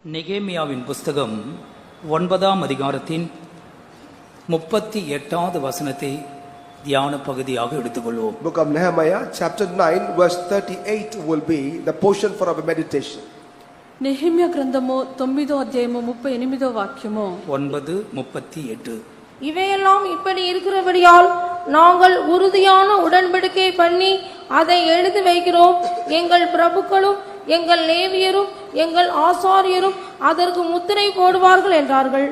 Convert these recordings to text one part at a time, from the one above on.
நெகேமியாவின் புஸ்தகம் 9ஆம் அதிகாரத்தின் 38வது வசனத்தை தியான பகுதியாக எடுத்துக்கொள்வோம். Book of Nehemiah chapter 9 verse 38 will be the portion for our meditation. Nehemiah గ్రంథము 9వ అధ్యాయము 38వ వాక్యము 9:38. இவையெல்லாம் இப்படி இருக்கிறபடியால் நாங்கள் உறுதியான உடன்படிக்கை பண்ணி அதை எழுதி வைக்கிறோம். எங்கள் பிரபுக்களும் எங்கள் லேவியரும் எங்கள் ஆசாரியரும் அதற்கு முத்திரை போடுவார்கள் என்றார்கள்.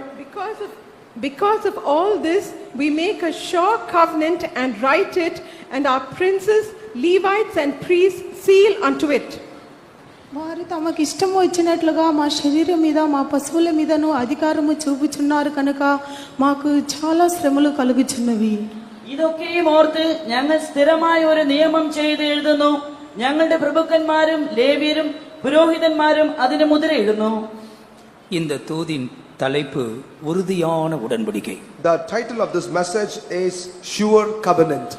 Because of all this, we make a sure covenant and write it, and our princes, Levites and priests seal unto it. వారు తమకు ఇష్టము వచ్చినట్లుగా మా శరీరం మీద మా పశువుల మీదను అధికారము చూపుచున్నారు కనుక మాకు చాలా శ్రమలు కలుగుచున్నవి. ഇതൊക്കെയും ഓർത്ത് ഞങ്ങൾ സ്ഥിരമായ ഒരു നിയമം ചെയ്ത് എഴുതുന്നു. ഞങ്ങളുടെ പ്രഭുക്കന്മാരും ലേവ്യരും പുരോഹിതന്മാരും അതിന് മുദ്രയിടുന്നു. இந்த தூதின் தலைப்பு உறுதியான உடன்படிக்கை. The title of this message is Sure Covenant.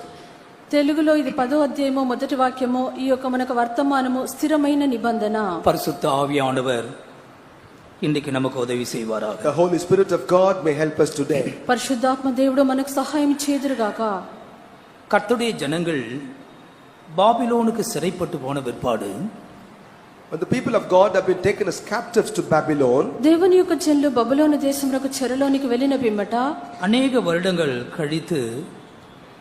తెలుగులో ఇది 10వ అధ్యాయము మొదటి వాక్యము. ఈ యొక్క మనకు వర్తమానము స్థిరమైన నిబంధన. பரிசுத்த ஆவியானவர் இன்றைக்கு நமக்கு உதவி செய்வாராக. The Holy Spirit of God may help us today. పరిశుద్ధాత్మ దేవుడు మనకు సహాయం చేదురుగాక. கர்த்தருடைய ஜனங்கள் பாபிலோனுக்கு சிறைப்பட்டு போன பிற்பாடு When the people of God have been taken as captives to Babylon, దేవుని యొక్క జనులు బబులోను దేశమునకు చెరలోనికి వెళ్ళిన పిమ్మట அநேக வருடங்கள் கழித்து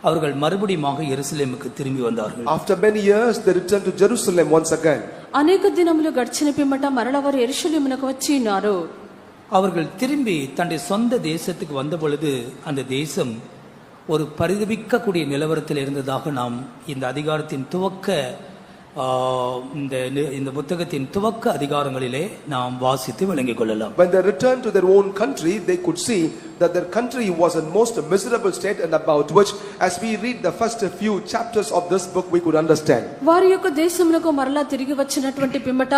அவர்கள் மறுபடியும் எருசலேமுக்கு திரும்பி வந்தார்கள். after many years they returned to Jerusalem once again. అనేక దినములు గడిచిన పిమ్మట మరల వారు యెరూషలేమునకు వచ్చి ఉన్నారు. அவர்கள் திரும்பி தன்னுடைய சொந்த தேசத்துக்கு வந்த பொழுது அந்த தேசம் ஒரு பரிதபிக்கக்கூடிய நிலவரத்தில் இருந்ததாக நாம் இந்த அதிகாரத்தின் துவக்க இந்த புத்தகத்தின் துவக்க அதிகாரங்களிலே நாம் வாசித்து விளங்கிக் கொள்ளலாம். When they returned to their own country, they could see that their country was in most miserable state, and about which, as we read the first few chapters of this book, we could understand. వారి యొక్క దేశమునకు మరలా తిరిగి వచ్చినటువంటి పిమ్మట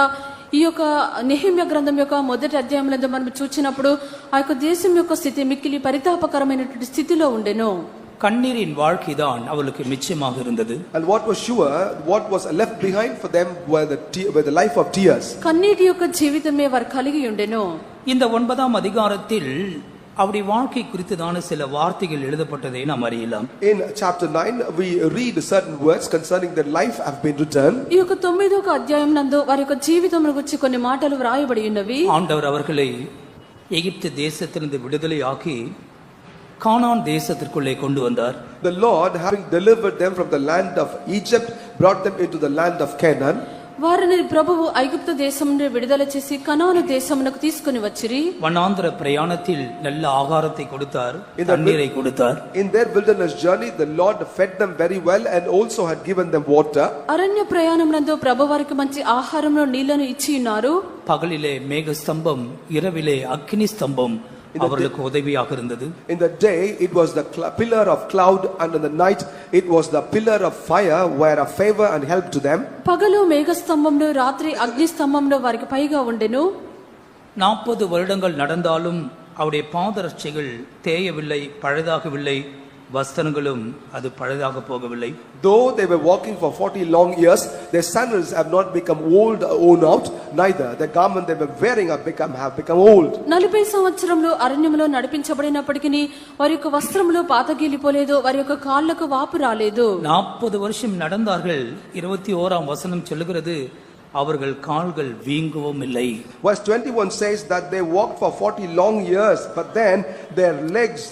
ఈ యొక్క నెహెమ్యా గ్రంథం యొక్క మొదటి అధ్యాయంలో మనం చూచినప్పుడు ఆ యొక్క దేశం యొక్క స్థితి మిక్కిలి పరితాపకరమైనటువంటి స్థితిలో ఉండెను. கண்ணீரின் வாழ்க்கைதான் அவளுக்கு மிச்சமாக இருந்தது. And what was sure, what was left behind for them were the life of tears. కన్నీటి యొక్క జీవితమే వారు కలిగి ఉండెను. இந்த 9ஆம் அதிகாரத்தில் அவருடைய வாழ்க்கை குறித்ததான சில வார்த்தைகள் எழுதப்பட்டதை நாம் அறியலாம். In chapter 9 we read certain words concerning their life have been written. ఈ యొక్క 9వ అధ్యాయం నందు వారి యొక్క జీవితమును గురించి కొన్ని మాటలు వ్రాయబడి ఉన్నవి. ஆண்டவர் அவர்களை எகிப்து தேசத்திலிருந்து விடுதலை ஆக்கி கானான் தேசத்திற்குள்ளே கொண்டு வந்தார். The Lord, having delivered them from the land of Egypt, brought them into the land of Canaan. వారిని ప్రభువు ఐగుప్తు దేశం నుండి విడుదల చేసి కనాను దేశమునకు తీసుకొని వచ్చిరి. వనాంతర ప్రయాణத்தில் நல்ல ஆகாரத்தை கொடுத்தார், தண்ணீரை கொடுத்தார். In their wilderness journey the Lord fed them very well and also had given them water. అరణ్య ప్రయాణమునందు ప్రభువు వారికి మంచి ఆహారమును నీళ్లను ఇచ్చి ఉన్నారు. పగలిலே మేఘ స్తంభం, இரவிலே అగ్ని స్తంభం அவர்களுக்கு உதவியாக இருந்தது. In the day it was the pillar of cloud, and in the night it was the pillar of fire, were a favor and help to them. పగలు మేఘ స్తంభంలో, రాత్రి అగ్ని స్తంభంలో వారికి పైగా ఉండెను. 40 வருடங்கள் நடந்தாலும் அவருடைய பாதரட்சைகள் தேயவில்லை, பழுதாகவில்லை, வஸ்திரங்களும் அது பழுதாக போகவில்லை. Though they were walking for 40 long years, their sandals have not become old or worn out, neither the garment they were wearing have become old. 40 సంవత్సరములు అరణ్యములో నడిపించబడినప్పటికీ వారి యొక్క వస్త్రములు పాతగిలిపోలేదు, వారి యొక్క కాళ్ళకు వాపు రాలేదు. 40 வருஷம் நடந்தார்கள். 21ஆம் வசனம் சொல்லுகிறது, அவர்கள் கால்கள் வீங்கவும் இல்லை. Verse 21 says that they walked for 40 long years, but then their legs,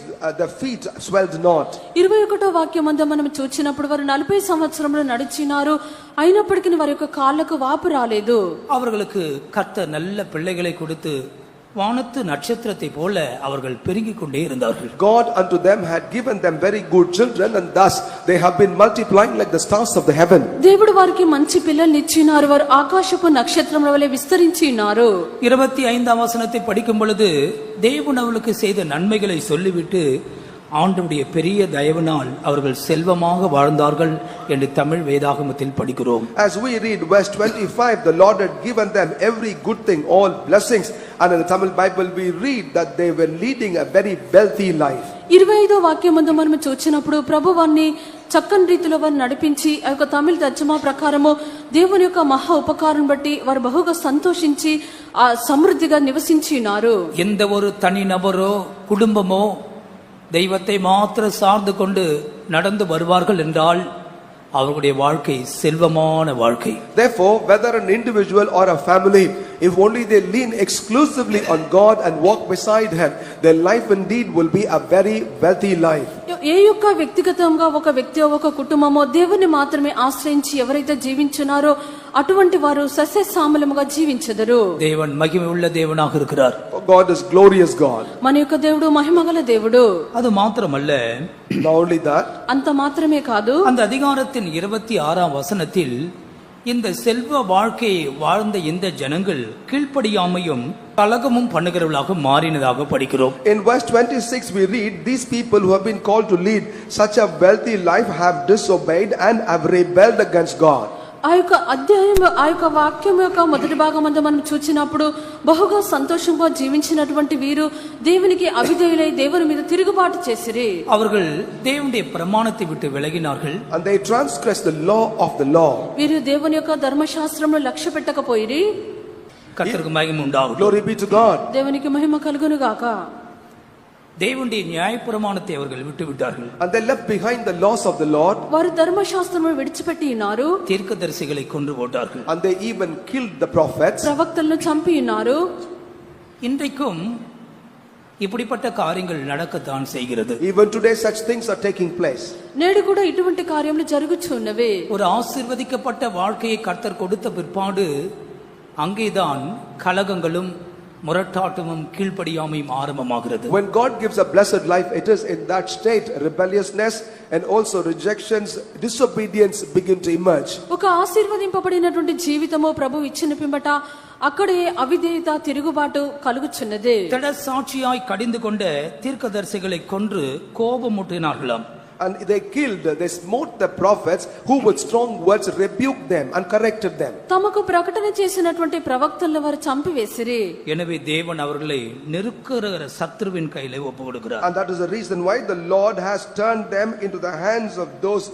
their feet swelled not. 21వ వాక్యమందు మనం చూచినప్పుడు వారు 40 సంవత్సరములు నడిచినారు, అయినప్పటికీ వారి యొక్క కాళ్ళకు వాపు రాలేదు. அவர்களுக்கு கர்த்தர் நல்ல பிள்ளைகளை கொடுத்து வானத்து நட்சத்திரத்தை போல அவர்கள் பெருகிக் கொண்டே இருந்தார்கள். God unto them had given them very good children, and thus they have been multiplying like the stars of the heaven. దేవుడు వారికి మంచి పిల్లల్ని ఇచ్చినారు, వారు ఆకాశపు నక్షత్రముల వలె విస్తరించి ఉన్నారు. 25ஆம் வசனத்தை படிக்கும் பொழுது தேவன் அவர்களுக்கு செய்த நன்மைகளை சொல்லிவிட்டு ஆண்டவருடைய பெரிய தயவினால் அவர்கள் செல்வமாக வாழ்ந்தார்கள் என்று தமிழ் வேதாகமத்தில் படிக்கிறோம். As we read verse 25, the Lord had given them every good thing, all blessings, and in the Tamil Bible we read that they were leading a very wealthy life. 25వ వాక్యమందు మనం చూచినప్పుడు ప్రభు వారిని చక్కని రీతిలో వారిని నడిపించి ఆ యొక్క తమిళ తర్జమా ప్రకారము దేవుని యొక్క మహా ఉపకారం బట్టి వారు బహుగా సంతోషించి ఆ సమృద్ధిగా నివసించి ఉన్నారు. எந்த ஒரு தனி நபரோ குடும்பமோ தெய்வத்தை மாத்திரம் சார்ந்து கொண்டு நடந்து வருவார்கள் என்றால் அவர்களுடைய வாழ்க்கை செல்வமான வாழ்க்கை. Therefore, whether an individual or a family, if only they lean exclusively on God and walk beside Him, their life indeed will be a very wealthy life. ఏ యొక్క వ్యక్తిగతంగా ఒక వ్యక్తి ఒక కుటుంబమో దేవుని మాత్రమే ఆశ్రయించి ఎవరైతే జీవించున్నారో అటువంటి వారు సస్యశ్యామలముగా జీవించెదరు. தேவன் மகிமை உள்ள தேவனாக இருக்கிறார். For God is glorious God. మన యొక్క దేవుడు మహిమగల దేవుడు. அது மாத்திரமல்ல, Not only that, అంత మాత్రమే కాదు, அந்த அதிகாரத்தின் 26ஆம் வசனத்தில் இந்த செல்வ வாழ்க்கையை வாழ்ந்த இந்த ஜனங்கள் கீழ்ப்படியாமையும் கலகமும் பண்ணுகிறவர்களாக மாறினதாக படிக்கிறோம். in verse 26 we read, these people who have been called to lead such a wealthy life have disobeyed and have rebelled against God. ఆ యొక్క అధ్యాయం ఆ యొక్క వాక్యం యొక్క మొదటి భాగం అంతా మనం చూచినప్పుడు బహుగా సంతోషంగా జీవించినటువంటి వీరు దేవునికి అవిధేయులై దేవుని మీద తిరుగుబాటు చేసిరి. அவர்கள் தேவனுடைய பிரமாணத்தை விட்டு விலகினார்கள். And they transgressed the law of the law. వీరు దేవుని యొక్క ధర్మశాస్త్రంలో లక్ష్య పెట్టకపోయిరి. கர்த்தருக்கு மகிமை உண்டாகட்டும். Glory be to God. దేవునికి మహిమ కలుగును గాక. தேவனுடைய நியாயப்பிரமாணத்தை அவர்கள் விட்டு விட்டார்கள். And they left behind the laws of the Lord. వారు ధర్మశాస్త్రమును విడిచిపెట్టి ఉన్నారు. தீர்க்கதரிசிகளை கொன்று போட்டார்கள். And they even killed the prophets. ప్రవక్తలను చంపి ఉన్నారు. இன்றைக்கும் இப்படிப்பட்ட காரியங்கள் நடக்கத்தான் செய்கிறது. Even today such things are taking place. నేడు కూడా ఇటువంటి కార్యములు జరుగుచున్నవి. ஒரு ஆசீர்வதிக்கப்பட்ட வாழ்க்கையை கர்த்தர் கொடுத்த பிற்பாடு அங்கேதான் கலகங்களும் முரட்டாட்டமும் கீழ்ப்படியாமையும் ஆரம்பமாகிறது. When God gives a blessed life, it is in that state rebelliousness and also rejections, disobedience begin to emerge. ఒక ఆశీర్వదింపబడినటువంటి జీవితము ప్రభు ఇచ్చిన పిమ్మట అక్కడే అవిధేయత తిరుగుబాటు కలుగుచున్నది. திட சாட்சியாய் கடிந்து கொண்ட தீர்க்கதரிசிகளை கொன்று கோபமூட்டினார்களாம். And they killed, they smote the prophets who with strong words rebuked them and corrected them. తమకు ప్రకటన చేసినటువంటి ప్రవక్తలను వారు చంపివేసిరి. எனவே தேவன் அவர்களை நெருக்குகிற சத்துருவின் கையிலே ஒப்புக்கொடுக்கிறார். And that is the reason why the Lord has turned them into the hands of those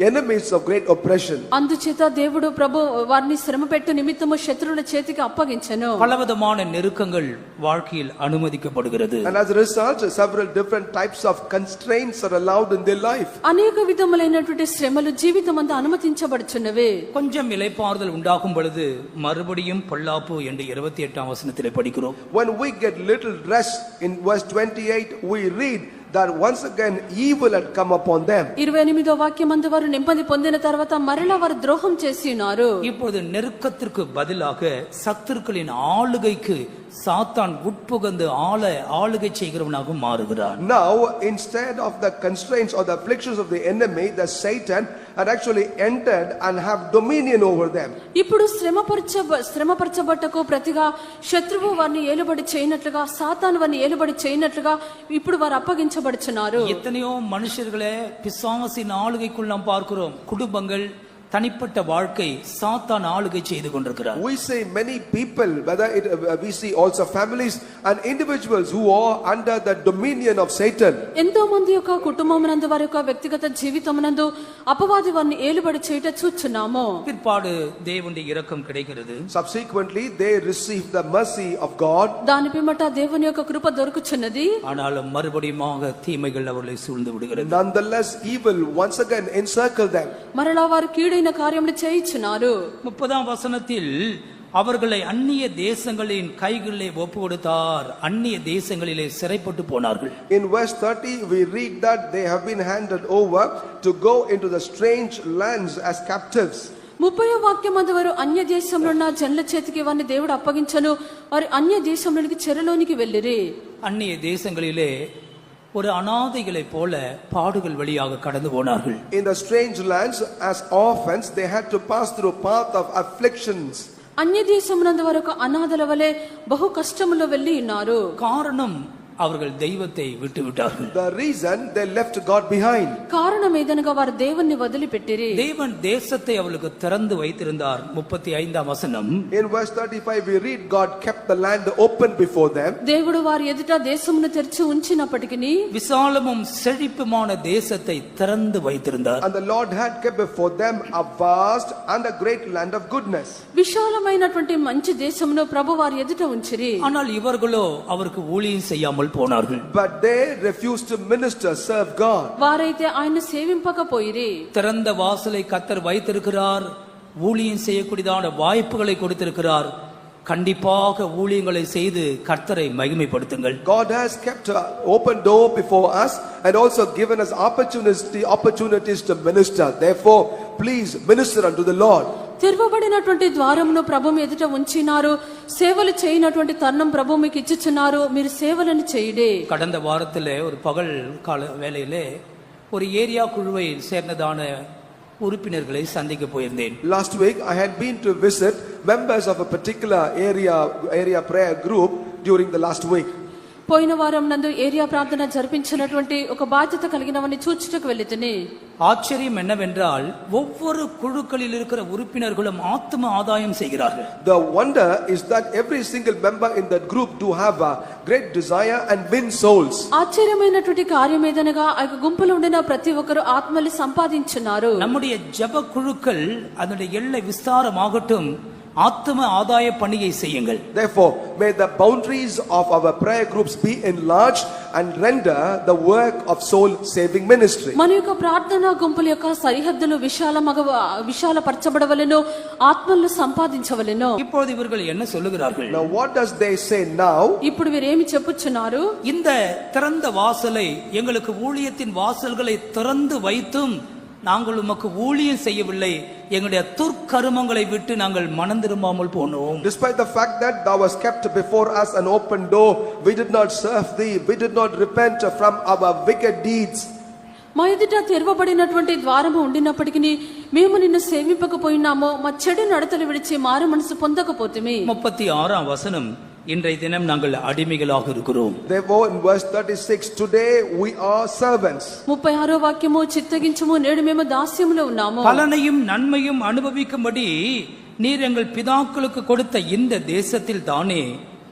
enemies of great oppression. అందుచేత దేవుడు ప్రభు వారిని శ్రమ పెట్టు నిమిత్తము శత్రువుల చేతికి అప్పగించెను. பலவிதமான நெருக்கங்கள் வாழ்க்கையில் அனுமதிக்கப்படுகிறது. And as a result, several different types of constraints are allowed in their life. అనేక విధములైనటువంటి శ్రమలు జీవితమంతా అనుమతించబడుచున్నవి. கொஞ்சம் இளைப்பாறுதல் உண்டாகும் பொழுது மறுபடியும் பொல்லாப்பு என்று 28ஆம் வசனத்திலே படிக்கிறோம். When we get little rest, in verse 28 we read that once again evil had come upon them. 28వ వాక్యమందు వారు నెమ్మది పొందిన తర్వాత మరలా వారు ద్రోహం చేసి ఉన్నారు. இப்பொழுது நெருக்கத்திற்கு பதிலாக சத்துருக்களின் ஆளுகைக்கு சாத்தான் உட்புகுந்து ஆளுகை செய்கிறவனாக மாறுகிறான். Now instead of the constraints or the afflictions of the enemy, the Satan had actually entered and have dominion over them. ఇప్పుడు శ్రమపరచబట్టకు ప్రతిగా శత్రువు వారిని ఏలుబడి చేయనట్లుగా సాతాను వారిని ఏలుబడి చేయనట్లుగా ఇప్పుడు వారు అప్పగించబడుచున్నారు. எத்தனையோ மனுஷர்களே பிசாசின் ஆளுகைக்குள் நாம் பார்க்கிறோம். குடும்பங்கள், தனிப்பட்ட வாழ்க்கை சாத்தான் ஆளுகை செய்து கொண்டிருக்கிறார். We see many people, whether we see also families and individuals who are under the dominion of Satan. ఎంతో మంది యొక్క కుటుంబమునందు వారి యొక్క వ్యక్తిగత జీవితమునందు అపవాది వారిని ఏలుబడి చేయుట చూచున్నాము. பிற்பாடு தேவனுடைய இரக்கம் கிடைக்கிறது. Subsequently they receive the mercy of God. దాని పిమ్మట దేవుని యొక్క కృప దొరుకుచున్నది. ஆனாலும் மறுபடியுமாக தீமைகள் அவர்களை சூழ்ந்து விடுகிறது. Nonetheless evil once again encircle them. మరలా వారు కీడైన కార్యములు చేయుచున్నారు. 30ஆம் வசனத்தில் அவர்களை அந்நிய தேசங்களின் கைகளிலே ஒப்பு கொடுத்தார். அந்நிய தேசங்களிலே சிறைப்பட்டு போனார்கள். In verse 30 we read that they have been handed over to go into the strange lands as captives. 30వ వాక్యమందు వారు అన్య దేశంలో ఉన్న జనుల చేతికి వారిని దేవుడు అప్పగించను. వారు అన్య దేశంలోనికి చెరలోనికి వెళ్ళిరి. அந்நிய தேசங்களிலே ஒரு அனாதைகளை போல பாடுகள் வழியாக கடந்து போனார்கள். In the strange lands as orphans they had to pass through a path of afflictions. అన్య దేశమునందు వారు ఒక అనాథల వలె బహు కష్టములో వెళ్ళి ఉన్నారు. காரணம் அவர்கள் தெய்வத்தை விட்டு விட்டார்கள். The reason they left God behind. కారణం ఏదనగా వారు దేవుణ్ణి వదిలిపెట్టిరి. தேவன் தேசத்தை அவளுக்கு திறந்து வைத்திருந்தார். 35ஆம் வசனம். In verse 35 we read God kept the land open before them. దేవుడు వారి ఎదుట దేశమును తెరిచి ఉంచినప్పటికిని விசாலமும் செழிப்புமான தேசத்தை திறந்து வைத்திருந்தார். And the Lord had kept before them a vast and a great land of goodness. విశాలమైనటువంటి మంచి దేశమును ప్రభు వారి ఎదుట ఉంచిరి. ஆனால் ఇవர்களோ அவருக்கு ஊழியம் செய்யாமல் போனார்கள். But they refused to minister, serve God. వారైతే ఆయన సేవింపకపోయిరి. திறந்த வாசலை கர்த்தர் வைத்திருக்கிறார். ஊழியம் செய்யக்கூடியதான வாய்ப்புகளை கொடுத்திருக்கிறார். கண்டிப்பாக ஊழியங்களை செய்து கர்த்தரை மகிமைப்படுத்துங்கள். God has kept an open door before us and also given us opportunities to minister. Therefore, please minister unto the Lord. తెరవబడినటువంటి ద్వారమును ప్రభు ఎదుట ఉంచినారు. సేవలు చేయనటువంటి తరుణం ప్రభు మీకు ఇచ్చుచున్నారు. మీరు సేవలను చేయుడి. கடந்த வாரத்திலே ஒரு பகல் கால வேளையிலே ஒரு ஏரியா குழுவை சேர்ந்ததான உறுப்பினர்களை சந்திக்க போயிருந்தேன். Last week I had been to visit members of a particular area prayer group during the last week. పోయిన వారం నందు ఏరియా ప్రార్థన జరిపించినటువంటి ఒక బాధ్యత కలిగినవని చూచుటకు వెళ్ళితిని. ஆச்சரியம் என்னவென்றால் ஒவ்வொரு குழுக்களில் இருக்கிற உறுப்பினர்களும் ஆத்ம ஆதாயம் செய்கிறார்கள். The wonder is that every single member in that group do have a great desire and win souls. ఆశ్చర్యమైనటువంటి కార్యం ఏదనగా ఆ గుంపులో ఉండిన ప్రతి ఒక్కరు ఆత్మలు సంపాదించున్నారు. நம்முடைய ஜெப குழுக்கள் அதனுடைய எல்லை விஸ்தாரமாகட்டும். ஆத்ம ஆதாய பணியை செய்யுங்கள். Therefore, may the boundaries of our prayer groups be enlarged and render the work of soul saving ministry. మన యొక్క ప్రార్థనా గుంపుల యొక్క సరిహద్దులు విశాలపరచబడవలెను. ఆత్మలను సంపాదించవలెను. இப்போது இவர்கள் என்ன சொல்லுகிறார்கள்? Now what does they say now? ఇప్పుడు వీరేమి చెప్పుచున్నారు? இந்த திறந்த வாசலை எங்களுக்கு ஊழியத்தின் வாசல்களை திறந்து வைத்தும் நாங்கள் உமக்கு ஊழியம் செய்யவில்லை. எங்களுடைய துர்க்கருமங்களை விட்டு நாங்கள் மனம் திரும்பாமல் போனோம். Despite the fact that thou hast kept before us an open door, we did not serve thee, we did not repent from our wicked deeds. మా ఎదుట తెరవబడినటువంటి ద్వారము ఉండినప్పటికీ మేము నిన్ను సేవింపకపోయినామో, మా చెడు నడతలు విడిచి మారు మనసు పొందకపోతిమి. 36ஆம் வசனம். இன்றைய தினம் நாங்கள் அடிமைகளாக இருக்கிறோம். Therefore in verse 36 today we are servants. 36వ వాక్యము చిత్తగించుము, నేడు మేము దాస్యములో ఉన్నాము. பலனையும் நன்மையும் அனுபவிக்கும்படி நீர் எங்கள் பிதாக்களுக்கு கொடுத்த இந்த தேசத்தில் தானே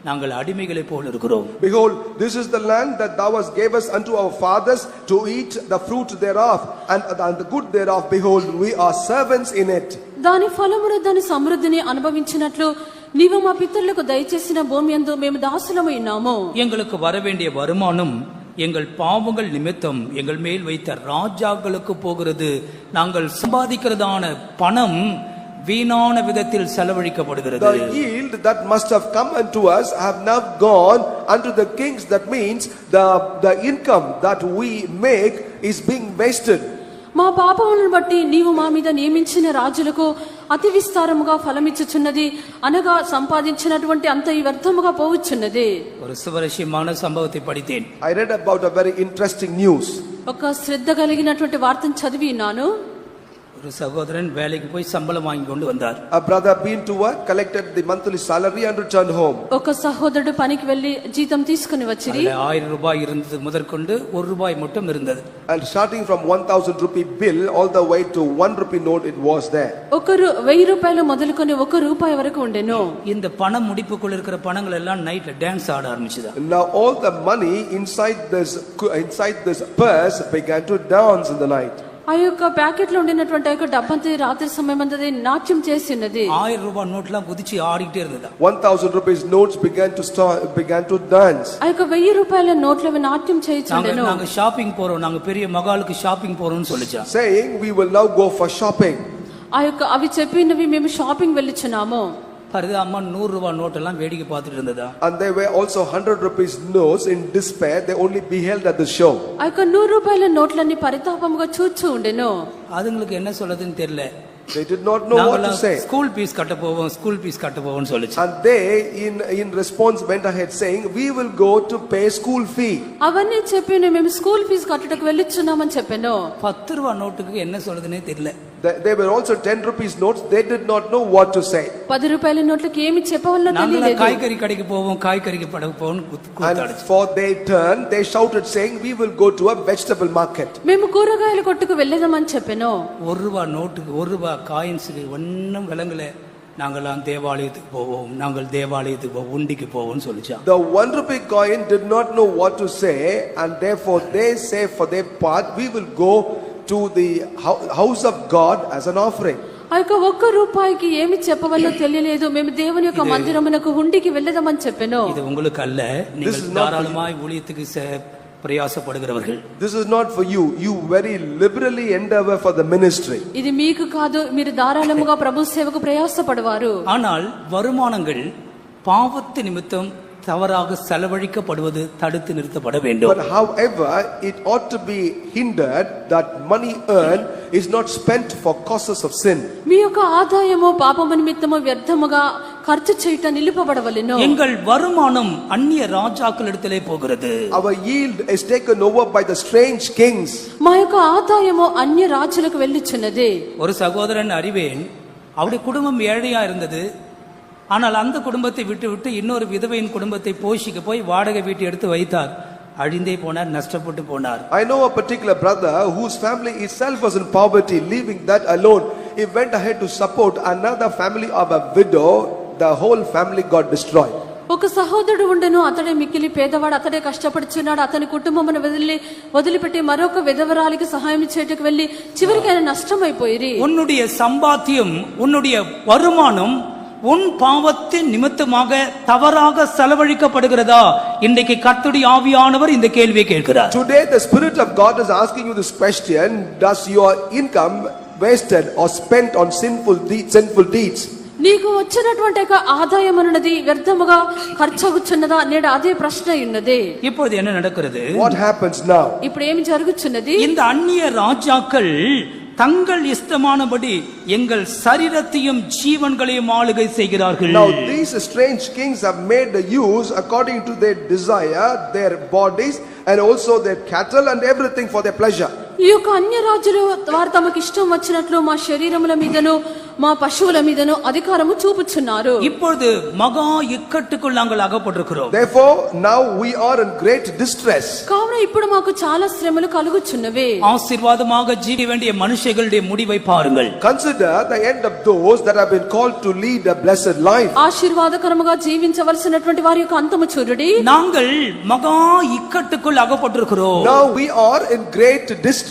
நாங்கள் அடிமைகளை போல இருக்கிறோம். Behold, this is the land that thou hast gave us unto our fathers to eat the fruit thereof and the good thereof. Behold, we are servants in it. దాని ఫలమును దాని సమృద్ధిని అనుభవించినట్లు నీవు మా పితరులకు దయచేసిన భూమి యందు మేము దాసులమై ఉన్నాము. எங்களுக்கு வரவேண்டிய வருமானம் எங்கள் பாவங்கள் நிமித்தம் எங்கள் மேல் வைத்த ராஜாக்களுக்கு போகிறது. நாங்கள் சம்பாதிக்கிறதான பணம் வீணான விதத்தில் செலவழிக்கப்படுகிறது. The yield that must have come unto us have now gone unto the kings. That means the income that we make is being wasted. మా పాపములను బట్టి నీవు మా మీద నియమించిన రాజులకు అతి విస్తారముగా ఫలమిచ్చుచున్నది. అనగా సంపాదించినటువంటి అంత వ్యర్థముగా పోవచ్చున్నది. ஒரு சுவாரஸ்யமான சம்பவத்தை படித்தேன். I read about a very interesting news. ఒక శ్రద్ధ కలిగినటువంటి వార్తను చదివి ఉన్నాను. ஒரு சகோதரன் வேலைக்கு போய் சம்பளம் வாங்கி கொண்டு வந்தார். A brother been to work, collected the monthly salary and returned home. ఒక సహోదరుడు పనికి వెళ్లి జీతం తీసుకుని వచ్చిరి. 1000 ரூபாய் இருந்தது முதற்கொண்டு ₹1 மட்டும் இருந்தது. And starting from 1000 rupee bill all the way to 1 rupee note it was there. ఒకరు ₹1000 మొదలుకొని ₹1 వరకు ఉండెను. இந்த பணம் முடிப்புக்குள்ள இருக்கிற பணங்கள் எல்லாம் நைட்ல டான்ஸ் ஆட ஆரம்பிச்சது. Now all the money inside this purse began to dance in the night. ఆ యొక్క ప్యాకెట్ లో ఉండినటువంటి యొక్క డబ్బంతా రాత్రి సమయం అంతా నాట్యం చేసినది. 1000 ரூபாய் நோட்லாம் குதிச்சு ஆடிட்டே இருந்தது. 1000 rupees notes began to dance. ఆ యొక్క ₹1000 నోట్లవి నాట్యం చేయించుండెను. நாங்க ஷாப்பிங் போறோம், நாங்க பெரிய மகாலுக்கு ஷாப்பிங் போறோம்னு சொல்லுச்சா. Saying we will now go for shopping. ఆ యొక్క అవి చెప్పినవి మేము షాపింగ్ వెళ్ళిచున్నాము. பரித அம்மா 100 ரூபாய் நோட் எல்லாம் வேடிக்கை பார்த்துட்டு இருந்ததா. And there were also 100 rupees notes. In despair they only beheld at the show. ఆ యొక్క ₹100 నోట్లన్నీ పరితాపముగా చూస్తూ ఉండెను. அதுங்களுக்கு என்ன சொல்றதுன்னு தெரியல. They did not know what to say. School fees கட்ட போவோம் சொல்லுச்சு. And they in response went ahead saying we will go to pay school fee. అవన్నీ చెప్పి మేము స్కూల్ ఫీజు కట్టడానికి వెళ్ళిచున్నామని చెప్పాను. 10 ரூபாய் நோட்டுக்கு என்ன சொல்றதுன்னே தெரியல. There were also 10 rupees notes. They did not know what to say. 10 రూపాయల నోట్లకి ఏమి చెప్పవల్లో நாங்கள తెలియలేదు. காய்கறி கடைக்கு போவோம், காய்கறிக்கு படகு போவோம் And கூத்தாடிச்சு. for their turn, they shouted saying, we will go to a vegetable market. మేము కూరగాయల కొట్టుకు వెళ్ళేదామని చెప్పాను. 1 ரூபாய் நோட்டுக்கு 1 ரூபாய் காயின்ஸுக்கு ஒன்னும் விளங்கல. நாங்களாம் தேவாலயத்துக்கு போவோம், நாங்கள் தேவாலயத்துக்கு போவோம், உண்டிக்கு போவோம்னு சொல்லிச்சான். The 1 rupee coin did not know what to say, and therefore they say for their part, we will go to the house of God as an offering. ఆ యొక్క 1 రూపాయికి ఏమి చెప్పవల్లో తెలియలేదు. మేము దేవుని యొక్క మందిరమునకు హుండీకి వెళ్ళేదామని చెప్పాను. இது உங்களுக்கு அல்ல, நீங்கள் தாராளமாய் ஊழியத்துக்கு பிரயாசப்படுகிறவர்கள். This is not for you. You very liberally endeavor for the ministry. ఇది మీకు కాదు, మీరు ధారాళముగా ప్రభు సేవకు ప్రయాసపడవారు. ஆனால் வருமானங்கள் பாவத்து நிமித்தம் தவறாக செலவழிக்கப்படுவது தடுத்து நிறுத்தப்பட வேண்டும். But however, it ought to be hindered that money earned is not spent for causes of sin. మీ యొక్క ఆదాయము పాపము నిమిత్తము వ్యర్థముగా ఖర్చు చేయుట నిలుపబడవలెను. எங்கள் வருமானம் அந்நிய ராஜாக்களிடத்திலே போகிறது. Our yield is taken over by the strange kings. మా యొక్క ఆదాయము అన్య రాజులకు వెళ్ళుచున్నది. ஒரு சகோதரன் அறிவேன், அவருடைய குடும்பம் ஏழையா இருந்தது. ஆனால் அந்த குடும்பத்தை விட்டு விட்டு இன்னொரு விதவையின் குடும்பத்தை போஷிக்க போய் வாடகை வீட்டை எடுத்து வைத்தார். அழிந்தே போனார், நஷ்டப்பட்டு போனார். I know a particular brother whose family itself was in poverty. Leaving that alone, he went ahead to support another family of a widow. The whole family got destroyed. ఒక సహోదరుడు ఉండెను, అతడే మిక్కిలి పేదవాడు, అతడే కష్టపడుచున్నాడు. అతని కుటుంబమును వదిలిపెట్టి మరొక విధవరాలికి సహాయం చేయటకు వెళ్లి చివరికి ఆయన నష్టమైపోయిరి. உன்னுடைய சம்பாத்தியம், உன்னுடைய வருமானம் உன் பாவத்தின் நிமித்தமாக தவறாக செலவழிக்கப்படுகிறதா? இன்றைக்கு கர்த்தருடைய ஆவியானவர் இந்த கேள்வியை கேட்கிறார். Today the Spirit of God is asking you this question: does your income wasted or spent on sinful deeds? నీకు వచ్చినటువంటి ఆదాయం అన్నది వ్యర్థముగా ఖర్చవుచున్నదా? నేడు అదే ప్రశ్న ఉన్నది. இப்பொழுது என்ன நடக்கிறது? What happens now? ఇప్పుడు ఏమి జరుగుచున్నది? இந்த அந்நிய ராஜாக்கள் தங்கள் இஷ்டமானபடி எங்கள் சரீரத்தையும் ஜீவன்களையும் ஆளுகை செய்கிறார்கள். Now these strange kings have made the use according to their desire, their bodies and also their cattle and everything for their pleasure. ఈ యొక్క అన్య రాజులు వారు తమకు ఇష్టం వచ్చినట్లు మా శరీరముల మీదను మా పశువుల మీదను అధికారము చూపుచున్నారు. இப்பொழுது மகா இக்கட்டுக்குள் நாங்கள் அகப்பட்டிருக்கிறோம். Therefore now we are in great distress. కావున ఇప్పుడు మాకు చాలా శ్రమలు కలుగుచున్నవి. ஆசீர்வாதமாக ஜீவி வேண்டிய மனுஷர்களுடைய முடிவை பாருங்கள். Consider the end of those that have been called to lead a blessed life. ఆశీర్వాదకరముగా జీవించవలసినటువంటి వారి యొక్క అంతము చూడుడి. நாங்கள் மகா இக்கட்டுக்குள் அகப்பட்டிருக்கிறோம். Now we are in great distress.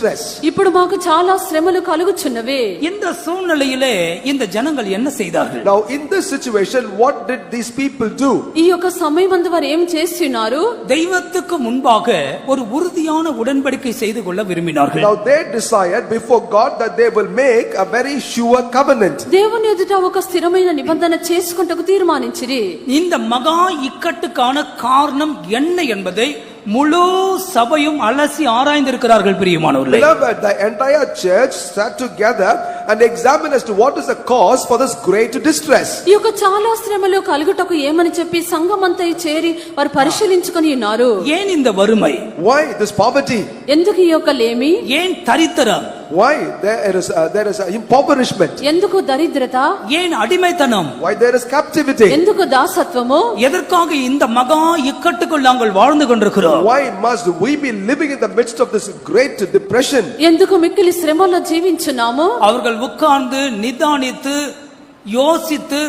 ఇప్పుడు మాకు చాలా శ్రమలు కలుగుచున్నవి. இந்த சூழ்நிலையிலே இந்த ஜனங்கள் என்ன செய்தார்கள்? Now in this situation, what did these people do? ఈ యొక్క సమయమందు వారు ఏం చేస్తున్నారు? தெய்வத்துக்கு முன்பாக ஒரு உறுதியான உடன்படிக்கை செய்து கொள்ள விரும்பினார்கள். Now they desired before God that they will make a very sure covenant. దేవుని ఎదుట ఒక స్థిరమైన నిబంధన చేసుకుంటకు తీర్మానించిరి. இந்த மகா இக்கட்டுக்கான காரணம் என்ன என்பதை முழு சபையும் அலசி ஆராய்ந்திருக்கிறார்கள் பிரியமானவர்களே. Beloved, the entire church sat together and examined as to what is the cause for this great distress. ఈ యొక్క చాలా శ్రమలు కలుగుటకు ఏమని చెప్పి సంఘమంతా చేరి వారు పరిశీలించుకొని ఉన్నారు. ஏன் இந்த வறுமை? Why this poverty? ఎందుకు ఈ యొక్క లేమి? ஏன் தரித்திரம்? Why there is impoverishment? ఎందుకు దరిద్రత? ஏன் அடிமைத்தனம்? Why there is captivity? ఎందుకు దాసత్వము? எதற்காக இந்த மகா இக்கட்டுக்குள் நாங்கள் வாழ்ந்து கொண்டிருக்கிறோம்? Why must we be living in the midst of this great depression? ఎందుకు మిక్కిలి శ్రమలో జీవించున్నాము? அவர்கள் உட்கார்ந்து நிதானித்து யோசித்து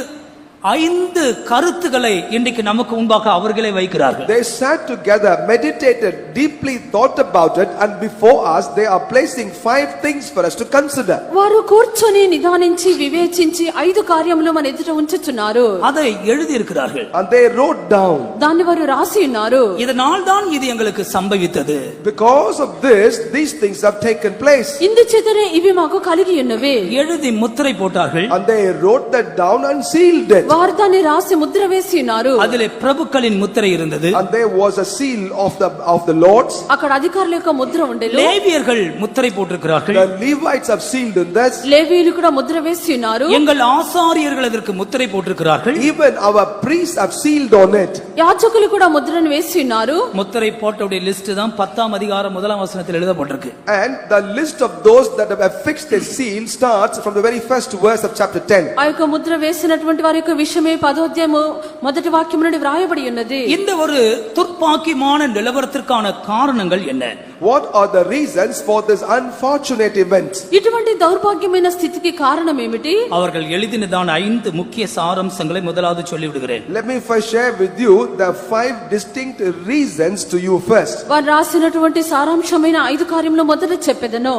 5 கருத்துக்களை இன்றைக்கு நமக்கு முன்பாக அவர்களே வைக்கிறார்கள். They sat together, meditated, deeply thought about it, and before us they are placing 5 things for us to consider. వారు కూర్చొని నిదానించి వివేచించి 5 కార్యములు మన ఎదుట ఉంచుచున్నారు. அதை எழுதி இருக்கிறார்கள். And they wrote down. దాన్ని వారు రాసి ఉన్నారు. இதனால் தான் இது எங்களுக்கு சம்பவித்தது. Because of this, these things have taken place. ఇందుచేతనే ఇవి మాకు కలిగి ఉన్నవి. எழுதி முத்திரை போட்டார்கள். And they wrote that down and sealed it. వారు దాన్ని రాసి ముద్ర వేసి ఉన్నారు. அதிலே பிரபுக்களின் முத்திரை இருந்தது. And there was a seal of the lords. అక్కడ అధికారుల యొక్క ముద్ర ఉండేది. லேவியர்கள் முத்திரை போட்டிருக்கிறார்கள். The Levites have sealed in this. లేవీయులు కూడా ముద్ర వేసి ఉన్నారు. எங்கள் ஆசாரியர்கள் அதற்கு முத்திரை போட்டிருக்கிறார்கள். Even our priests have sealed on it. యాజకులు కూడా ముద్రను వేసి ఉన్నారు. முத்திரை போட்டவுடைய லிஸ்ட் தான் 10ஆம் அதிகாரம் 1ஆம் வசனத்தில் எழுதப்பட்டிருக்கு. And the list of those that have affixed their seal starts from the very first verse of chapter 10. ఆ యొక్క ముద్ర వేసినటువంటి వారి యొక్క విషయమే 10వ అధ్యాయము మొదటి వాక్యం నుండి వ్రాయబడి ఉన్నది. இந்த ஒரு துர்ப்பாக்கியமான நிலவரத்திற்கான காரணங்கள் என்ன? What are the reasons for this unfortunate event? ఇటువంటి దౌర్భాగ్యమైన స్థితికి కారణం ఏమిటి? அவர்கள் எழுதினதான 5 முக்கிய சாரம்சங்களை முதலாவது சொல்லிவிடுகிறேன். Let me first share with you the 5 distinct reasons to you first. వారు రాసినటువంటి సారాంశమైన 5 కార్యములు మొదట చెప్పెదను.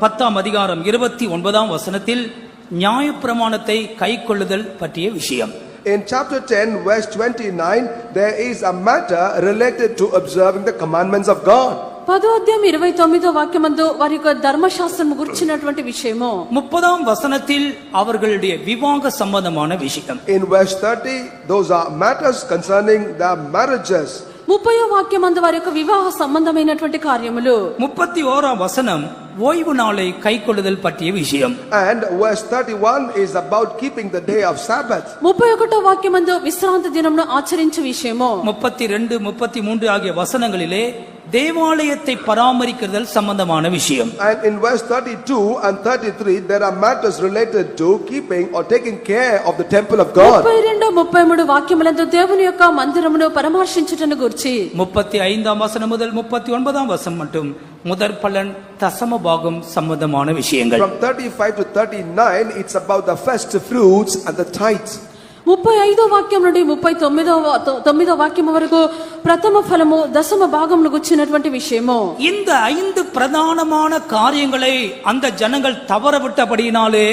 10ஆம் அதிகாரம் 29ஆம் வசனத்தில் நியாயப்பிரமாணத்தை கைக்கொள்ளுதல் பற்றிய விஷயம். In chapter 10 verse 29 there is a matter related to observing the commandments of God. 10వ అధ్యాయం 29వ వాక్యమందు వారి యొక్క ధర్మశాస్త్రం గురించినటువంటి విషయము. 30ఆం వసనத்தில் அவர்களுடைய விவாக சம்பந்தமான விஷயம். In verse 30 those are matters concerning the marriages. 30వ వాక్యమందు వారి యొక్క వివాహ సంబంధమైనటువంటి కార్యములు. 31ఆం వసనం ஓய்வு நாளை கைக்கொள்ளுதல் பற்றிய விஷயம். And verse 31 is about keeping the day of Sabbath. 31వ వాక్యమందు విశ్రాంతి దినమును ఆచరించే విషయము. 32, 33 ఆகிய వసనங்களிலே தேவாலயத்தை பராமரிக்கிறதல் சம்பந்தமான விஷயம். And in verse 32 and 33 there are matters related to keeping or taking care of the temple of God. 32, 33 వాక్యములందు దేవుని యొక్క మందిరమును పరామర్శించుటను గురించి. 35ஆம் வசனம் முதல் 39ஆம் வசனம் மட்டும் முதற் பலன் தசம பாகம் சம்பந்தமான விஷயங்கள். From 35 to 39 it's about the first fruits and the tithes. 35వ వాక్యం నుండి 39వ వాక్యం వరకు ప్రథమ ఫలము దశమ భాగమును గుర్చినటువంటి విషయము. இந்த 5 பிரதானமான காரியங்களை அந்த ஜனங்கள் தவறவிட்டபடியினாலே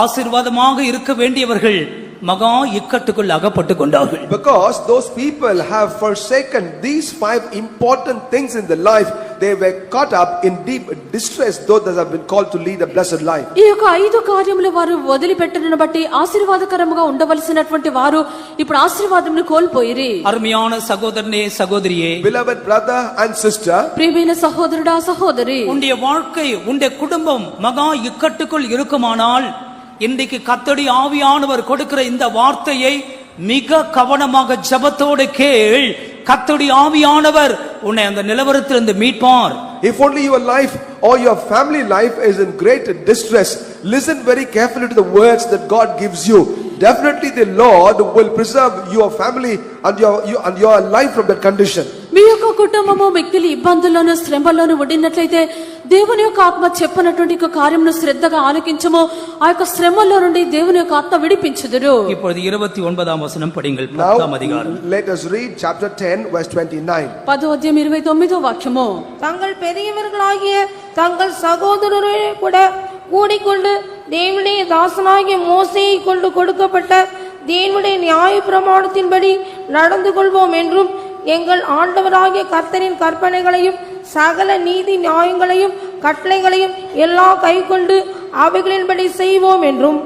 ஆசீர்வாதமாக இருக்க வேண்டியவர்கள் மகா இக்கட்டுக்குள் அகப்பட்டு கொண்டார்கள். Because those people have forsaken these 5 important things in their life, they were caught up in deep distress, those that have been called to lead a blessed life. ఈ యొక్క 5 కార్యములు వారు వదిలిపెట్టడను బట్టి ఆశీర్వాదకరముగా ఉండవలసినటువంటి వారు ఇప్పుడు ఆశీర్వాదమును కోల్పోయిరి. அருமையான சகோதரனே சகோதரியே, Beloved brother and sister, ప్రియమైన సహోదరుడా సహోదరి, உன்னுடைய வாழ்க்கை உன்னுடைய குடும்பம் மகா இக்கட்டுக்குள் இருக்குமானால் இன்றைக்கு கர்த்தருடைய ஆவியானவர் கொடுக்கிற இந்த வார்த்தையை மிக கவனமாக ஜெபத்தோடு கேள். கர்த்தருடைய ஆவியானவர் உன்னை அந்த நிலவரத்திலிருந்து மீட்பார். if only your life or your family life is in great distress, listen very carefully to the words that God gives you. Definitely the Lord will preserve your family and your life from that condition. మీ యొక్క కుటుంబము మిక్కిలి ఇబ్బందుల్లోను శ్రమల్లోను ఉండినట్లయితే దేవుని యొక్క ఆత్మ చెప్పినటువంటి యొక్క కార్యమును శ్రద్ధగా ఆలకించము. ఆ యొక్క శ్రమల్లో నుండి దేవుని యొక్క ఆత్మ విడిపించుదురు. இப்பொழுது 29ஆம் வசனம் படிங்கள். Now 10ஆம் அதிகாரம். let us read chapter 10 verse 29. 10వ అధ్యాయం 29వ వాక్యము. தங்கள் பெரியவர்களாகிய தங்கள் சகோதரரை கூட கூடிக்கொண்டு தேவனுடைய தாசனாகிய மோசேயை கொண்டு கொடுக்கப்பட்ட தேவனுடைய நியாயப்பிரமாணத்தின்படி நடந்து கொள்வோம் என்றும் எங்கள் ஆண்டவராகிய கர்த்தரின் கற்பனைகளையும் சகல நீதி நியாயங்களையும் கட்டளைகளையும் எல்லா கைக்கொண்டு அவைகளின்படி செய்வோம் என்றும்.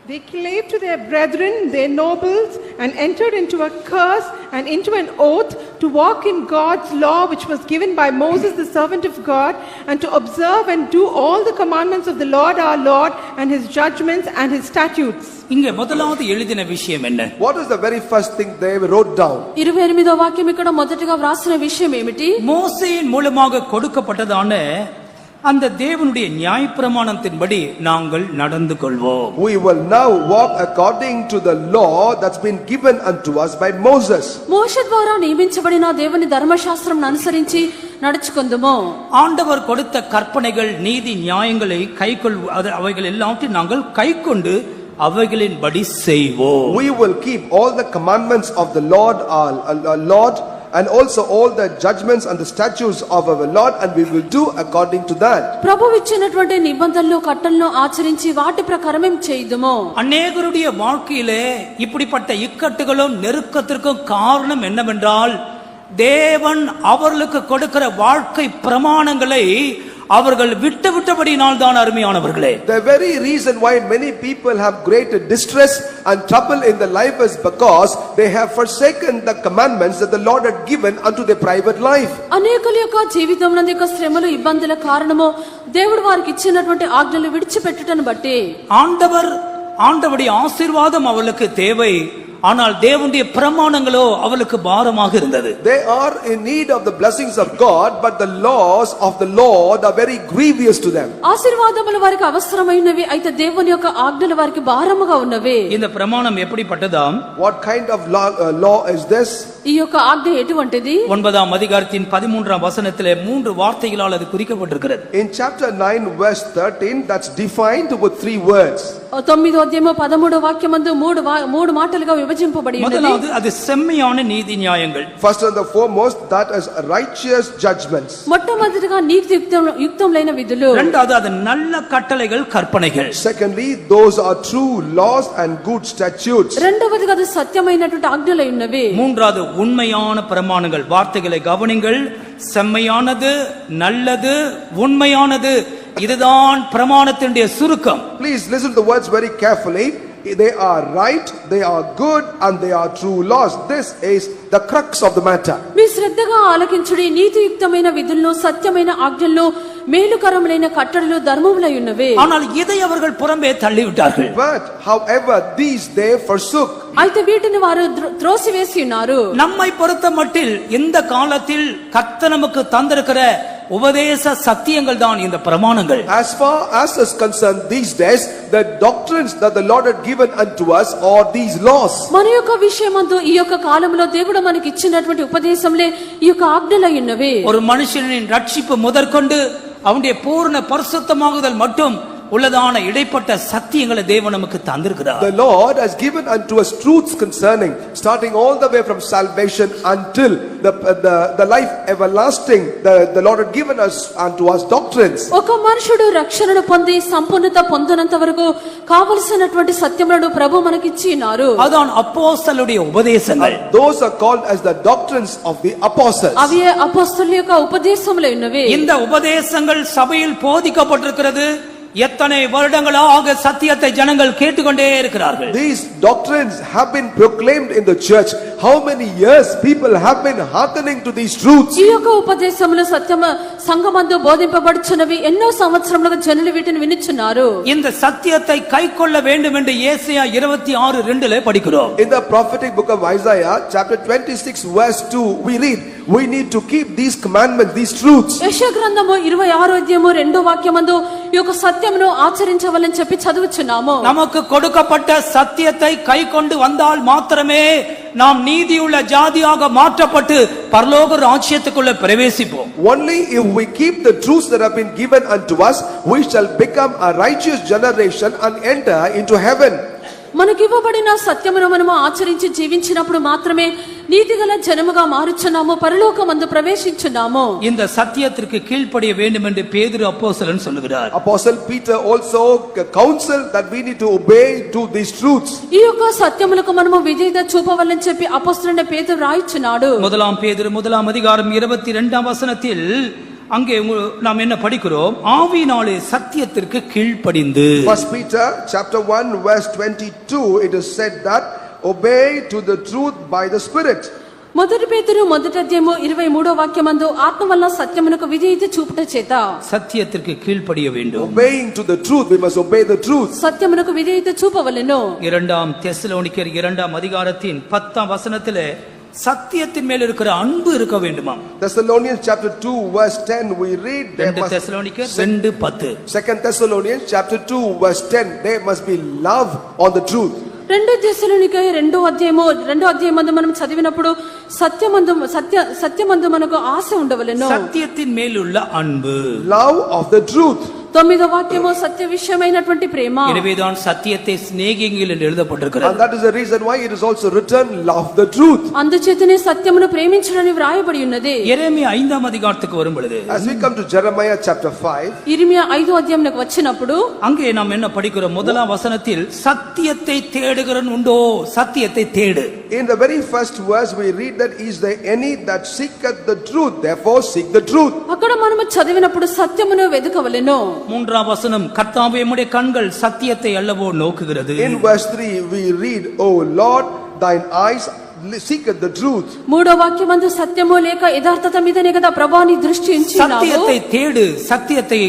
They clave to their brethren, their nobles, and entered into a curse and into an oath to walk in God's law which was given by Moses the servant of God, and to observe and do all the commandments of the Lord our Lord, and his judgments and his statutes. இங்க முதலாவது எழுதின விஷயம் என்ன? What is the very first thing they wrote down? 28వ వాక్యం ఇక్కడ మొదటగా వ్రాసిన విషయం ఏమిటి? மோசேயின் மூலமாக கொடுக்கப்பட்டதான அந்த தேவனுடைய நியாயப்பிரமாணத்தின்படி நாங்கள் நடந்து கொள்வோம். We will now walk according to the law that's been given unto us by Moses. మోషే ద్వారా నియమించబడిన దేవుని ధర్మశాస్త్రం అనుసరించి నడుచుకుందుము. ஆண்டவர் கொடுத்த கற்பனைகள் நீதி நியாயங்களை அவைகள் எல்லாவற்றையும் நாங்கள் கைக்கொண்டு அவைகளின்படி செய்வோம். We will keep all the commandments of the Lord our Lord, and also all the judgments and the statutes of our Lord, and we will do according to that. ప్రభువు ఇచ్చినటువంటి నిబంధనలు కట్టలను ఆచరించి వాటి ప్రకారం మేము చేయుదుము. அநேகருடைய வாழ்க்கையிலே இப்படிப்பட்ட இக்கட்டுகளும் நெருக்கத்திற்கும் காரணம் என்னவென்றால் தேவன் அவர்களுக்கு கொடுக்கிற வாழ்க்கை பிரமாணங்களை அவர்கள் விட்டபடியினால் தான் அருமையானவர்களே. The very reason why many people have great distress and trouble in their life is because they have forsaken the commandments that the Lord had given unto their private life. అనేకుల యొక్క జీవితం నందు యొక్క శ్రమలు ఇబ్బందుల కారణము దేవుడు వారికి ఇచ్చినటువంటి ఆజ్ఞలు విడిచిపెట్టుటను బట్టి ஆண்டவருடைய ஆசீர்வாதம் அவளுக்கு தேவை, ஆனால் தேவனுடைய பிரமாணங்களோ அவளுக்கு பாரமாக இருந்தது. They are in need of the blessings of God, but the laws of the Lord are very grievous to them. ఆశీర్వాదములు వారికి అవసరమైనవి, అయితే దేవుని యొక్క ఆజ్ఞలు వారికి భారముగా ఉన్నవి. இந்த பிரமாணம் எப்படிப்பட்டதாம்? What kind of law is this? ఈ యొక్క ఆజ్ఞ ఎటువంటిది? 9ஆம் அதிகாரத்தின் 13ஆம் வசனத்திலே 3 வார்த்தைகளால் அது குறிக்கப்பட்டிருக்கிறது. In chapter 9 verse 13, that's defined with 3 words. 9వ అధ్యాయము 13వ వాక్యమందు మూడు మాటలుగా విభజింపబడి ఉన్నది. முதலாவது அது செம்மையான நீதி நியாயங்கள். First and the foremost, that is righteous judgments. మొట్టమొదటిగా నీతి యుక్తములైన విధులు. இரண்டாவது அது நல்ல கட்டளைகள் கற்பனைகள். Secondly, those are true laws and good statutes. రెండవదిగా అది సత్యమైనటువంటి ఆజ్ఞలై ఉన్నవి. மூன்றாவது உண்மையான பிரமாணங்கள். வார்த்தைகளை கவனிங்கள். செம்மையானது, நல்லது, உண்மையானது, இதுதான் பிரமாணத்தினுடைய சுருக்கம். Please listen to the words very carefully. They are right, they are good, and they are true laws. This is the crux of the matter. మీ శ్రద్ధగా ఆలకించుడి. నీతియుక్తమైన విధులను, సత్యమైన ఆజ్ఞలను, మేలుకరములైన కట్టడలు ధర్మములై ఉన్నవి. ஆனால் இதை அவர்கள் புறம்பே தள்ளிவிட்டார்கள். But however these they forsook. అయితే వీటిని వారు త్రోసివేసి ఉన్నారు. நம்மை பொறுத்த மட்டில் இந்த காலத்தில் கர்த்தர் நமக்கு தந்திருக்கிற உபதேச சத்தியங்கள் தான் இந்த பிரமாணங்கள். As far as is concerned these days, the doctrines that the Lord had given unto us are these laws. మన యొక్క విషయమందు ఈ యొక్క కాలంలో దేవుడు మనకి ఇచ్చినటువంటి ఉపదేశంలే ఈ యొక్క ఆజ్ఞలై ఉన్నవి. ஒரு மனுஷனின் ரட்சிப்பு முதற்கொண்டு அவனுடைய பூர்ண பரிசுத்தமாகுதல் மட்டும் உள்ளதான இடைப்பட்ட சத்தியங்களை தேவன் நமக்கு தந்திருக்கிறார். The Lord has given unto us truths concerning, starting all the way from salvation until the life everlasting. The Lord had given us unto us doctrines. ఒక మనుషుడు రక్షణను పొంది సంపూర్ణత పొందనంత వరకు కావలసినటువంటి సత్యములను ప్రభు మనకిచ్చి ఉన్నారు. அதான் அப்போஸ்தலருடைய உபதேசங்கள். Those are called as the doctrines of the apostles. అవి అపోస్తలుల యొక్క ఉపదేశములై ఉన్నవి. இந்த உபதேசங்கள் சபையில் போதிக்கப்பட்டிருக்கிறது. எத்தனை வருடங்களாக சத்தியத்தை ஜனங்கள் கேட்டுக்கொண்டே இருக்கிறார்கள். These doctrines have been proclaimed in the church. How many years people have been hearkening to these truths? ఈ యొక్క ఉపదేశములు సత్యము సంఘమందు బోధింపబడుచున్నవి. ఎన్నో సంవత్సరములుగా జనులు వీటిని వినుచున్నారు. இந்த சத்தியத்தை கைக்கொள்ள வேண்டும் என்று ஏசாயா 26:2 படிக்கிறோம். In the prophetic book of Isaiah chapter 26 verse 2 we read, we need to keep these commandments, these truths. యెషయా గ్రంథము 26వ అధ్యాయము 2వ వాక్యమందు ఈ యొక్క సత్యమును ఆచరించవలని చెప్పి చదువుచున్నాము. நமக்கு கொடுக்கப்பட்ட சத்தியத்தை கைக்கொண்டு வந்தால் மாத்திரமே நாம் நீதியுள்ள ஜாதியாக மாற்றப்பட்டு பரலோக ராஜ்யத்துக்குள்ள பிரவேசிப்போம். Only if we keep the truths that have been given unto us, we shall become a righteous generation and enter into heaven. మనకి ఇవ్వబడిన సత్యమును మనము ఆచరించి జీవించినప్పుడు మాత్రమే నీతిగల జనముగా మారుచున్నాము, పరలోకమందు ప్రవేశించున్నాము. இந்த சத்தியத்திற்கு கீழ்ப்படிய வேண்டும் என்று பேதுரு அப்போஸ்தலன் சொல்லுகிறார். Apostle Peter also counsel that we need to obey to these truths. ఈ యొక్క సత్యములకు మనము విధేయత చూపవలని చెప్పి అపోస్తలుడైన పేతురు రాయిచున్నాడు. முதலாம் பேதுரு 1ஆம் அதிகாரம் 22ஆம் வசனத்தில் அங்கே நாம் என்ன படிக்கிறோம்? ஆவியினாலே சத்தியத்திற்கு கீழ்ப்படிந்து. First Peter chapter 1 verse 22, it is said that obey to the truth by the Spirit. మొదటి పేతురు 1వ అధ్యాయము 23వ వాక్యమందు ఆత్మ వల్ల సత్యమునకు విధేయత చూపుట చేత சத்தியத்திற்கு கீழ்ப்படிய வேண்டும். Obeying to the truth, we must obey the truth. సత్యమునకు విధేయత చూపవలెను. 2ஆம் தெசலோனிக்கர் 2ஆம் அதிகாரத்தின் 10ஆம் வசனத்திலே சத்தியத்தின் மேல் இருக்கிற அன்பு இருக்க வேண்டுமா? Thessalonians chapter 2 verse 10 we read, there 2 must தெசலோனிக்கர் 2:10. 2 Thessalonians chapter 2 verse 10, there must be love on the truth. 2 తెస్సలోనిక 2వ అధ్యాయమందు మనం చదివినప్పుడు సత్యమందు మనకు ఆశ ఉండవలెను. சத்தியத்தின் மேலுள்ள அன்பு, Love of the truth. 9వ వాక్యము సత్య విషయమైనటువంటి ప్రేమ. எனவேதான் சத்தியத்தை சிநேகியுங்கள் என்று எழுதப்பட்டிருக்கிறது. And that is the reason why it is also written, love the truth. అందుచేతనే సత్యమును ప్రేమించడని వ్రాయబడి ఉన్నది. எரேமியா 5ஆம் அதிகாரத்துக்கு வரும் பொழுது, As we come to Jeremiah chapter 5, ఇర్మియా 5వ అధ్యాయంలోకి వచ్చినప్పుడు அங்கே நாம் என்ன படிக்கிறோம்? முதலாம் வசனத்தில் சத்தியத்தை தேடுகிறவன் உண்டோ? சத்தியத்தை தேடு. in the very first verse we read that, is there any that seeketh the truth, therefore seek the truth. అక్కడ ఇప్పుడు మనము చదివినప్పుడు సత్యమును వెదకవలెను. மூன்றாம் வசனம், கர்த்தாவே உம்முடைய கண்கள் சத்தியத்தை அல்லவோ நோக்குகிறது. In verse 3 we read, O Lord, thine eyes seeketh the truth. మూడో వాక్యమందు సత్యము లేక యథార్థత మీదనే కదా ప్రభువా నీ దృష్టి ఉంచినావు. சத்தியத்தை தேடு, சத்தியத்தை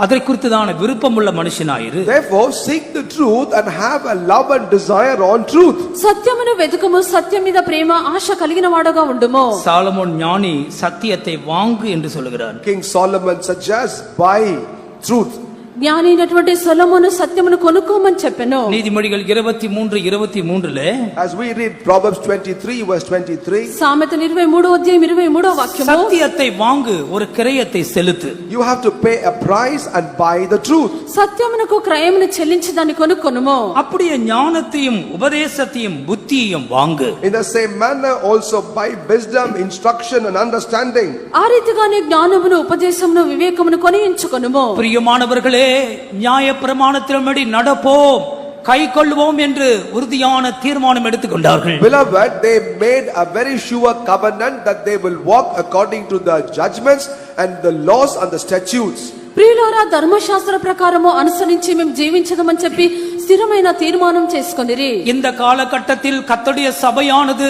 அதை குறித்துதான விருப்பமுள்ள மனுஷனாயிரு. Therefore seek the truth and have a love and desire on truth. సత్యమును వెతుకుము, సత్యం మీద ప్రేమ ఆశ కలిగిన వాడుగా ఉండుము. சாலமோன் ஞானி சத்தியத்தை வாங்கு என்று சொல்கிறார். King Solomon suggests buy truth. జ్ఞాని అయినటువంటి సొలొమోను సత్యమును కొనుక్కోమని చెప్పెను. நீதிமொழிகள் 23:23 As we read Proverbs 23 verse 23, సామెతలు 23వ అధ్యాయం 23వ వాక్యము, சத்தியத்தை வாங்கு, ஒரு கிரயத்தை செலுத்து. you have to pay a price and buy the truth. సత్యమునకు క్రయమును చెల్లించి దాన్ని కొనుక్కొనుము. அப்படியே ஞானத்தையும் உபதேசத்தையும் புத்தியையும் வாங்கு. In the same manner also buy wisdom, instruction and understanding. ఆ రీతిగానే జ్ఞానమును ఉపదేశమును వివేకమును కొనియించుకొనుము. பிரியமானவர்களே, நியாய பிரமாணத்தின்படி நடப்போம், கை கொள்வோம் என்று உறுதியான தீர்மானம் எடுத்துக்கொண்டார்கள். Beloved, they made a very sure covenant that they will walk according to the judgments and the laws and the statutes. ప్రియులారా, ధర్మశాస్త్ర ప్రకారము అనుసరించి మేము జీవించదమని చెప్పి స్థిరమైన తీర్మానం చేసుకొనిరి. இந்த காலகட்டத்தில் கர்த்தருடைய சபையானது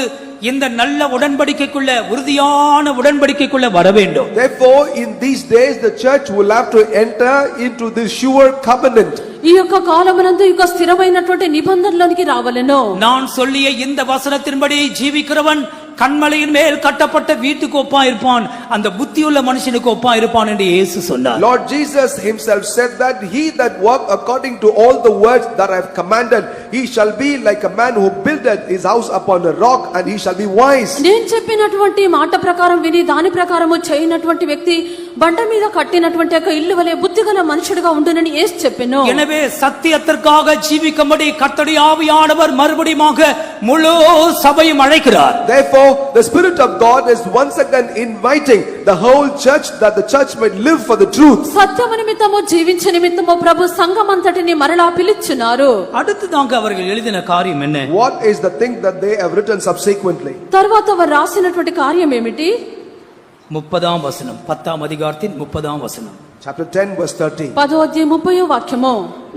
இந்த நல்ல உடன்படிக்கைக்குள்ள, உறுதியான உடன்படிக்கைக்குள்ள வர வேண்டும். Therefore, in these days the church will have to enter into this sure covenant. ఈ యొక్క కాలమునందు ఈ యొక్క స్థిరమైనటువంటి నిబంధనలోనికి రావలెను. நான் சொல்லிய இந்த வசனத்தின்படி ஜீவிக்கிறவன் கண்மலையின் மேல் கட்டப்பட்ட வீட்டுக்கு ஒப்பா இருப்பான், அந்த புத்தியுள்ள மனுஷனுக்கு ஒப்பா இருப்பான் என்று இயேசு சொன்னார். Lord Jesus himself said that he that walk according to all the words that I have commanded, he shall be like a man who buildeth his house upon a rock, and he shall be wise. నేను చెప్పినటువంటి మాట ప్రకారం విని దాని ప్రకారము చేయనటువంటి వ్యక్తి బండ మీద కట్టినటువంటి ఒక ఇల్లు వలె బుద్ధిగల మనుషుడుగా ఉండునని యేసు చెప్పెను. எனவே சத்தியத்திற்காக ஜீவிக்கும்படி கர்த்தருடைய ஆவியானவர் மறுபடியுமாக முழு சபையும் அழைக்கிறார். Therefore the Spirit of God is once again inviting the whole church that the church might live for the truth. సత్యము నిమిత్తము జీవించే నిమిత్తము ప్రభు సంఘమంతటిని మరలా పిలుచున్నారు. அடுத்ததாக அவர்கள் எழுதின காரியம் என்ன? What is the thing that they have written subsequently? తర్వాత వారు రాసినటువంటి కార్యం ఏమిటి? 30ஆம் வசனம், 10ஆம் அதிகாரத்தின் 30ஆம் வசனம். Chapter 10 verse 30. 10వ అధ్యాయం 30వ వాక్యము,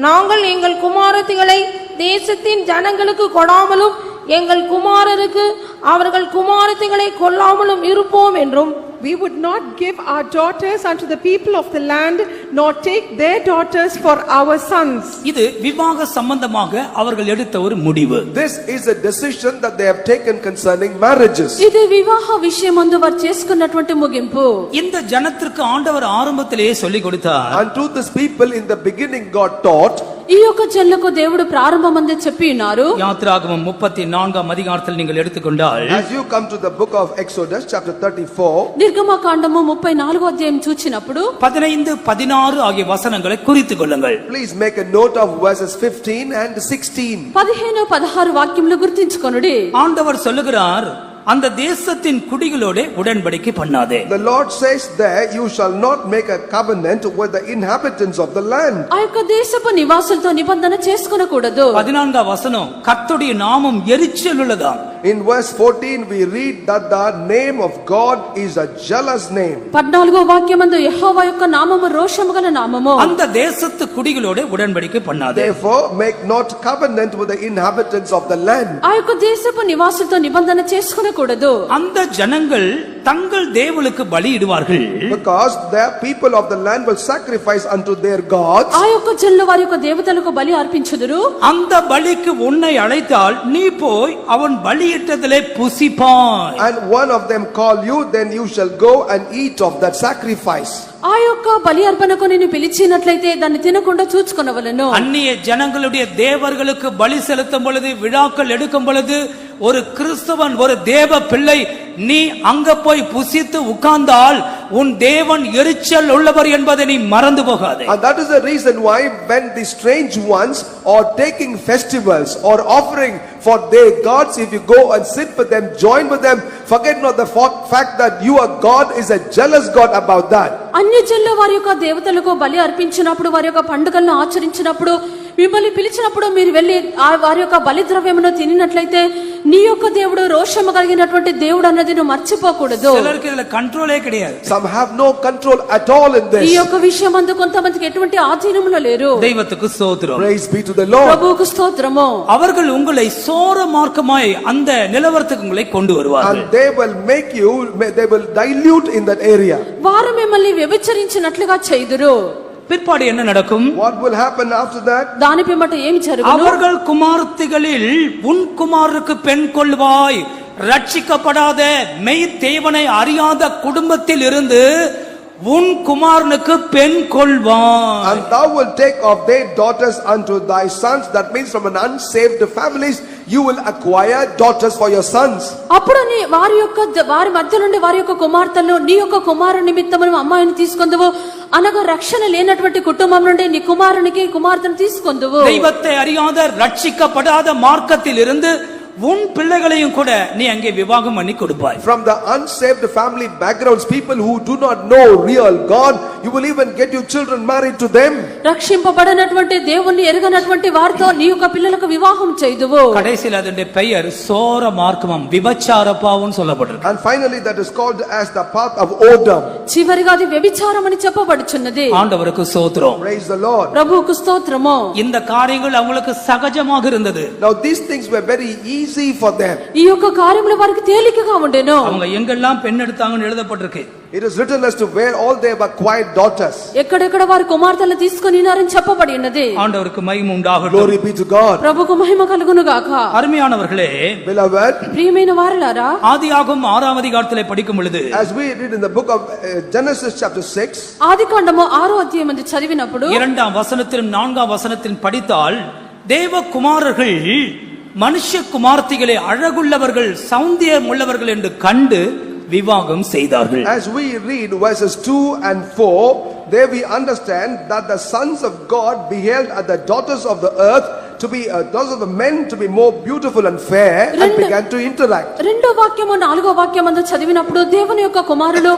நாங்கள் எங்கள் குமாரத்திகளை தேசத்தின் ஜனங்களுக்கு கொடாமலும் எங்கள் குமாரருக்கு அவர்கள் குமாரத்திகளை கொல்லாமலும் இருப்போம் என்றும், We would not give our daughters unto the people of the land, nor take their daughters for our sons. இது விவாக சம்பந்தமாக அவர்கள் எடுத்த ஒரு முடிவு. This is a decision that they have taken concerning marriages. ఇది వివాహ విషయమందు వారు చేసుకున్నటువంటి ముగింపు. இந்த ஜனத்திற்கு ஆண்டவர் ஆரம்பத்திலேயே சொல்லிக் கொடுத்தார். Unto this people in the beginning God taught. ఈ యొక్క జనులకు దేవుడు ప్రారంభమందే చెప్పి ఉన్నారు. யாத்திராகமம் 34ஆம் அதிகாரத்தில் நீங்கள் எடுத்துக்கொண்டால், As you come to the book of Exodus chapter 34, నిర్గమకాండము 34వ అధ్యాయం చూచినప్పుడు 15, 16 ஆகிய வசனங்களை குறித்துக் கொள்ளுங்கள். please make a note of verses 15 and 16. 15, 16 వాక్యములు గుర్తించుకొనుడి. ஆண்டவர் சொல்லுகிறார், அந்த தேசத்தின் குடிகளோட உடன்படிக்கை பண்ணாதே. The Lord says there, you shall not make a covenant with the inhabitants of the land. ఆ యొక్క దేశపు నివాసులతో నిబంధన చేసుకొనకూడదు. 14ஆம் வசனம், கர்த்தருடைய நாமம் எரிச்சல் உள்ளதாம். In verse 14 we read that the name of God is a jealous name. 14వ వాక్యమందు యెహోవా యొక్క నామము రోషము గల నామము. அந்த தேசத்து குடிகளோட உடன்படிக்கை பண்ணாதே. Therefore make not covenant with the inhabitants of the land. ఆ యొక్క దేశపు నివాసులతో నిబంధన చేసుకొనకూడదు. அந்த ஜனங்கள் தங்கள் தேவனுக்கு பலியிடுவார்கள். Because the people of the land will sacrifice unto their gods. ఆ యొక్క జనులు వారి యొక్క దేవతలకు బలి అర్పించుదురు. அந்த பலிக்கு உன்னை அழைத்தால் நீ போய் அவன் பலியிட்டதிலே புசிப்பாய். And one of them call you, then you shall go and eat of that sacrifice. ఆ యొక్క బలి అర్పణకు నిన్ను పిలిచినట్లయితే దాన్ని తినకుండా చూచుకొనవలెను. அந்நிய ஜனங்களுடைய தேவர்களுக்கு பலி செலுத்தும் பொழுது, விழாக்கள் எடுக்கும் பொழுது, ஒரு கிறிஸ்தவன், ஒரு தேவ பிள்ளை நீ அங்க போய் புசித்து உட்கார்ந்தால் உன் தேவன் எரிச்சல் உள்ளவர் என்பதை நீ மறந்து போகாதே. And that is the reason why when the strange ones are taking festivals or offering for their gods, if you go and sit with them, join with them, forget not the fact that your God is a jealous God about that. అన్యజనులు వారి యొక్క దేవతలకు బలి అర్పించినప్పుడు, వారి యొక్క పండుగలను ఆచరించినప్పుడు మిమ్మల్ని పిలిచినప్పుడు మీరు వెళ్ళి వారి యొక్క బలిద్రవ్యమును తినినట్లయితే నీ యొక్క దేవుడు రోషము కలిగినటువంటి దేవుడు అన్నది నువ్వు మర్చిపోకూడదు. சிலருக்கு இதுல கண்ட்ரோலே கிடையாது. Some have no control at all in ఈ this. యొక్క విషయం అందు కొంతమందికి ఎటువంటి ఆధీనములో లేరు. தெய்வத்துக்கு ஸ்தோத்திரம். Praise be to the Lord. ప్రభువుకు స్తోత్రము. அவர்கள் உங்களை சோர மார்க்கமாய் அந்த நிலவரத்துக்கு உங்களை கொண்டு வருவார்கள். And they will make you, they will dilute in that area. వారు మిమ్మల్ని వ్యభిచరించినట్లుగా చేయుదురు. பிற்பாடு என்ன நடக்கும்? What will happen after that? దాని పిమ్మట ఏమి జరుగును? அவர்கள் குமாரத்திகளில் உன் குமாரருக்கு பெண் கொள்வாய், ரட்சிக்கப்படாத மெய் தேவனை அறியாத குடும்பத்தில் இருந்து உன் குமாரனுக்கு பெண் கொள்வாய். And thou will take of their daughters unto thy sons. That means from an unsaved families you will acquire daughters for your sons. అప్పుడు నీ వారి మధ్య నుండి వారి యొక్క కుమార్తెలను నీ యొక్క కుమారు నిమిత్తము అమ్మాయిని తీసుకొందువు. అనగా రక్షణ లేనటువంటి కుటుంబం నుండి నీ కుమారునికి కుమార్తెను తీసుకొందువు. தெய்வத்தை அறியாத ரட்சிக்கப்படாத மார்க்கத்தில் இருந்து உன் பிள்ளைகளையும் கூட நீ அங்கே விவாகம் பண்ணி கொடுப்பாய். From the unsaved family backgrounds, people who do not know real God, you will even get your children married to them. రక్షింపబడనటువంటి దేవుణ్ణి ఎరుగనటువంటి వారితో నీ యొక్క పిల్లలకు వివాహం చేయుదువు. கடைசியில் அதனுடைய பெயர் சோர மார்க்கமம், விபச்சார பாவம் சொல்லப்பட்டிருக்கு. And finally that is called as the path of Odom. చివరిగా అది వ్యభిచారం అని చెప్పబడుచున్నది. ஆண்டவருக்கு ஸ்தோத்திரம். Praise the Lord. ప్రభువుకు స్తోత్రము. இந்த காரியங்கள் அவங்களுக்கு சகஜமாக இருந்தது. Now these things were very easy for them. ఈ యొక్క కార్యములు వారికి తేలికగా ఉండెను. அவங்க எங்கெல்லாம் பெண் எடுத்தாங்கன்னு எழுதப்பட்டிருக்கு. It is written as to where all they have acquired daughters. ఎక్కడెక్కడ వారు కుమార్తెలను తీసుకొనినారని చెప్పబడి ఉన్నది. ஆண்டவருக்கு மகிமை உண்டாகட்டும். Glory be to God. ప్రభువుకు మహిమ కలుగును గాక. அருமையானவர்களே, Beloved, ప్రియమైన వారలారా, ஆதியாகமம் 6ஆம் அதிகாரத்திலே படிக்கும் பொழுது as we read in the book of Genesis chapter 6, ఆదికాండము 6వ అధ్యాయం అని చదివినప్పుడు 2ஆம் வசனத்திலும் 4ஆம் வசனத்திலும் படித்தால் தேவ குமாரர்கள் மனுஷ குமார்த்திகளே அழகுள்ளவர்கள் சௌந்தியம் உள்ளவர்கள் என்று கண்டு விவாகம் செய்தார்கள். as we read verses 2 and 4, there we understand that the sons of God beheld at the daughters of the earth to be those of the men to be more beautiful and fair, and began to interact. రెండో వాక్యము 4వ వాక్యమందు చదివినప్పుడు దేవుని యొక్క కుమారులు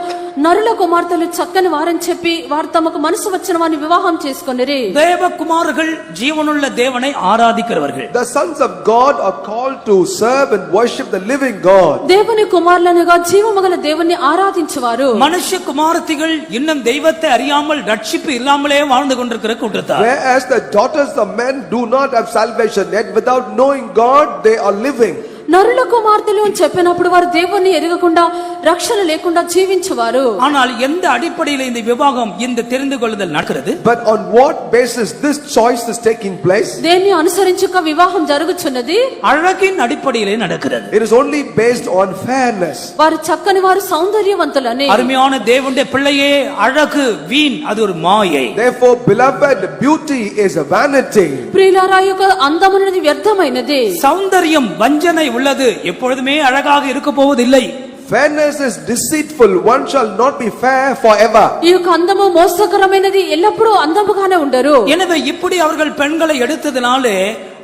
నరుల కుమార్తెలు చక్కని వారని చెప్పి వారు తమకు మనసు వచ్చిన వారిని వివాహం చేసుకొనిరి. தேவ குமாரர்கள் ஜீவனுள்ள தேவனை ஆராதிக்கிறவர்கள். The sons of God are called to serve and worship the living God. దేవుని కుమారులనుగా జీవముగల దేవుని ఆరాధించువారు. மனுஷ குமாரத்திகள் இன்னும் தெய்வத்தை அறியாமல் ரட்சிப்பு இல்லாமலே வாழ்ந்து கொண்டிருக்கிற கூட்டத்தார். Whereas the daughters of men do not have salvation yet, without knowing God they are living. నరుల కుమార్తెలు అని చెప్పినప్పుడు వారు దేవుణ్ణి ఎరగకుండా రక్షణ లేకుండా జీవించువారు. ஆனால் எந்த அடிப்படையில் இந்த விவாகம் இந்த தெரிந்து கொள்ளுதல் நடக்கிறது? But on what basis this choice is taking place? దేన్ని అనుసరించుక వివాహం జరుగుచున్నది? அழகின் அடிப்படையிலே நடக்கிறது. It is only based on fairness. వారు చక్కని వారు సౌందర్యవంతులని. அருமையான தேவனுடைய பிள்ளையே, அழகு வீண், அது ஒரு மாயை. Therefore, beloved, beauty is a vanity. ప్రియులారా, యొక్క అందమున్నది వ్యర్థమైనది. சௌந்தரியம் வஞ்சனை உள்ளது, எப்பொழுதுமே அழகாக இருக்க போவதில்லை. Fairness is deceitful, one shall not be fair forever. ఈ యొక్క అందము మోసకరమైనది, ఎల్లప్పుడూ అందముగానే ఉండరు. எனவே இப்படி அவர்கள் பெண்களை எடுத்ததினாலே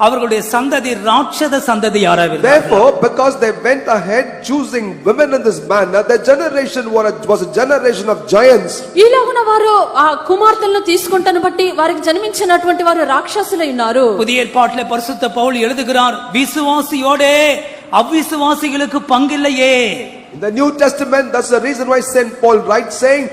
அவர்களுடைய சந்ததி ராட்சத சந்ததியாராக. Therefore, because they went ahead choosing women in this manner, the generation was a generation of giants. ఈలాగున వారు ఆ కుమార్తెలను తీసుకుంటను బట్టి వారికి జన్మించినటువంటి వారు రాక్షసులై ఉన్నారు. புதிய ஏற்பாட்டிலே பரிசுத்த பவுல் எழுதுகிறார், விசுவாசியோடே அவ்விசுவாசிகளுக்கு பங்கில்லையே. In the New Testament, that's the reason why Saint Paul writes saying,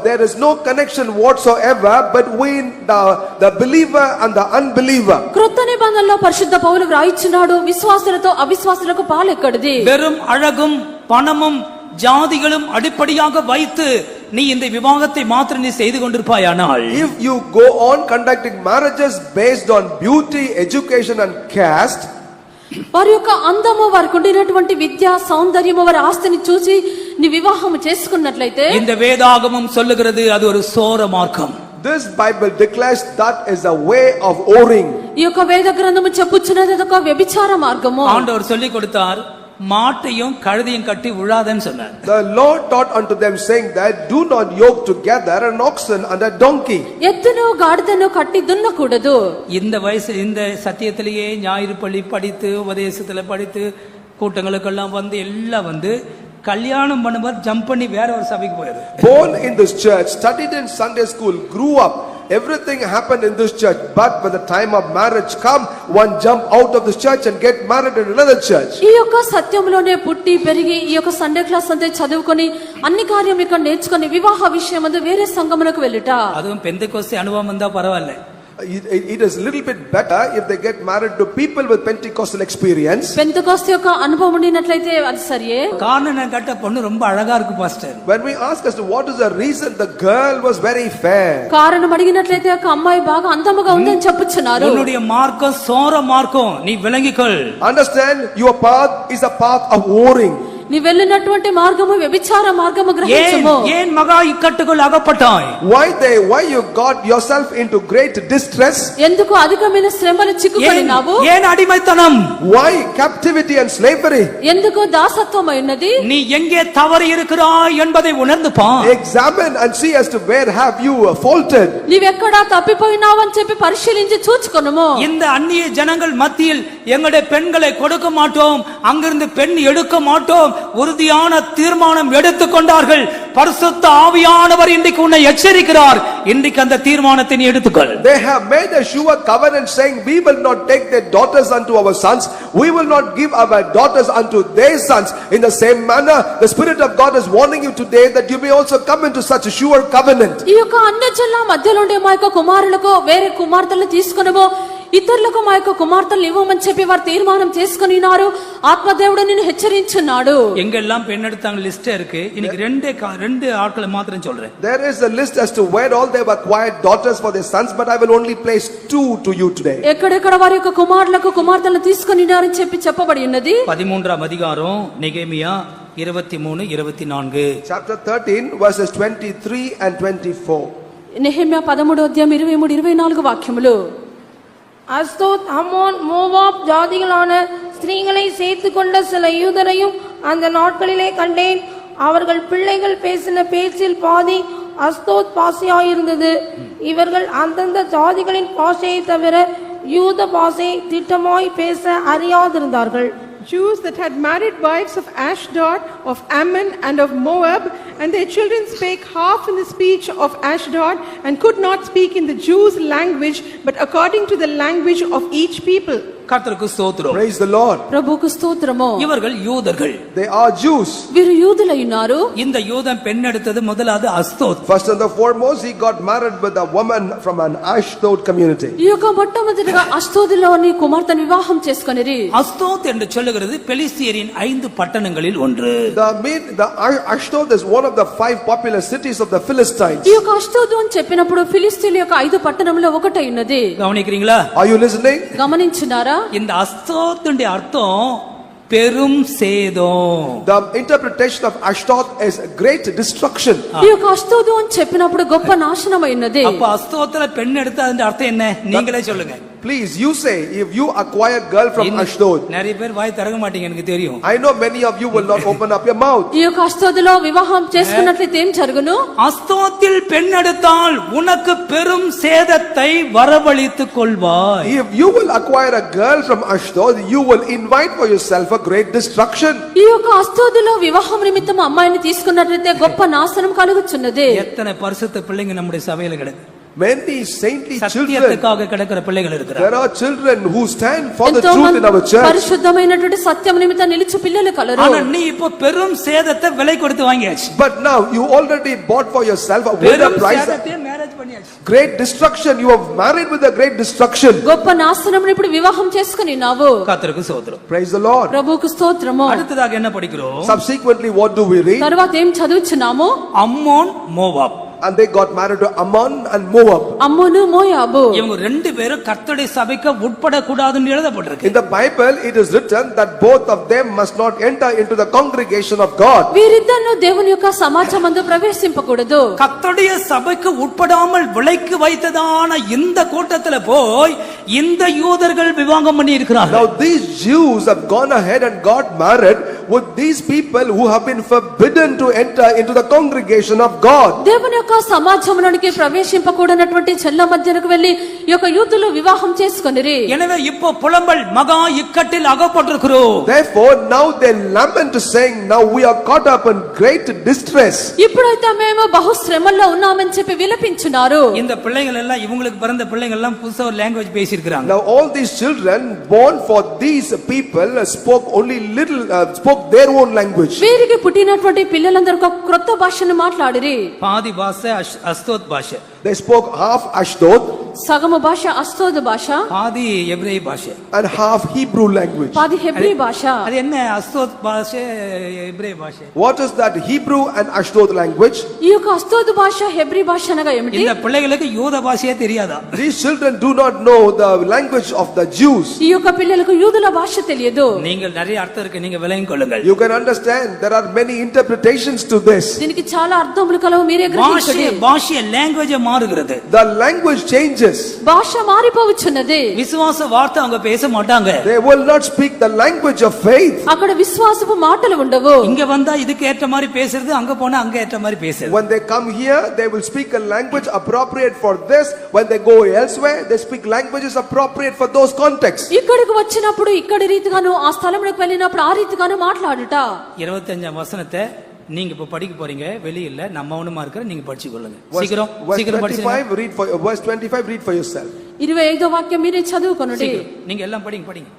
there is no connection whatsoever between the believer and the unbeliever. క్రొత్త నిబంధనలో పరిశుద్ధ పౌలు వ్రాయిచున్నాడు, విశ్వాసులతో అవిశ్వాసులకు పాలెక్కడిది. வெறும் அழகும் பணமும் ஜாதிகளும் அடிப்படையாக வைத்து நீ இந்த விவாகத்தை மாத்திரம் நீ செய்து கொண்டிருப்பாயானால், If you go on conducting marriages based on beauty, education and caste, వారి యొక్క అందము, వారికి ఉండినటువంటి విద్య, సౌందర్యము, వారి ఆస్తిని చూసి నీ వివాహం చేసుకున్నట్లయితే, இந்த வேதாகமம் சொல்லுகிறது அது ஒரு சோர மார்க்கம். this Bible declares that is a way of whoring. ఈ యొక్క వేద గ్రంథము చెప్పుచున్నది అదొక వ్యభిచార మార్గము. ஆண்டவர் சொல்லிக் கொடுத்தார், மாட்டையும் கழுதையும் கட்டி உழாதன்னு சொன்னார். The Lord taught unto them saying that, do not yoke together an oxen and a donkey. ఎద్దును గాడిదను కట్టి దున్నకూడదు. இந்த வயசு இந்த சத்தியத்திலேயே ஞாயிறு பள்ளி படித்து உபதேசத்துல படித்து கூட்டங்களுக்கெல்லாம் வந்து எல்லாம் வந்து கல்யாணம் பண்ணும்போது ஜம்ப் பண்ணி வேற ஒரு சபைக்கு போயிரு. Born in this church, studied in Sunday school, grew up Everything happened in this church, but when the time of marriage come, one jump out of this church and get married in another church. ఈ యొక్క సత్యంలోనే పుట్టి పెరిగి ఈ యొక్క Sunday class అంతే చదువుకొని అన్ని కార్యం ఇక్కడ నేర్చుకొని వివాహ విషయమందు వేరే సంఘములకు వెళ్ళుట. அதுவும் பெந்தெக்கோஸ்தே அனுபவம் வந்தா பரவாயில்லை. It is a little bit better if they get married to people with Pentecostal experience. Pentecost యొక్క అనుభవం ఉండినట్లయితే అది సరియే. காரணம் நான் கட்ட பொண்ணு ரொம்ப அழகா இருக்கு pastor. When we ask as to what is the reason, the girl was very fair. కారణం అడిగినట్లయితే ఒక అమ్మాయి బాగా అందముగా ఉందని చెప్పుచున్నారు. உன்னுடைய மார்க்கம் சோர மார்க்கம், நீ விளங்கிக்கொள். Understand, your path is a path of warring. నీ వెళ్ళినటువంటి మార్గము వ్యభిచార మార్గము గ్రహించుము. ஏன் மகா இக்கட்டுக்குள் அகப்பட்டாய்? Why you got yourself into great distress? ఎందుకు అధికమైన శ్రమలు చిక్కుకొనినావు? ஏன் அடிமைத்தனம்? Why captivity and slavery? ఎందుకు దాసత్వమైనది? நீ எங்கே தவறு இருக்கிறாய் என்பதை உணர்ந்து பார். Examine and see as to where have you faulted. నీవెక్కడ తప్పిపోయినావు అని చెప్పి పరిశీలించి చూచుకొనుము. இந்த அந்நிய ஜனங்கள் மத்தியில் எங்களுடைய பெண்களை கொடுக்க மாட்டோம், அங்கிருந்து பெண் எடுக்க மாட்டோம், உறுதியான தீர்மானம் எடுத்துக்கொண்டார்கள். பரிசுத்த ஆவியானவர் இன்றைக்கு உன்னை எச்சரிக்கிறார். இன்றைக்கு அந்த தீர்மானத்தை நீ எடுத்துக்கொள். They have made a sure covenant saying, we will not take their daughters unto our sons, we will not give our daughters unto their sons. In the same manner, the Spirit of God is warning you today that you may also come into such a sure covenant. ఈ యొక్క అన్యజనుల మధ్యలో ఉండే మా యొక్క కుమారులకు వేరే కుమార్తెలు తీసుకొనము, ఇతరులకు మా యొక్క కుమార్తెలు ఇవ్వమని చెప్పి వారు తీర్మానం చేసుకున్నారు. ఆత్మదేవుడు నిన్ను హెచ్చరించున్నాడు. எங்கெல்லாம் பெண் எடுத்தாங்க லிஸ்ட் இருக்கு. இன்னைக்கு ரெண்டு ஆட்களை மாத்திரம் சொல்றேன். There is a list as to where all they have acquired daughters for their sons, but I will only place 2 to you today. ఎక్కడెక్కడ వారి యొక్క కుమారులకు కుమార్తెలను తీసుకొనినారని చెప్పి చెప్పబడి ఉన్నది. 13వ అధికారం Nehemiah 23 24. Chapter 13 verses 23 and 24. Nehemiah 13వ అధ్యాయం 23 24 వాక్యములు. அஸ்தோத், அம்மோன், மோவாப் ஜாதிகளான ஸ்திரீகளை சேர்த்து கொண்ட சில யூதரையும் அந்த நாட்களிலே கண்டேன். அவர்கள் பிள்ளைகள் பேசின பேச்சில் பாதி அஸ்தோத் பாஷையாயிருந்தது. இவர்கள் அந்தந்த ஜாதிகளின் பாஷையை தவிர யூத பாஷையை திட்டமாய் பேச அறியாதிருந்தார்கள். Jews that had married wives of Ashdod, of Ammon and of Moab, and their children spake half in the speech of Ashdod and could not speak in the Jews' language, but according to the language of each people. கர்த்தருக்கு ஸ்தோத்திரம். Praise the Lord. ప్రభువుకు స్తోత్రము. இவர்கள் யூதர்கள். They are Jews. వీరు యూదులైనారు. இந்த யூதன் பெண் எடுத்தது முதலாவது Ashdod. First and the foremost, he got married with a woman from an Ashdod community. ఈ యొక్క మొట్టమొదటిగా అష్డోదులోని కుమార్తెను వివాహం చేసుకొనిరి. அஸ்தோத் என்று சொல்லுகிறது பெலிஸ்தியரின் 5 பட்டணங்களில் ஒன்று. The Ashdod is one of the 5 popular cities of the Philistines. ఈ యొక్క అష్డోదు అని చెప్పినప్పుడు ఫిలిస్తీన్ల యొక్క 5 పట్టణములో ఒకటి ఉన్నది. கவனிக்கிறீங்களா? Are you listening? గమనించున్నారా? இந்த அஸ்தோத்துடைய அர்த்தம் பெரும் சேதம். The interpretation of Ashdod is great destruction. ఈ యొక్క అష్డోదు అని చెప్పినప్పుడు గొప్ప నాశనమైనది. அப்ப அஸ்தோத்துல பெண் எடுத்ததுன்ற அர்த்தம் என்ன? நீங்களே சொல்லுங்க. Please, you say, if you acquire girl from Ashdod. நிறைய பேர் வாய் திறக்க மாட்டீங்க, எனக்கு தெரியும். I know many of you will not open up your mouth. ఈ యొక్క అష్డోదులో వివాహం చేసుకున్నట్లయితే ఏం జరుగును? அஸ்தோத்தில் பெண் எடுத்தால் உனக்கு பெரும் சேதத்தை வரவழைத்துக் கொள்வாய். If you will acquire a girl from Ashdod, you will invite for yourself a great destruction. ఈ యొక్క అష్డోదులో వివాహం నిమిత్తం అమ్మాయిని తీసుకున్నట్లయితే గొప్ప నాశనం కలుగుచున్నది. எத்தனை பரிசுத்த பிள்ளைங்க நம்முடைய சபையில கிடக்கு. Many saintly children. சத்தியத்துக்காக கிடக்கிற பிள்ளைகள் இருக்கிறார். There are children who stand for the ఎంతో truth in our church. పరిశుద్ధమైనటువంటి సత్యం నిమిత్తం నిలిచి పిల్లలు కలరు. ஆனா நீ இப்போ பெரும் சேதத்தை விலை கொடுத்து வாங்கியாச்சு. But now you already bought for yourself a greater பெரும் price. சேதத்தை மேரேஜ் பண்ணியாச்சு. Great destruction. You have married with a great destruction. గొప్ప నాశనం ఇప్పుడు వివాహం చేసుకునినావు. கர்த்தருக்கு ஸ்தோத்திரம். Praise the Lord. ప్రభువుకు స్తోత్రము. அடுத்ததாக என்ன படிக்கிறோம்? Subsequently, what do we read? తర్వాత ఏం చదువుచున్నాము? Ammon Moab. And they got married to Ammon and Moab. Ammon Moab. இவங்க ரெண்டு பேரும் கர்த்தருடைய சபைக்கு உட்படக்கூடாதுன்னு எழுதப்பட்டிருக்கு. In the Bible, it is written that both of them must not enter into the congregation of God. వీరిద్దరు దేవుని యొక్క సమాజమందు ప్రవేశింపకూడదు. கர்த்தருடைய சபைக்கு உட்படாமல் விலைக்கு வைத்ததான இந்த கூட்டத்துல போய் இந்த யூதர்கள் விவாகம் பண்ணி இருக்கிறார்கள். Now these Jews have gone ahead and got married with these people who have been forbidden to enter into the congregation of God. దేవుని యొక్క సమాజంలోనికి ప్రవేశింపకూడనటువంటి చెల్ల మధ్యకు వెళ్లి ఈ యొక్క యూతులు వివాహం చేసుకొనిరి. எனவே இப்போ புலம்பல் மகா இக்கட்டில் அகப்பட்டிருக்கிறோம். Therefore now they lament saying, now we are caught up in great distress. ఇప్పుడైతే మేము బహు శ్రమల్లో ఉన్నామని చెప్పి విలపించున్నారు. இந்த பிள்ளைகள் எல்லாம் இவங்களுக்கு பிறந்த பிள்ளைகள் எல்லாம் புதுசா ஒரு லாங்குவேஜ் பேசியிருக்காங்க. Now all these children born for these people spoke only little spoke their own language. వీరికి పుట్టినటువంటి పిల్లలందరూ ఒక క్రొత్త భాషను మాట్లాడిరి. பாதி பாஷை அஸ்தோத் பாஷை, They spoke half Ashdod సగము భాష అస్తోద్ భాష, பாதி எபிரேய பாஷை, and half Hebrew language. పాది హెబ్రీ భాష. அது என்ன அஸ்தோத் பாஷை எபிரேய பாஷை? What is that Hebrew and Ashdod language? ఈ యొక్క అస్తోద్ భాష హెబ్రీ భాష అనగా ఏమిటి? இந்த பிள்ளைகளுக்கு யூத பாஷையே தெரியாதா? These children do not know the language of the Jews. ఈ యొక్క పిల్లలకు యూదుల భాష తెలియదు. நீங்கள் நிறைய அர்த்தம் இருக்கு, நீங்க விளங்கிக் கொள்ளுங்கள். You can understand there are many interpretations to this. దీనికి చాలా అర్థములు కలవు, మీరే గ్రహించండి. பாஷை லாங்குவேஜ் மாறுகிறது, The language changes. భాష మారిపోవచ్చున్నది. விசுவாச வார்த்தை அவங்க பேச மாட்டாங்க. They will not speak the language of faith. అక్కడ విశ్వాసపు మాటలు ఉండవు. இங்க வந்தா இதுக்கு ஏற்ற மாதிரி பேசுறது, அங்க போனா அங்க ஏற்ற மாதிரி பேசுறது. When they come here, they will speak a language appropriate for this. When they go elsewhere, they speak languages appropriate for those contexts. ఇక్కడికి వచ్చినప్పుడు ఇక్కడి రీతిగాను, ఆ స్థలంలోకి వెళ్ళినప్పుడు ఆ రీతిగాను మాట్లాడుట. 25 వచనத்தை நீங்க இப்ப படிக்க போறீங்க, வெளியில நம்ம மௌனமா இருக்கிற நீங்க படிச்சு கொள்ளுங்க. Verse சீக்கிரம் சீக்கிரம் படிச்சு 25 read for verse 25 read for yourself. 25వ వాక్యం మీరే చదువుకొనుడి. நீங்க எல்லாம் படிங்க படிங்க.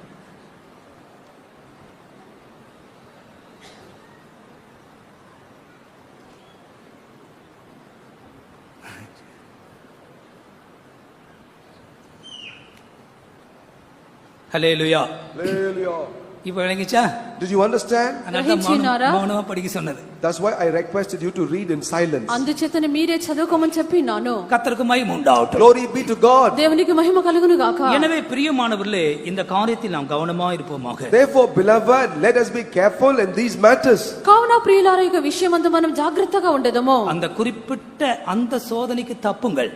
ஹல்லேலூயா. Hallelujah. இப்ப விளங்கிச்சா? Did you understand? గ్రహించినారా? மௌனமா படிக்க சொன்னது. That's why I requested you to read in silence. అందుచేతనే మీరే చదువుకోమని చెప్పినాను. கர்த்தருக்கு மகிமை உண்டாகட்டும். Glory be to God. దేవునికి మహిమ కలుగును గాక. எனவே பிரியமானவர்களே, இந்த காரியத்தில் நாம் கவனமா இருப்போமாக. Therefore, beloved, let us be careful in these matters. కావున ప్రియులారా, ఈ విషయమందు మనం జాగ్రత్తగా ఉండదము. அந்த குறிப்பிட்ட அந்த சோதனைக்கு தப்புங்கள்.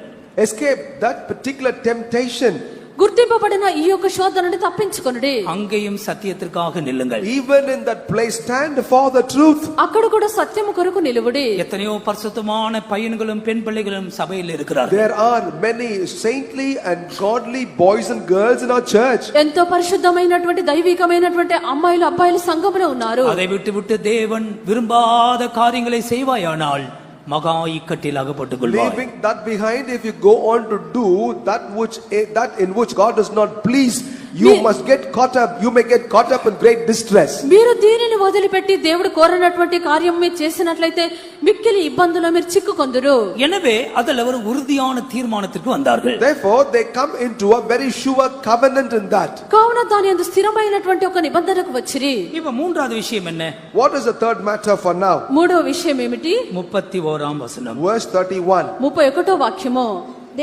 Escape that particular temptation. గుర్తింపబడిన ఈ యొక్క శోధనని తప్పించుకొనుడి. அங்கேயும் சத்தியத்திற்காக நில்லுங்கள். Even in that place, stand for the truth. అక్కడ కూడా సత్యము కొరకు నిలువుడి. எத்தனையோ பரிசுத்தமான பையன்களும் பெண் பிள்ளைகளும் சபையில் இருக்கிறார்கள். There are many saintly and godly boys and girls in our church. ఎంతో పరిశుద్ధమైనటువంటి దైవికమైనటువంటి అమ్మాయిలు అబ్బాయిలు సంఘములో ఉన్నారు. அதை விட்டு தேவன் விரும்பாத காரியங்களை செய்வாயானால் மகா இக்கட்டில் அகப்பட்டுக் கொள்வாய். Leaving that behind, if you go on to do that in which God does not please, you must get caught up. You may get caught up in great distress. మీరు దీనిని వదిలిపెట్టి దేవుడు కోరినటువంటి కార్యం మీరు చేసినట్లయితే మిక్కిలి ఇబ్బందుల్లో మీరు చిక్కుకొందురు. எனவே அதில் ஒரு உறுதியான தீர்மானத்திற்கு வந்தார்கள். Therefore, they come into a very sure covenant in that. కావున దాని యందు స్థిరమైనటువంటి ఒక నిబంధనకు వచ్చిరి. இப்ப மூன்றாவது விஷயம் என்ன? What is the third matter for now? మూడవ విషయం ఏమిటి? 31 வசனம். Verse 31. 31వ వాక్యము.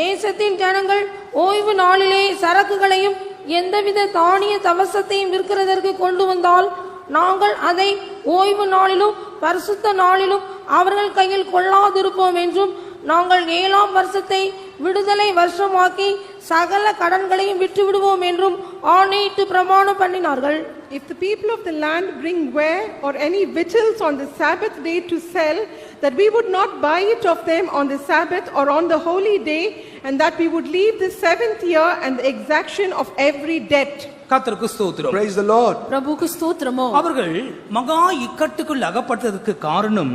தேசத்தின் ஜனங்கள் ஓய்வு நாளிலே சரக்குகளையும் எந்தவித தானிய தவசத்தையும் விற்கிறதற்கு கொண்டு வந்தால் நாங்கள் அதை ஓய்வு நாளிலும் பரிசுத்த நாளிலும் அவர்கள் கையில் கொள்ளாதிருப்போம் என்றும், நாங்கள் 7ஆம் வருஷத்தை விடுதலை வருஷமாக்கி சகல கடன்களையும் விட்டு விடுவோம் என்றும் ஆணையிட்டு பிரமாணம் பண்ணினார்கள். If the people of the land bring ware or any victuals on the Sabbath day to sell, that we would not buy it of them on the Sabbath or on the holy day, and that we would leave the 7th year and the exaction of every debt. கர்த்தருக்கு ஸ்தோத்திரம். Praise the Lord. ప్రభువుకు స్తోత్రము. அவர்கள் மகா இக்கட்டுக்குள் அகப்பட்டதற்கு காரணம்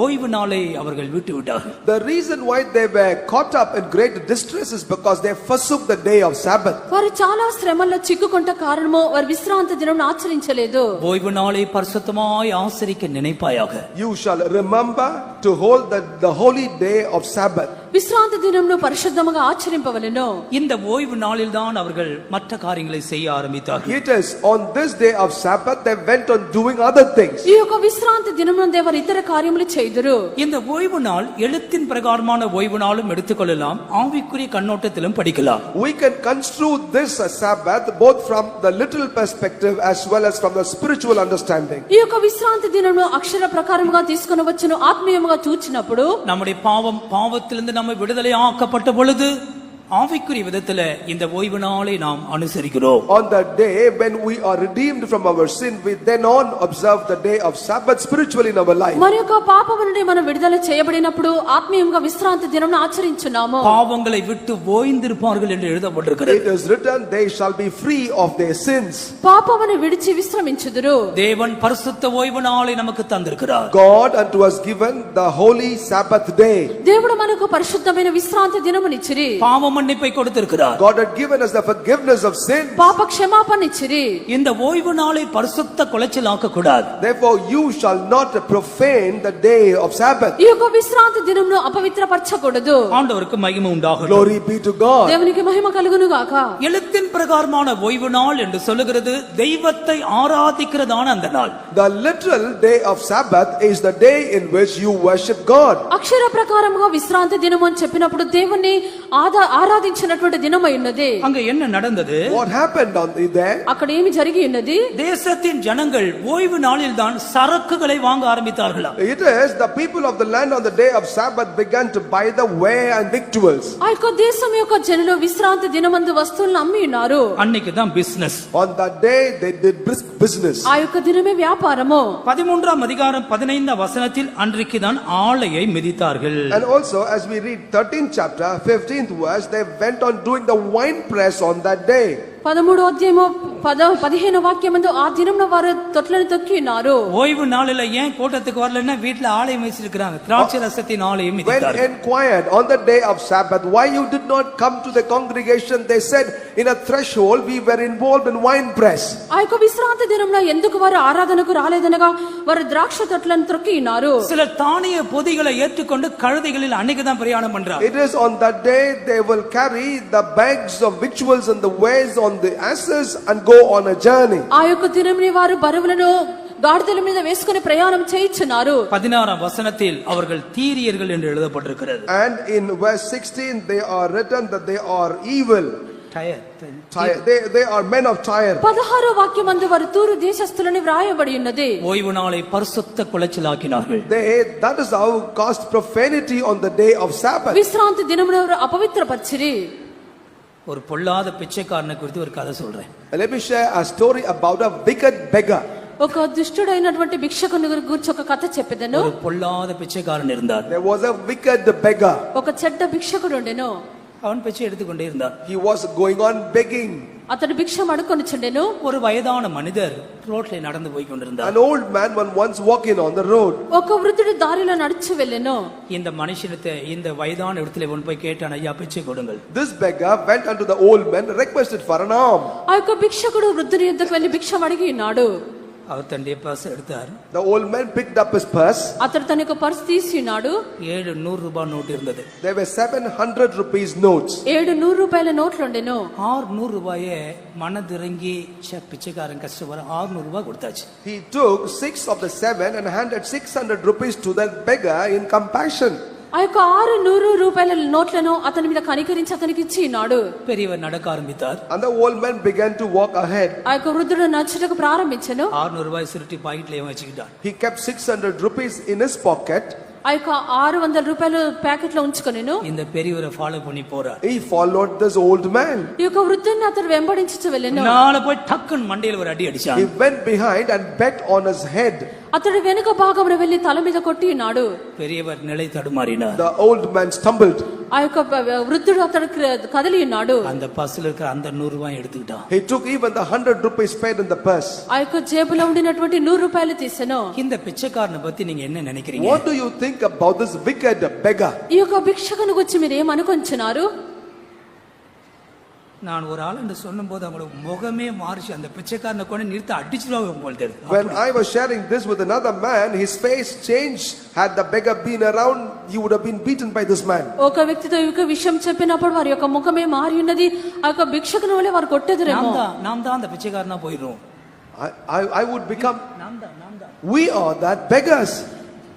ஓய்வு நாளை அவர்கள் விட்டு விட்டார்கள். The reason why they were caught up in great distress is because they forsook the day of Sabbath. వారు చాలా శ్రమల్లో చిక్కుకొంట కారణము వారు విశ్రాంతి దినం ఆచరించలేదు. ஓய்வு நாளை பரிசுத்தமாய் ஆசரிக்க நினைப்பாயாக. You shall remember to hold the holy day of Sabbath. విశ్రాంతి దినంను పరిశుద్ధముగా ఆచరింపవలెను. இந்த ஓய்வு நாளில் தான் அவர்கள் மற்ற காரியங்களை செய்ய ஆரம்பித்தார்கள். It is on this day of Sabbath they went on doing other things. ఈ యొక్క విశ్రాంతి దినమునందే వారు ఇతర కార్యములు చేయుదురు. இந்த ஓய்வு நாள் எழுத்தின் பிரகாரமான ஓய்வு நாளும் எடுத்துக்கொள்ளலாம், ஆவிக்குரிய கண்ணோட்டத்திலும் படிக்கலாம். We can construe this Sabbath both from the literal perspective as well as from the spiritual understanding. ఈ యొక్క విశ్రాంతి దినమును అక్షర ప్రకారముగా తీసుకొనవచ్చును, ఆత్మీయముగా చూచినప్పుడు நம்முடைய பாவத்திலிருந்து நம்ம விடுதலை ஆக்கப்பட்ட பொழுது ஆவிக்குரிய விதத்துல இந்த ஓய்வு நாளை நாம் அனுசரிக்கிறோம். On the day when we are redeemed from our sin, we then on observe the day of Sabbath spiritually in our life. మరి యొక్క పాపము నుండి మనం విడుదల చేయబడినప్పుడు ఆత్మీయంగా విశ్రాంతి దినమును ఆచరించున్నాము. பாவங்களை விட்டு ஓய்ந்திருப்பார்கள் என்று எழுதப்பட்டிருக்கிறது. It is written, they shall be free of their sins. పాపమును విడిచి విశ్రమించుదురు. தேவன் பரிசுத்த ஓய்வு நாளை நமக்கு தந்திருக்கிறார். God unto us given the holy Sabbath day. దేవుడు మనకు పరిశుద్ధమైన విశ్రాంతి దినమునిచ్చిరి. பாவ மன்னிப்பை கொடுத்திருக்கிறார். God had given us the forgiveness of sin. పాప క్షమాపణ ఇచ్చిరి. இந்த ஓய்வு நாளை பரிசுத்த குலைச்சலாக்க கூடாது. Therefore you shall not profane the day of Sabbath. ఈ యొక్క విశ్రాంతి దినమును అపవిత్రపరచకూడదు. ஆண்டவருக்கு மகிமை உண்டாகட்டும். Glory be to God. దేవునికి మహిమ కలుగును గాక. எழுத்தின் பிரகாரமான ஓய்வு நாள் என்று சொல்லுகிறது தெய்வத்தை ஆராதிக்கிறதான அந்த நாள். The literal day of Sabbath is the day in which you worship God. అక్షర ప్రకారముగా విశ్రాంతి దినము అని చెప్పినప్పుడు దేవుని ఆరాధించినటువంటి దినమై ఉన్నది. அங்க என்ன நடந்தது? What happened on there? అక్కడ ఏమి జరిగి ఉన్నది? தேசத்தின் ஜனங்கள் ஓய்வு நாளில் தான் சரக்குகளை வாங்க ஆரம்பித்தார்களா? It is the people of the land on the day of Sabbath began to buy the ware and victuals. ఆ యొక్క దేశం యొక్క జనులు విశ్రాంతి దినమందు వస్తువులను అమ్మి ఉన్నారు. அன்னைக்கு தான் business. On that day they did brisk business. ఆ యొక్క దినమే వ్యాపారము. 13ஆம் அதிகாரம் 15ஆம் வசனத்தில் அன்றைக்கு தான் ஆலையை மிதித்தார்கள். And also as we read 13th chapter 15th verse, they went on doing the wine press on that day. 13వ అధ్యాయము 15వ వాక్యమందు ఆ దినమున వారు తొట్లను తొక్కి ఉన్నారు. ஓய்வு நாளில ஏன் கூட்டத்துக்கு வரலன்னா வீட்ல ஆலயம் வச்சிருக்காங்க. திராட்சை ரசத்தின் ஆலயம் When மிதித்தார்கள். inquired on the day of Sabbath why you did not come to the congregation, they said, in a threshold we were involved in wine press. ఆ యొక్క విశ్రాంతి దినమున ఎందుకు వారు ఆరాధనకు రాలేదనగా వారు ద్రాక్ష తొట్లను తొక్కి ఉన్నారు. சில தானிய பொதிகளை ஏற்றுக்கொண்டு கழுதைகளில் அன்னைக்கு தான் பிரயாணம் பண்றாங்க. It is on that day they will carry the bags of victuals and the wares on the asses and go on a journey. ఆ యొక్క దినమున వారు బరువులను గాడిదల మీద వేసుకుని ప్రయాణం చేయించున్నారు. 16ஆம் వசనத்தில் அவர்கள் தீரியர்கள் என்று எழுதப்பட்டிருக்கிறது. And in verse 16 they are written that they are evil. They are men of Tyre. 16వ వాక్యమందు వారు తూరు దేశస్థులని వ్రాయబడి ఉన్నది. ஓய்வு நாளை பரிசுத்த குலைச்சலாக்கினார்கள். That is how caused profanity on the day of Sabbath. విశ్రాంతి దినమున వారు అపవిత్రపరిచిరి. ஒரு பொல்லாத பிச்சைக்காரனை குறித்து ஒரு கதை சொல்றேன். Let me share a story about a wicked beggar. ఒక దుష్టుడైనటువంటి భిక్షకుని గురించి ఒక కథ చెప్పెదను. ஒரு பொல்லாத பிச்சைக்காரன் இருந்தார். There was a wicked beggar. ఒక చెడ్డ భిక్షకుడు ఉండెను. அவன் பிச்சை எடுத்துக்கொண்டே இருந்தான். He was going on begging. అతడు భిక్షం అడుకొనిచుండెను. ஒரு வயதான மனிதர் ரோட்ல நடந்து போய் கொண்டிருந்தார். An old man once walking on the road. ఒక వృద్ధుడు దారిలో నడుచు వెళ్ళెను. இந்த மனுஷனத்தை இந்த வயதான இடத்துல ஒன் போய் கேட்டான், ஐயா பிச்சை கொடுங்கள். This beggar went unto the old man, requested for an alms. ఆ యొక్క భిక్షకుడు వృద్ధుని యొద్దకు వెళ్ళి భిక్షం అడిగి ఉన్నాడు. அவர் தன்னுடைய பர்ஸ் எடுத்தார். The old man picked up his purse. అతడు తన యొక్క పర్స్ తీసి ఉన్నాడు. 700 రూపాయల నోట్ இருந்தது. There were 700 rupees notes. 700 రూపాయల నోట్లు ఉండెను. 600 రూపాయే మనదిరంగి பிச்சைக்காரன் கஷ்டப்பட 600 ரூபாய் கொடுத்தாச்சு. He took 6 of the 7 and handed 600 rupees to that beggar in compassion. ఆ యొక్క 600 రూపాయల నోట్లను అతని మీద కనికరించి అతనికి ఇచ్చి ఉన్నాడు. பெரியவர் நடக்க ஆரம்பித்தார். And the old man began to walk ahead. ఆ యొక్క వృద్ధుడు నడుచుటకు ప్రారంభించెను. 600 రూపాయలు సురుటి పాకెట్లో వச்சிட்டார். He kept 600 rupees in his pocket. ఆ యొక్క 600 రూపాయలు ప్యాకెట్ లో ఉంచుకొనెను. இந்த பெரியவரை ஃபாலோ பண்ணி போறார். He followed this old man. ఈ యొక్క వృద్ధుని అతడు వెంబడించుచు వెళ్ళెను. నాల పోయి టక్కున మండిలో ஒரு అడి అడిచాడు. He went behind and bet on his head. అతడు వెనుక భాగమున వెళ్లి తల మీద కొట్టి ఉన్నాడు. பெரியவர் நிலை தடுமாறினார். The old man stumbled. ఆ యొక్క వృద్ధుడు అతడు కదిలి ఉన్నాడు. அந்த பர்ஸ்ல இருக்கிற அந்த 100 ரூபாய் எடுத்துக்கிட்டான். He took even the 100 rupees paid in the purse. ఆ యొక్క జేబులో ఉండినటువంటి 100 రూపాయలు తీసెను. இந்த பிச்சைக்காரனை பத்தி நீங்க என்ன நினைக்கிறீங்க? What do you think about this wicked beggar? ఈ యొక్క భిక్షకుని గురించి మీరు ఏం అనుకొంచున్నారు? நான் ஒரு ஆள் என்று சொன்னபோது அவங்களோட முகமே மாறிச்சு. அந்த பிச்சைக்காரனை கொண்டு நிறுத்த அடிச்சுடுவாங்க போல தெரியுது. When I was sharing this with another man, his face changed. Had the beggar been around, he would have been beaten by this man. ఒక వ్యక్తితో ఈ విషయం చెప్పినప్పుడు వారి యొక్క ముఖమే మారి ఉన్నది. ఆ యొక్క భిక్షకుని వలె వారు కొట్టెదరేమో. நாம் தான் அந்த பிச்சைக்காரனா போயிடுவோம். I would become. We are that beggars.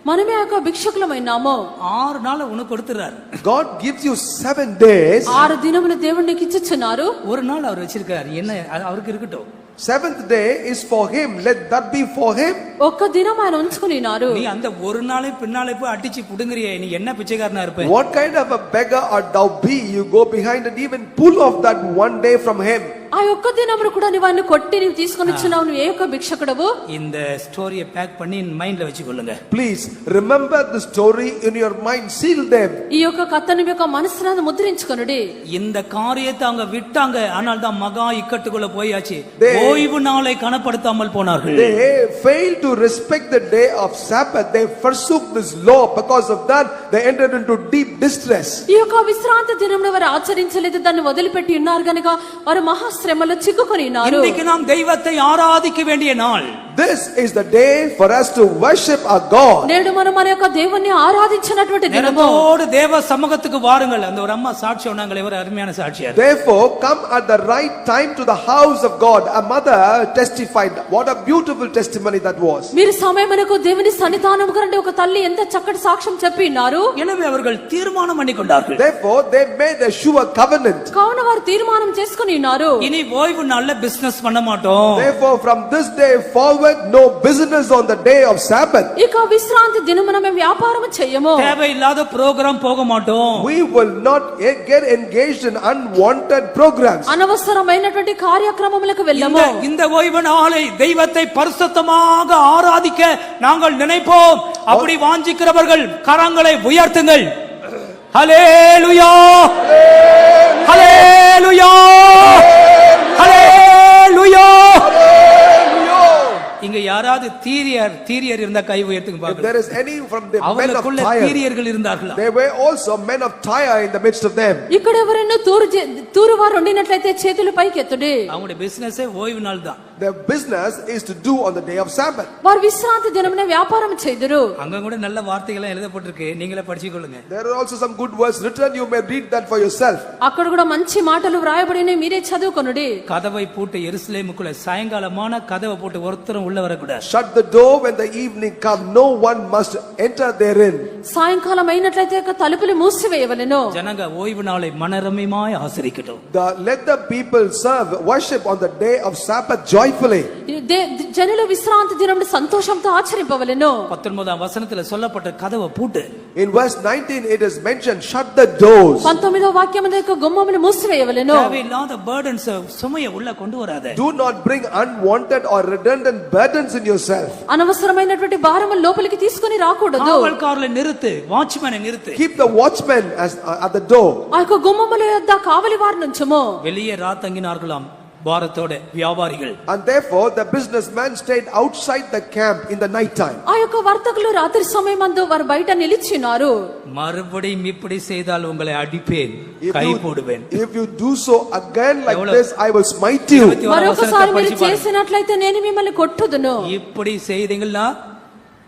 మనమే ఆ యొక్క భిక్షకులమైనాము. 6 நாள் உனக்கு கொடுத்துறாரு. God gives you 7 days. 6 దినములు దేవుడు నీకు ఇచ్చుచున్నారు. ஒரு நாள் அவர் வச்சிருக்காரு. என்ன அவருக்கு இருக்கட்டும். 7th day is for him. Let that be for him. ఒక్క దినం ఆయన ఉంచుకున్నారు. நீ அந்த ஒரு நாளே பின்னாலே போய் அடிச்சு புடுங்குறியே, நீ என்ன பிச்சைக்காரனா இருப்ப? What kind of a beggar art thou be? You go behind and even pull off that one day from him. ఆ ఒక్క దినమును కూడా నువ్వు ఆయన కొట్టి నీవు తీసుకొని వచ్చినావు. నువ్వు ఏ యొక్క భిక్షకుడవు? இந்த ஸ்டோரியை பேக் பண்ணி மைண்ட்ல வச்சுக்கொள்ளுங்க. Please remember the story in your mind, seal them. ఈ యొక్క కథను మీ యొక్క మనసున ముద్రించుకొనుడి. இந்த காரியத்தை அவங்க விட்டாங்க, ஆனால் தான் மகா இக்கட்டுக்குள்ள போயாச்சு. They- ஓய்வு நாளை கனப்படுத்தாமல் போனார்கள். They failed to respect the day of Sabbath. They forsook this law. Because of that, they entered into deep distress. ఈ యొక్క విశ్రాంతి దినమును వారు ఆచరించలేదు, దాన్ని వదిలిపెట్టి ఉన్నారు గనుక వారు మహా శ్రమలో చిక్కుకొని ఉన్నారు. இன்னைக்கு நாம் தெய்வத்தை ஆராதிக்க வேண்டிய நாள். This is the day for us to worship our God. నేడు మనం మన యొక్క దేవుణ్ణి ఆరాధించినటువంటి దినము. நேரத்தோடு தேவ சமூகத்துக்கு வாருங்கள். அந்த ஒரு அம்மா சாட்சி சொன்னாங்களே, ஒரு அருமையான சாட்சியார். Therefore, come at the right time to the house of God. A mother testified. What a beautiful testimony that was. మీరు సమయమునకు దేవుని సన్నిధానము కరండి. ఒక తల్లి ఎంత చక్కటి సాక్ష్యం చెప్పి ఉన్నారు. எனவே அவர்கள் தீர்மானம் பண்ணிக்கொண்டார்கள். Therefore, they made a sure covenant. కావున వారు తీర్మానం చేసుకుని ఉన్నారు. இனி ஓய்வு நாள்ல பிசினஸ் பண்ண மாட்டோம். Therefore, from this day forward, no business on the day of Sabbath. ఇక విశ్రాంతి దినమున మేము వ్యాపారం చేయము. தேவையில்லாத ப்ரோகிராம் போக மாட்டோம். We will not get engaged in unwanted programs. అనవసరమైనటువంటి కార్యక్రమములకు వెళ్ళము. இந்த ஓய்வு நாளை தெய்வத்தை பரிசுத்தமாக ஆராதிக்க நாங்கள் நினைப்போம். அப்படி வாஞ்சிக்கிறவர்கள் கரங்களை உயர்த்துங்கள். ஹல்லேலூயா, ஹல்லேலூயா, ஹல்லேலூயா. இங்க யாராவது தீரியர் இருந்தா கை உயர்த்துங்க If பாருங்க. there is any from the men of அவங்களுக்குள்ள Tyre, தீரியர்கள் இருந்தார்களா? there were also men of Tyre in the midst of them. ఇక్కడ ఎవరైనా తూరు వారు ఉండినట్లయితే చేతులు పైకెత్తుడి. அவங்களுடைய பிசினஸே ஓய்வு நாள் தான். Their business is to do on the day of Sabbath. వారు విశ్రాంతి దినమున వ్యాపారం చేదురు. அங்க கூட நல்ல வார்த்தைகள் எழுதப்பட்டிருக்கு, நீங்களே படிச்சுக்கொள்ளுங்க. There are also some good words written. You may read that for yourself. అక్కడ కూడా మంచి మాటలు వ్రాయబడినవి, మీరే చదువుకొనుడి. கதவை பூட்டு எருசலேமுக்குள்ள சாயங்காலமான கதவை போட்டு ஒருத்தரும் உள்ள வரக்கூடாது. Shut the door when the evening come. No one must enter therein. సాయంకాలం అయినట్లయితే తలుపులు మూసివేయవలెను. ஜனங்க ஓய்வு நாளை மனரம்யமாய் ஆசரிக்கட்டும். Let the people serve, worship on the day of Sabbath joyfully. జనులు విశ్రాంతి దినమున సంతోషంతో ఆచరింపవలెను. 19ஆம் வசனத்துல சொல்லப்பட்ட கதவை பூட்டு. In verse 19 it is mentioned, shut the doors. 19వ వాక్యమున యొక్క గుమ్మములు మూసివేయవలెను. தேவையில்லாத burdens சுமையை உள்ள கொண்டு வராத. Do not bring unwanted or redundant burdens in yourself. అనవసరమైనటువంటి భారములు లోపలికి తీసుకొని రాకూడదు. காவல்காரரை நிறுத்து, வாட்ச்மேனை நிறுத்து. Keep the watchman at the door. ఆ యొక్క గుమ్మముల యొద్ద కావలి వారు నుంచుము. வெளியே ராத்தங்கினார்களாம் பாரத்தோட வியாபாரிகள். And therefore the businessman stayed outside the camp in the night time. ఆ యొక్క వర్తకులు రాత్రి సమయమందు వారు బయట నిలిచినారు. மறுபடியும் இப்படி செய்தால் உங்களை அடிப்பேன், கை போடுவேன். If you do so again like this, I will smite you. మరొకసారి మీరు చేసినట్లయితే నేను మిమ్మల్ని కొట్టుదును. இப்படி செய்தீங்கன்னா,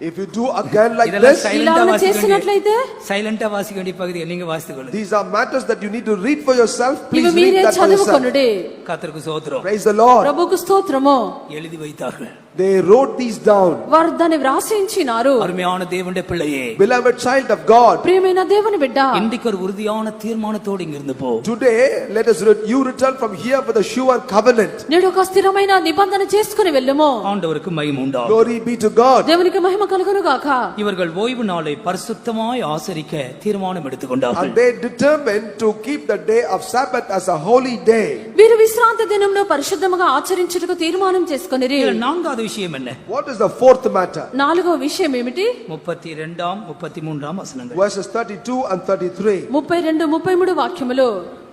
If you do again like இதெல்லாம் this, சைலண்டா வாசிக்க చేసినట్లయితే சைலண்டா வாசிக்க வேண்டிய பகுதியை நீங்க வாசித்துக் கொள்ளுங்க. these are matters that you need to read for yourself. ఇవి Please read మీరే that for yourself. చదువుకొనుడి. கர்த்தருக்கு ஸ்தோத்திரம். Praise the Lord. ప్రభువుకు స్తోత్రము. எழுதி வைத்தார்கள். They wrote these down. వారు దాన్ని వ్రాసించినారు. அருமையான தேவனுடைய பிள்ளையே, Beloved child of God, ప్రియమైన దేవుని బిడ్డ, இன்றைக்கு ஒரு உறுதியான தீர்மானத்தோடு இங்க இருந்து போ. today let us you return from here with a sure covenant. నేడు ఒక స్థిరమైన నిబంధన చేసుకుని వెళ్ళుము. ஆண்டவருக்கு மகிமை உண்டாகும். Glory be to God. దేవునికి మహిమ కలుగును గాక. இவர்கள் ஓய்வு நாளை பரிசுத்தமாய் ஆசரிக்க தீர்மானம் எடுத்துக்கொண்டார்கள். And they determined to keep the day of Sabbath as a holy day. వీరు విశ్రాంతి దినమును పరిశుద్ధముగా ఆచరించుటకు తీర్మానం చేసుకొనిరి. இதுல நான்காவது விஷயம் என்ன? What is the fourth matter? నాలుగో విషయం ఏమిటి? 32ஆம் 33ஆம் வசனங்கள். Verses 32 and 33. 32 33 వాక్యములు.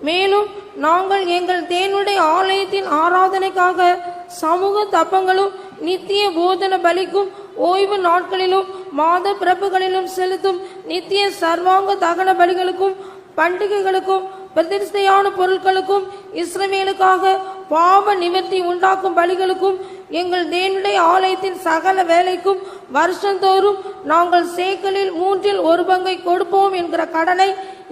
மேலும் நாங்கள் எங்கள் தேவனுடைய ஆலயத்தின் ஆராதனைக்காக சமூக தப்பங்களும் நித்திய போதன பலிக்கும் ஓய்வு நாட்களிலும் மாத பிறப்புகளிலும் செலுத்தும் நித்திய சர்வாங்க தகன பலிகளுக்கும் பண்டிகைகளுக்கும் பிரதிஷ்டையான பொருட்களுக்கும் இஸ்ரவேலுக்காக பாவ நிவர்த்தி உண்டாக்கும் பலிகளுக்கும் எங்கள் தேவனுடைய ஆலயத்தின் சகல வேலைக்கும் வருஷந்தோறும் நாங்கள் சேக்கலில் 1/3 கொடுப்போம் என்கிற கடனை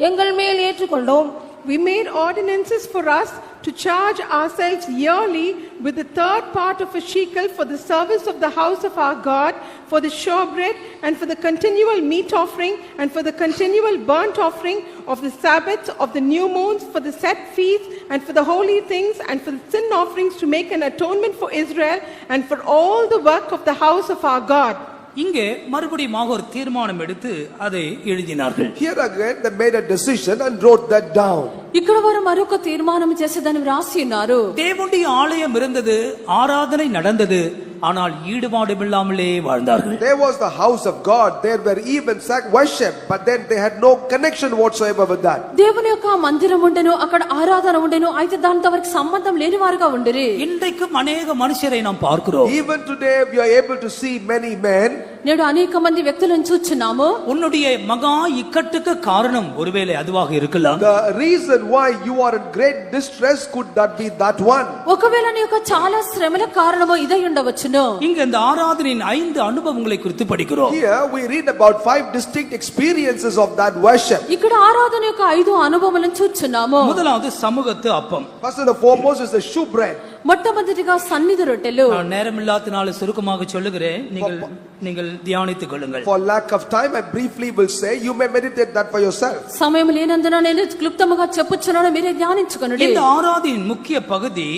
எங்கள் மேல் ஏற்றுக்கொண்டோம். We made ordinances for us to to charge ourselves yearly with the third part of a shekel for the service of the house of our God, for the showbread, and for the continual meat offering, and for the continual burnt offering of the Sabbaths, of the new moons, for the set feasts, and for the holy things, and for the sin offerings, to make an atonement for Israel, and for all the work of the house of our God. இங்கே மறுபடியும் ஒரு தீர்மானம் எடுத்து அதை எழுதினார்கள். Here again they made a decision and wrote that down. ఇక్కడ వారు మరొక తీర్మానం చేసి దాన్ని వ్రాసి ఉన్నారు. தேவனுடைய ஆலயம் இருந்தது, ஆராதனை நடந்தது, ஆனால் ஈடுபாடுமில்லாமலே வாழ்ந்தார்கள். There was the house of God, there were even worship, but then they had no connection whatsoever with that. దేవుని యొక్క మందిరం ఉండెను, అక్కడ ఆరాధన ఉండెను, అయితే దానితో వారికి సంబంధం లేని వారుగా ఉండిరి. இன்றைக்கும் அநேக மனுஷரை நாம் பார்க்கிறோம். Even today we are able to see many men. నేడు అనేక మంది వ్యక్తులను చూస్తున్నాము. உன்னுடைய மகா இக்கட்டுக்கு காரணம் ஒருவேளை அதுவாக இருக்கலாம். The reason why you are in great distress could that be that one. ఒకవేళ నీ యొక్క చాలా శ్రమల కారణమో ఇదై ఉండవచ్చును. இங்க இந்த ஆராதனையின் 5 அனுபவங்களை குறித்து படிக்கிறோம். Here we read about 5 distinct experiences of that worship. ఇక్కడ ఆరాధన యొక్క 5 అనుభవాలను చూస్తున్నాము. முதலாவது சமூகத்து அப்பம். First and foremost is the shewbread. మొట్టమొదటిగా సన్నిధి రొట్టెలు. நான் நேரமில்லாதனால சுருக்கமாக சொல்லுகிறேன், நீங்கள் தியானித்துக் கொள்ளுங்கள். For lack of time I briefly will say, you may meditate that for yourself. సమయం లేనందున నేను క్లుప్తంగా చెప్పుచున్నాను, మీరే ధ్యానించుకొనుడి. இந்த ஆராதனையின் முக்கிய பகுதி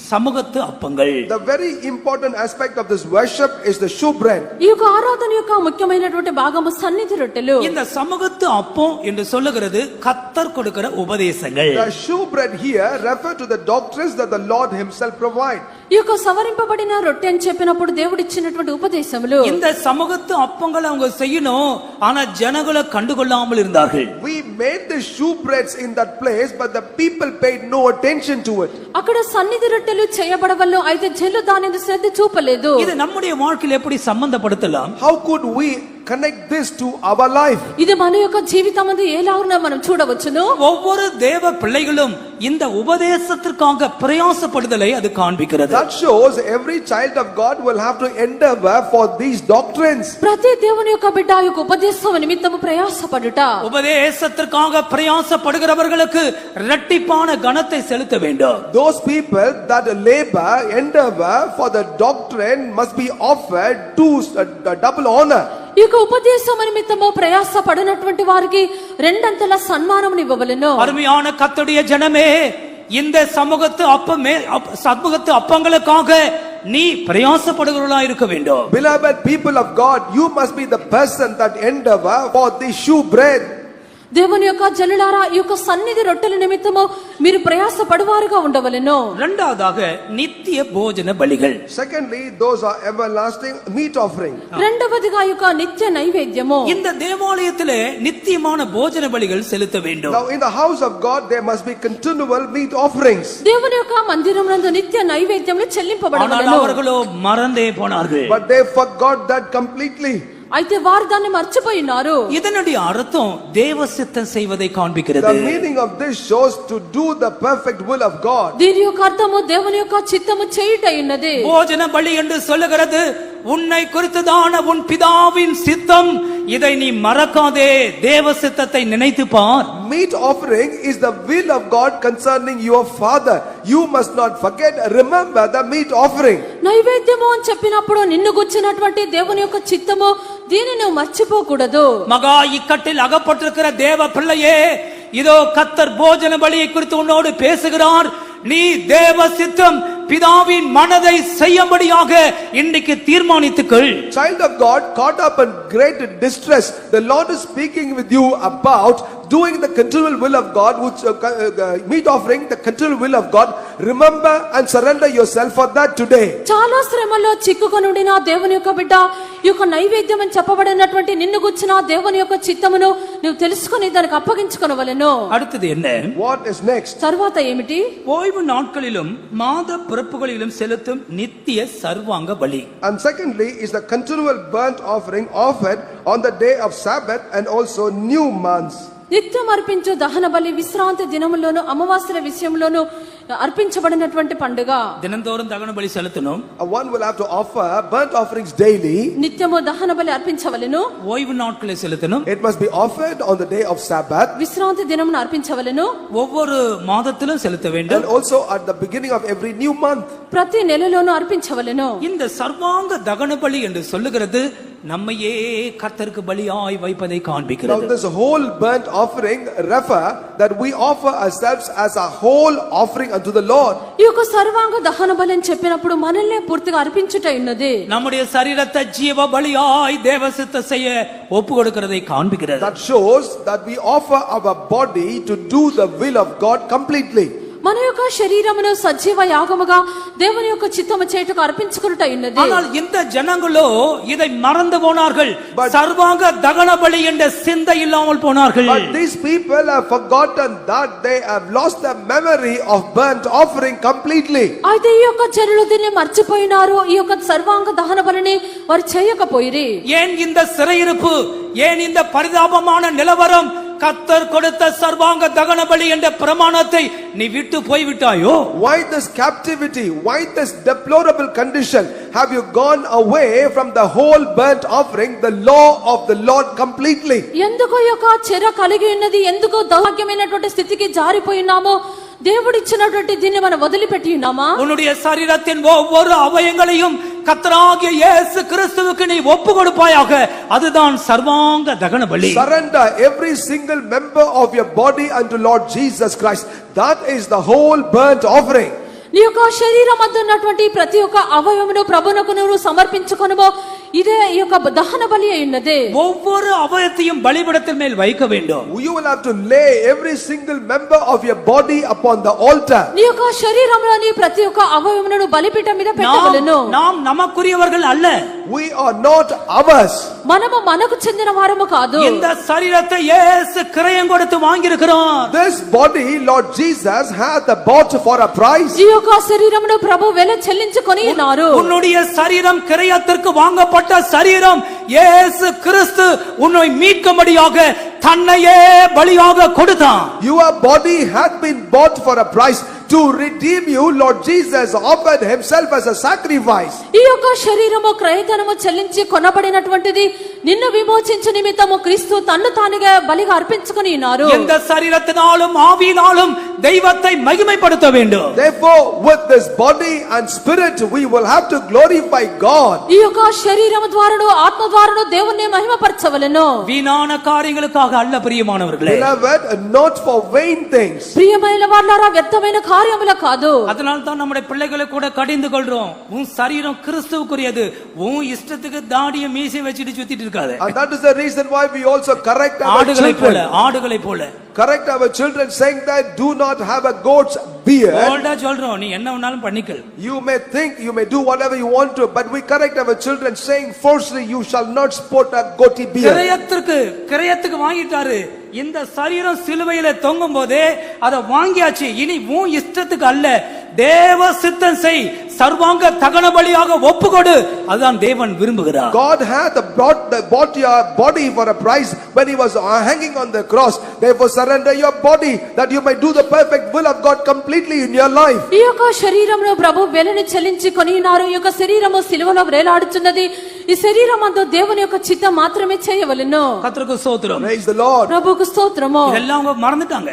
சமூகத்து அப்பங்கள். The very important aspect of this worship is the shewbread. ఈ యొక్క ఆరాధన యొక్క ముఖ్యమైనటువంటి భాగము సన్నిధి రొట్టెలు. இந்த సమూகத்து அப்பம் என்று சொல்லுகிறது கர்த்தர் கொடுக்கிற உபதேசங்கள். The shewbread here refer to the doctrines that the Lord himself provide. ఈ యొక్క సవరింపబడిన రొట్టె అని చెప్పినప్పుడు దేవుడు ఇచ్చినటువంటి ఉపదేశములు. இந்த சமூகத்து அப்பங்களை அவங்க செய்யணும், ஆனா ஜனங்களை கண்டுகொள்ளாமல் இருந்தார்கள். We made the shewbreads in that place, but the people paid no attention to it. అక్కడ సన్నిధి రొట్టెలు చేయబడవల్లో, అయితే జనులు దాని మీద శ్రద్ధ చూపలేదు. இது நம்முடைய வாழ்க்கையில் எப்படி சம்பந்தப்படுத்தலாம்? How could we connect this to our life? ఇది మన యొక్క జీవితమందు ఎలాగున మనం చూడవచ్చును. ஒவ்வொரு தேவ பிள்ளைகளும் இந்த உபதேசத்திற்காக பிரயாசப்படுதலை அது காண்பிக்கிறது. That shows every child of God will have to endeavor for these doctrines. ప్రతి దేవుని యొక్క బిడ్డ ఈ యొక్క ఉపదేశం నిమిత్తము ప్రయాసపడుట. உபதேசத்திற்காக பிரயாசப்படுகிறவர்களுக்கு இரட்டிப்பான கனத்தை செலுத்த வேண்டும். Those people that labor, endeavor for the doctrine must be offered double honor. ఈ యొక్క ఉపదేశం నిమిత్తము ప్రయాసపడినటువంటి వారికి రెండంతల సన్మానం ఇవ్వవలెను. அருமையான கர்த்தருடைய ஜனமே, இந்த சமூகத்து அப்பங்களுக்காக நீ பிரயாசப்படுகிறவர்களா இருக்க வேண்டும். Beloved people of God, you must be the person that endeavor for the shewbread. దేవుని యొక్క జనులారా, ఈ యొక్క సన్నిధి రొట్టెల నిమిత్తము మీరు ప్రయాసపడువారుగా ఉండవలెను. இரண்டாவதாக நித்திய போஜன பலிகள். Secondly, those are everlasting meat offering. రెండవదిగా ఈ యొక్క నిత్య నైవేద్యము. இந்த தேவாலயத்திலே நித்தியமான போஜன பலிகள் செலுத்த வேண்டும். Now in the house of God there must be continual meat offerings. దేవుని యొక్క మందిరమునందు నిత్య నైవేద్యములు ஆனால் చెల్లింపబడవలెను. அவர்களோ மறந்தே போனார்கள். But they forgot that completely. అయితే వారు దాన్ని మర్చిపోయినారు. இதனுடைய அர்த்தம் தேவ சித்தம் செய்வதை காண்பிக்கிறது. The meaning of this shows to do the perfect will of God. దీని యొక్క అర్థము దేవుని యొక్క చిత్తము చేయుట ఉన్నది. போஜன பலி என்று சொல்லுகிறது உன்னை குறித்துதான உன் பிதாவின் சித்தம், இதை நீ மறக்காதே, தேவ சித்தத்தை நினைத்து பார். Meat offering is the will of God concerning your father. You must not forget, remember the meat offering. నైవేద్యము అని చెప్పినప్పుడు నిన్ను గుచ్చినటువంటి దేవుని యొక్క చిత్తము, దీనిని నువ్వు మర్చిపోకూడదు. மகா இக்கட்டில் அகப்பட்டிருக்கிற தேவ பிள்ளையே, இதோ கர்த்தர் போஜன பலியை குறித்து உன்னோடு பேசுகிறார். நீ தேவ சித்தம், பிதாவின் மனதை செய்யும்படியாக இன்றைக்கு தீர்மானித்துக்கொள். Child of God caught up in great distress, the Lord is speaking with you about doing the continual will of God, which meat offering, the continual will of God. Remember and surrender yourself for that today. చాలా శ్రమల్లో చిక్కుకొనుడిన దేవుని యొక్క బిడ్డ, ఈ యొక్క నైవేద్యం అని చెప్పబడినటువంటి నిన్ను గుచ్చిన దేవుని యొక్క చిత్తమును నువ్వు తెలుసుకొని దానికి అప్పగించుకొనవలెను. அடுத்தது என்ன? What is next? తరువాత ఏమిటి? ஓய்வு நாட்களிலும் மாத பிறப்புகளிலும் செலுத்தும் நித்திய சர்வாங்க பலி. And secondly is the continual burnt offering offered on the day of Sabbath and also new months. నిత్యం అర్పించు దహన బలి, విశ్రాంతి దినములోను అమావాస్యల విషయంలోను అర్పించబడినటువంటి పండుగ. தினந்தோறும் தகன பலி செலுத்தணும். One will have to offer burnt offerings daily. నిత్యము దహన బలి అర్పించవలెను. ஓய்வு நாட்களை செலுத்தணும். It must be offered on the day of Sabbath. విశ్రాంతి దినమున అర్పించవలెను. ஒவ்வொரு மாதத்திலும் செலுத்த And வேண்டும். also at the beginning of every new month. ప్రతి నెలలోనూ అర్పించవలెను. இந்த சர்வாங்க தகன பலி என்று சொல்லுகிறது நம்மையே கர்த்தருக்கு பலியாய் வைப்பதை Now காண்பிக்கிறது. this whole burnt offering refer that we offer ourselves as a whole offering unto the Lord. ఈ యొక్క సర్వాంగ దహన బలి అని చెప్పినప్పుడు మనల్ని పూర్తిగా అర్పించుట ఉన్నది. நம்முடைய சரீரத்தை ஜீவ பலியாய் தேவசித்த செய்ய ஒப்பு கொடுக்கிறதை காண்பிக்கிறது. That shows that we offer our body to do the will of God completely. మన యొక్క శరీరమును సజీవ యాగముగా దేవుని యొక్క చిత్తము చేయుటకు అర్పించుకొనుట ఉన్నది. ஆனால் இந்த ஜனங்களோ இதை மறந்து போனார்கள். சர்வாங்க தகன பலி என்ற சிந்தை இல்லாமல் போனார்கள். But these people have forgotten that they have lost the memory of burnt offering completely. అయితే ఈ యొక్క జనులు దీన్ని మర్చిపోయినారు. ఈ యొక్క సర్వాంగ దహన బలిని వారు చేయకపోయిరి. ஏன் இந்த சிறையிருப்பு, ஏன் இந்த பரிதாபமான நிலவரம்? கர்த்தர் கொடுத்த சர்வாங்க தகன பலி என்ற பிரமாணத்தை நீ விட்டு போய்விட்டாயோ? Why this captivity? Why this deplorable condition? Have you gone away from the whole burnt offering, the law of the Lord completely? ఎందుకు ఈ యొక్క చెర కలిగి ఉన్నది, ఎందుకు దౌర్భాగ్యమైనటువంటి స్థితికి జారిపోయినామో దేవుడిచ్చినటువంటి దీన్ని మనం వదిలిపెట్టి ఉన్నామా? உன்னுடைய சரீரத்தின் ஒவ்வொரு அவயங்களையும் கர்த்தராகிய இயேசு கிறிஸ்துவுக்கு நீ ஒப்பு கொடுப்பாயாக. அதுதான் சர்வாங்க தகன பலி. Surrender every single member of your body unto Lord Jesus Christ. That is the whole burnt offering. నీ యొక్క శరీరం అందు ఉన్నటువంటి ప్రతి ఒక్క అవయవమును ప్రభువునకు నువ్వు సమర్పించుకొనుమో ఇదే ఈ యొక్క దహన బలి అయి ఉన్నది. ஒவ்வொரு அவயத்தையும் பலிபீடத்தின் மேல் வைக்க வேண்டும். You will have to lay every single member of your body upon the altar. నీ యొక్క శరీరంలోని ప్రతి ఒక్క అవయవమును బలిపీఠం మీద పెట్టవలెను. நாம் நமக்குரியவர்கள் அல்ல. We are not ours. మనము మనకు చెందిన వారము కాదు. இந்த சரீரத்தை இயேசு கிரயம் கொடுத்து வாங்கியிருக்கிறார். This body Lord Jesus hath bought for a price. ఈ యొక్క శరీరమును ప్రభు వెల చెల్లించుకొని ఉన్నారు. உன்னுடைய சரீரம் கிரயத்திற்கு வாங்கப்பட்ட சரீரம் இயேசு கிறிஸ்து உன்னை மீட்கும்படியாக தன்னையே பலியாக கொடுத்தான். Your body hath been bought for a price. To redeem you, Lord Jesus offered himself as a sacrifice. ఈ యొక్క శరీరము క్రయధనము చెల్లించి కొనబడినటువంటిది. నిన్ను విమోచించు నిమిత్తము క్రీస్తు తన్ను తానుగా బలిగా అర్పించుకొని ఉన్నారు. இந்த சரீரத்தினாலும் ஆவியினாலும் தெய்வத்தை மகிமைப்படுத்த வேண்டும். Therefore, with this body and spirit, we will have to glorify God. ఈ యొక్క శరీరము ద్వారాను ఆత్మ ద్వారాను దేవుణ్ణి మహిమపరచవలెను. வீணான காரியங்களுக்காக அல்ல பிரியமானவர்களே. Beloved, not for vain things. ప్రియమైన వారలారా వ్యర్థమైన కార్యముల కాదు. அதனால தான் நம்முடைய பிள்ளைகளை கூட கடிந்து கொள்றோம். உன் சரீரம் கிறிஸ்துவுக்குரியது. உன் இஷ்டத்துக்கு தாடிய மீசை வச்சிட்டு சுத்திட்டு இருக்காத. And that is the reason why we also correct our ஆடுகளை போல correct our children, saying that do not have a goat's beard. போல்டா சொல்றோம், நீ என்ன வேணாலும் பண்ணிக்கல். You may think you may do whatever you want to, but we correct our children, saying forcefully you shall not sport a goatee beard. கிரயத்துக்கு வாங்கிட்டாரு. இந்த சரீரம் சிலுவையில தொங்கும் போதே அதை வாங்கியாச்சு. இனி உன் இஷ்டத்துக்கு அல்ல, தேவ சித்தம் செய், சர்வாங்க தகன பலியாக ஒப்புக்கொடு. அதுதான் தேவன் விரும்புகிறார். God hath bought your body for a price when he was hanging on the cross. Therefore surrender your body that you may do the perfect will of God completely in your life. ఈ యొక్క శరీరమును ప్రభు వెలని చెల్లించి కొనినారు. ఈ యొక్క శరీరము సిలువలో వేలాడుచున్నది. ఈ శరీరమందు దేవుని యొక్క చిత్తం మాత్రమే చేయవలెను. கர்த்தருக்கு ஸ்தோத்திரம். Praise the Lord. ప్రభువుకు స్తోత్రము. இதெல்லாம் அவங்க மறந்துட்டாங்க.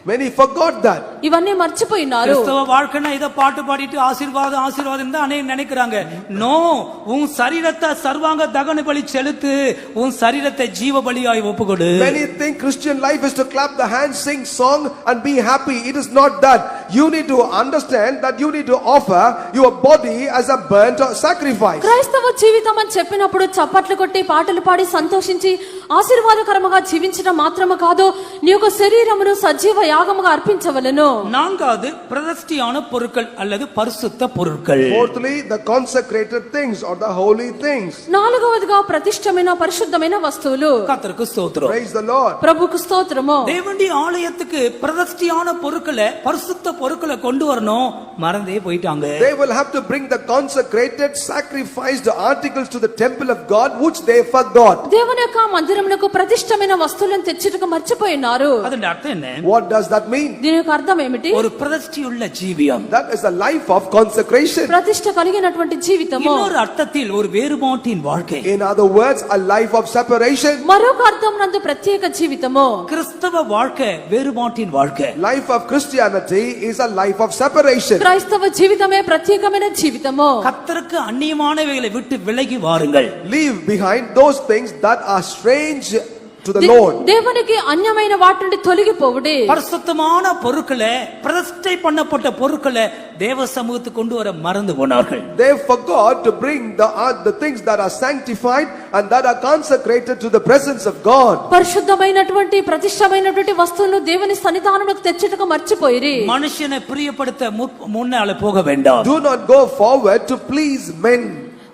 Many forgot that. ఇవన్నీ మర్చిపోయినారు. கிறிஸ்தவ வாழ்க்கைனா இத பாட்டு பாடிட்டு ஆசீர்வாதம் தான் அநேகர் நினைக்கிறாங்க. நோ, உன் சரீரத்தை சர்வாங்க தகன பலி செலுத்து. உன் சரீரத்தை ஜீவ பலியாய் ஒப்புக்கொடு. Many think Christian life is to clap the hands, sing song and be happy. It is not that. You need to understand that you need to offer your body as a burnt sacrifice. క్రైస్తవ జీవితం అని చెప్పినప్పుడు చప్పట్లు కొట్టి పాటలు పాడి సంతోషించి ఆశీర్వాదకరముగా జీవించడం మాత్రమే కాదు, నీ యొక్క శరీరమును సజీవ యాగముగా అర్పించవలెను. நான்காவது பிரதிஷ்டையான பொருட்கள் அல்லது பரிசுத்த பொருட்கள். Fourthly, the consecrated things or the holy things. నాలుగవదిగా ప్రతిష్టమైన పరిశుద్ధమైన వస్తువులు. கர்த்தருக்கு ஸ்தோத்திரம். Praise the Lord. ప్రభువుకు స్తోత్రము. தேவனுடைய ஆலயத்துக்கு பிரதிஷ்டையான பொருட்களை, பரிசுத்த பொருட்களை கொண்டு வரணும், மறந்தே போயிட்டாங்க. They will have to bring the consecrated, sacrificed articles to the temple of God, which they forgot. దేవుని యొక్క మందిరమునకు ప్రతిష్టమైన వస్తువులను తెచ్చుటకు మర్చిపోయినారు. அதன் அர்த்தம் என்ன? What does that mean? దీని యొక్క అర్థం ఏమిటి? ஒரு பிரதிஷ்டையுள்ள ஜீவியம். That is a life of consecration. ప్రతిష్ట కలిగినటువంటి జీవితము. இன்னொரு அர்த்தத்தில் ஒரு வேறுபாட்டின் வாழ்க்கை. In other words, a life of separation. మరొక అర్థం నందు ప్రత్యేక జీవితము. கிறிஸ்தவ வாழ்க்கை வேறுபாட்டின் வாழ்க்கை. Life of Christianity is a life of separation. క్రైస్తవ జీవితమే ప్రత్యేకమైన జీవితము. கர்த்தருக்கு அந்நியமானவைகளை விட்டு விலகி வாருங்கள். Leave behind those things that are strange to the Lord. దేవునికి అన్యమైన వాటి నుండి తొలగిపోవుడి. பரிசுத்தமான பொருட்களை, பிரதிஷ்டை பண்ணப்பட்ட பொருட்களை தேவ சமூகத்துக்கு கொண்டு வர மறந்து போனார்கள். They forgot to bring the things that are sanctified and that are consecrated to the presence of God. పరిశుద్ధమైనటువంటి ప్రతిష్టమైనటువంటి వస్తువులను దేవుని సన్నిధానంలోకి తెచ్చుటకు మర్చిపోయిరి. மனுஷனை பிரியப்படுத்த முன்னால போக வேண்டாம். Do not go forward to please men.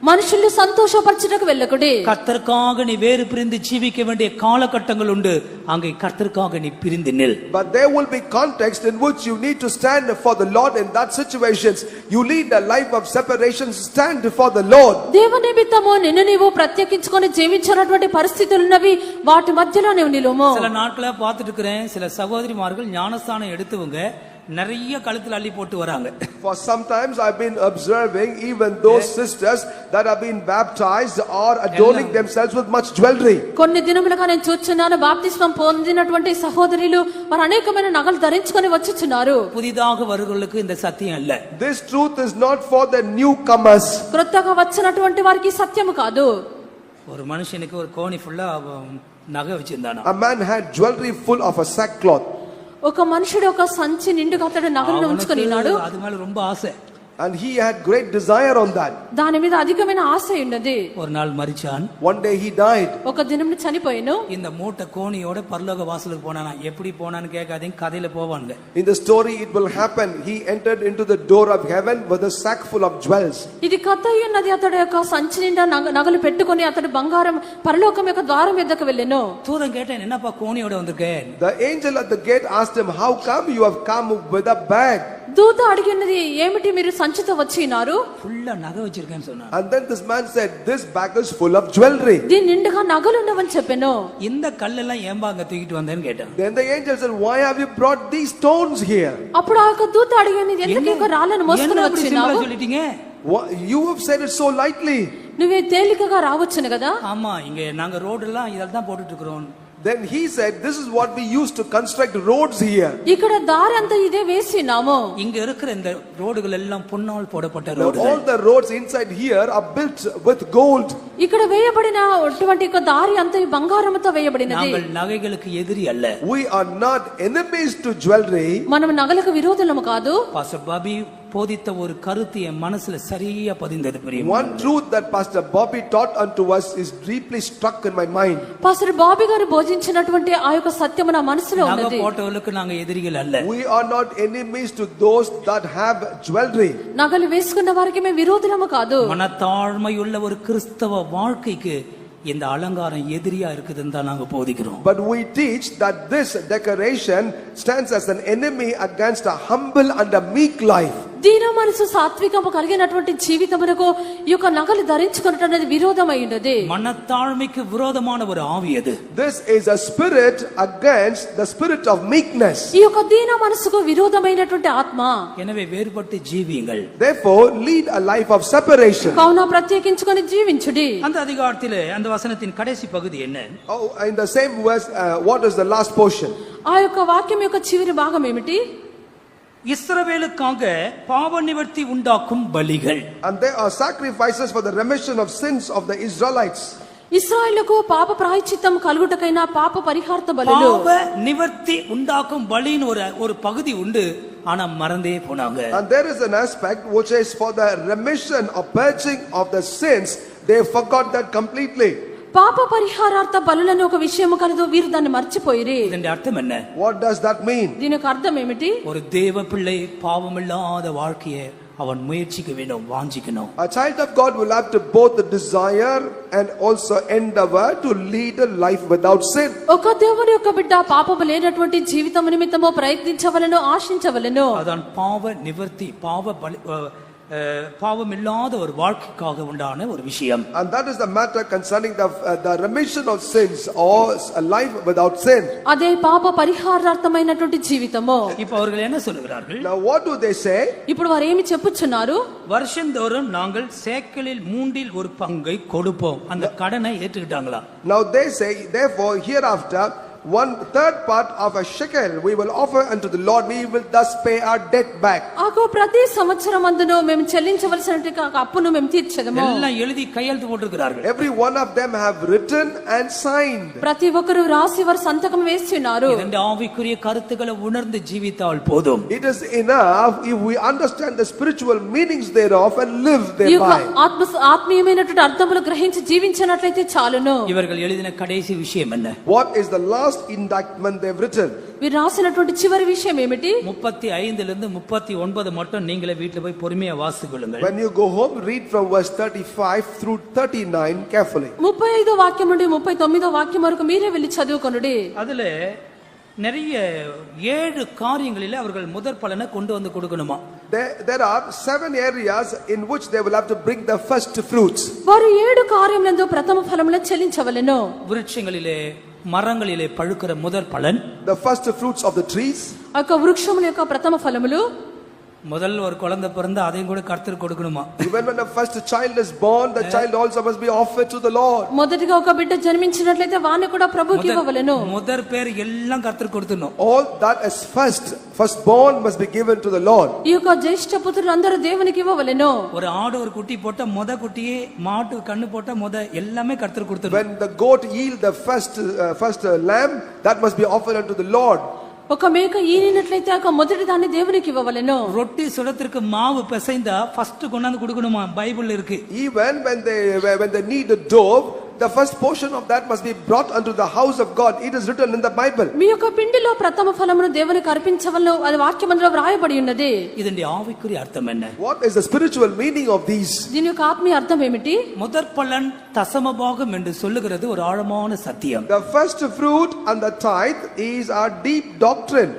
మనుషుల్ని సంతోషపరచుటకు వెళ్ళకుడి. கர்த்தருக்காக நீ வேறு பிரிந்து ஜீவிக்க வேண்டிய காலகட்டங்கள் உண்டு. அங்கே கர்த்தருக்காக நீ பிரிந்து நில். But there will be context in which you need to stand for the Lord. In that situations you lead a life of separation. Stand for the Lord. దేవుని నిమిత్తము నిన్ను నీవు ప్రత్యేకించుకొని జీవించినటువంటి పరిస్థితులు ఉన్నవి. వాటి మధ్యలో నీవు నిలుము. சில நாட்களா பார்த்துட்டு இருக்கிறேன், சில சகோதரிமார்கள் ஞானஸ்தானம் எடுத்தவங்க நிறைய கழுத்துல அள்ளி போட்டு வராங்க. For sometimes I've been observing even those sisters that have been baptized or adorning themselves with much jewelry. కొన్ని దినములుగా నేను చూస్తున్నాను, బాప్తిస్మం పొందినటువంటి సహోదరులు వారు అనేకమైన నగలు ధరించుకొని వచ్చుచున్నారు. புதிதாக வருகிறவர்களுக்கு இந்த சத்தியம் இல்ல. This truth is not for the newcomers. క్రొత్తగా వచ్చినటువంటి వారికి సత్యము కాదు. ஒரு மனுஷனுக்கு ஒரு கோணி ஃபுல்லா நகை வச்சிருந்தானா. A man had jewelry full of a sackcloth. ఒక మనుషుడు ఒక సంచి నిండుగా అతడు నగలను ఉంచుకొని ఉన్నాడు. அது மேல ரொம்ப ஆசை. And he had great desire on that. దాని మీద అధికమైన ఆశ ఉన్నది. ஒரு நாள் మరిచాன். One day he died. ఒక దినమున చనిపోయాను. இந்த மூட்டை கோணியோட பரலோக வாசலுக்கு போனானா. எப்படி போனான்னு கேட்காதீங்க, கதையில போவாங்க. In the story it will happen. He entered into the door of heaven with a sack full of jewels. ఇది కథ ఉన్నది. అతడు యొక్క సంచి నిండా నగలు పెట్టుకొని అతడు బంగారం పరలోకం యొక్క ద్వారం వద్దకు వెళ్ళెను. தூதன் கேட்டேன், என்னப்பா கோணியோட வந்திருக்கேன்? The angel at the gate asked him, how come you have come with a bag? దూత అడిగినది, ఏమిటి మీరు సంచితో వచ్చినారు? ஃபுல்லா நகை வச்சிருக்கேன்னு சொன்னான். And then this man said, this bag is full of jewelry. దీని నిండుగా నగలు ఉన్నవని చెప్పాను. இந்த கல்லெல்லாம் ஏன்பா அங்க தூக்கிட்டு வந்தேன்னு கேட்டான். Then the angel said, why have you brought these stones here? అప్పుడు ఆ యొక్క దూత అడిగినది, ఎందుకు ఈ రాళ్ళను మోసుకొని వచ్చినావు? சொல்லிட்டீங்க. You have said it so lightly. నువ్వే తేలికగా రావచ్చును కదా. ஆமா, இங்க நாங்க ரோடு எல்லாம் இதெல்லாம் தான் போட்டுட்டு இருக்கிறோம். Then he said, this is what we used to construct roads here. ఇక్కడ దారి అంతా ఇదే వేసినాము. இங்க இருக்கிற இந்த ரோடுகள் எல்லாம் பொன்னால் போடப்பட்ட Now, ரோடுகள். all the roads inside here are built with gold. ఇక్కడ వేయబడిన అటువంటి ఒక దారి అంతా బంగారంతో వేయబడినది. நாங்கள் நகைகளுக்கு எதிரி அல்ல. We are not enemies to jewelry. మనం నగలకు విరోధులము కాదు. பாஸ்டர் பாபி போதித்த ஒரு கருத்து என் மனசுல சரியா பதிந்தது. One truth that Pastor Bobby taught unto us is deeply struck in my mind. Pastor Bobby గారు బోధించినటువంటి ఆ యొక్క సత్యము నా మనసులో நகை ఉన్నది. போட்டவர்களுக்கு நாங்க எதிரிகள் அல்ல. We are not enemies to those that have jewelry. నగలు వేసుకున్న వారికి మేము విరోధులము కాదు. மனத்தாழ்மையுள்ள ஒரு கிறிஸ்தவ வாழ்க்கைக்கு இந்த அலங்காரம் எதிரியா இருக்குதுன்னு தான் நாங்க போதிக்கிறோம். But we teach that this decoration stands as an enemy against a humble and a meek life. దీన మనసు సాత్వికము కలిగినటువంటి జీవితమునకు ఈ యొక్క నగలు ధరించుకొనుట అనేది విరోధమై ఉన్నది. மனத்தாழ்மைக்கு விரோதமான ஒரு ஆவி அது. This is a spirit against the spirit of meekness. ఈ యొక్క దీన మనసుకు విరోధమైనటువంటి ఆత్మ. எனவே வேறுபட்டு ஜீவியுங்கள். Therefore lead a life of separation. కావున ప్రత్యేకించుకొని జీవించుడి. அந்த அதிகாரத்திலே அந்த வசனத்தின் கடைசி பகுதி என்ன? Oh, in the same verse, what is the last portion? ఆ యొక్క వాక్యం యొక్క చివరి భాగం ఏమిటి? இஸ்ரவேலுக்காக பாவ நிவர்த்தி உண்டாக்கும் பலிகள். And there are sacrifices for the remission of sins of the Israelites. ఇశ్రాయేలుకు పాప ప్రాయశ్చిత్తం కలుగుటకైనా పాప పరిహార్థ బలులు. பாவ நிவர்த்தி உண்டாக்கும் பலியின் ஒரு பகுதி உண்டு, ஆனா மறந்தே போனாங்க. And there is an aspect which is for the remission or purging of the sins. They forgot that completely. పాప పరిహారార్థ బలులను ఒక విషయము కలదు, వీరు దాన్ని మర్చిపోయిరి. இதன் அர்த்தம் என்ன? What does that mean? దీని యొక్క అర్థం ఏమిటి? ஒரு தேவ பிள்ளை பாவமில்லாத வாழ்க்கையை அவன் முயற்சிக்க வேண்டும், வாஞ்சிக்கணும். A child of God will have to both desire and also endeavor to lead a life without sin. ఒక దేవుని యొక్క బిడ్డ పాపము లేనటువంటి జీవితం నిమిత్తము ప్రయత్నించవలెను, ఆశించవలెను. அதான் பாவ நிவர்த்தி, பாவ பாவம் இல்லாத ஒரு வாழ்க்கைக்காக உண்டான ஒரு விஷயம். And that is the matter concerning the remission of sins or a life without sin. అదే పాప పరిహారార్థమైనటువంటి జీవితము. இப்ப அவர்கள் என்ன சொல்லுகிறார்கள்? Now what do they say? ఇప్పుడు వారు ఏమి చెప్పుచున్నారు? வருஷந்தோறும் நாங்கள் சேக்கலில் 1/3 கொடுப்போம். அந்த கடனை ஏற்றுக்கிட்டாங்களா? Now they say, therefore hereafter 1/3 part of a shekel we will offer unto the Lord, we will thus pay our debt back. ఆకు ప్రతి సంవత్సరమందును మేము చెల్లించవలసినటువంటి అప్పును మేము తీర్చెదము. எல்லாம் எழுதி கையெழுத்து போட்டிருக்கிறார்கள். Every one of them have written and signed. ప్రతి ఒక్కరు రాసి వారు సంతకం వేసి ఉన్నారు. இந்த ஆவிக்குரிய கருத்துக்களை உணர்ந்து ஜீவித்தால் போதும். It is enough if we understand the spiritual meanings thereof and live ఈ యొక్క thereby. ఆత్మీయమైనటువంటి అర్థములు గ్రహించి జీవించినట్లయితే చాలును. இவர்கள் எழுதின கடைசி விஷயம் என்ன? What is the last indictment they've written? వీరు రాసినటువంటి చివరి విషయం ఏమిటి? 35 39 மட்டும் நீங்களே வீட்டுல போய் பொறுமையா வாசிக்கொள்ளுங்கள். When you go home, read from verse 35 through 39 carefully. 35వ వాక్యం నుండి 39వ వాక్యం వరకు మీరే వెళ్ళి చదువుకొనుడి. அதுல நிறைய 7 காரியங்களிலே அவர்கள் முதற் பலனை கொண்டு வந்து கொடுக்கணுமா? There are 7 areas in which they will have to bring the first fruits. వారు 7 కార్యములందు ప్రథమ ఫలములను చెల్లించవలెను. விருட்சங்களிலே மரங்களிலே பழுக்கிற முதற் பலன், The first fruits of the trees. ఆ యొక్క వృక్షముల యొక్క ప్రథమ ఫలములు. முதல்ல ஒரு குழந்தை பிறந்தா அதையும் கூட கர்த்தர் கொடுக்கணுமா? Even when the first child is born, the child also must be offered to the Lord. మొదటిగా ఒక బిడ్డ జన్మించినట్లయితే వాని కూడా ప్రభువుకి ఇవ్వవలెను. முதற் பேர் எல்லாம் கர்த்தர் கொடுத்துடணும். All that is firstborn must be given to the Lord. ఈ యొక్క జ్యేష్ఠ పుత్రులు అందరూ దేవునికి ఇవ్వవలెను. ஒரு ஆடு ஒரு குட்டி போட்ட முத குட்டியே, மாட்டு கண்ணு போட்ட முத எல்லாமே கர்த்தர் கொடுத்துடணும். When the goat yield the first lamb, that must be offered unto the Lord. ఒక మేక ఈనినట్లయితే ఆ మొదటి దాన్ని దేవునికి ఇవ్వవలెను. ரொட்டி சுடத்திற்கு மாவு பிசைந்தா ஃபர்ஸ்ட் கொண்டாந்து கொடுக்கணுமா? பைபிள்ல இருக்கு. Even when they need a dough, the first portion of that must be brought unto the house of God. It is written in the Bible. మీ యొక్క పిండిలో ప్రథమ ఫలమును దేవునికి అర్పించవలెను. అది వాక్యమందులో వ్రాయబడి ఉన్నది. இதனுடைய ஆவிக்குரிய அர்த்தம் என்ன? What is the spiritual meaning of these? దీని యొక్క ఆత్మీయ అర్థం ఏమిటి? முதற் பலன் தசமபாகம் என்று சொல்லுகிறது ஒரு ஆழமான சத்தியம். The first fruit and the tithe is our deep doctrine.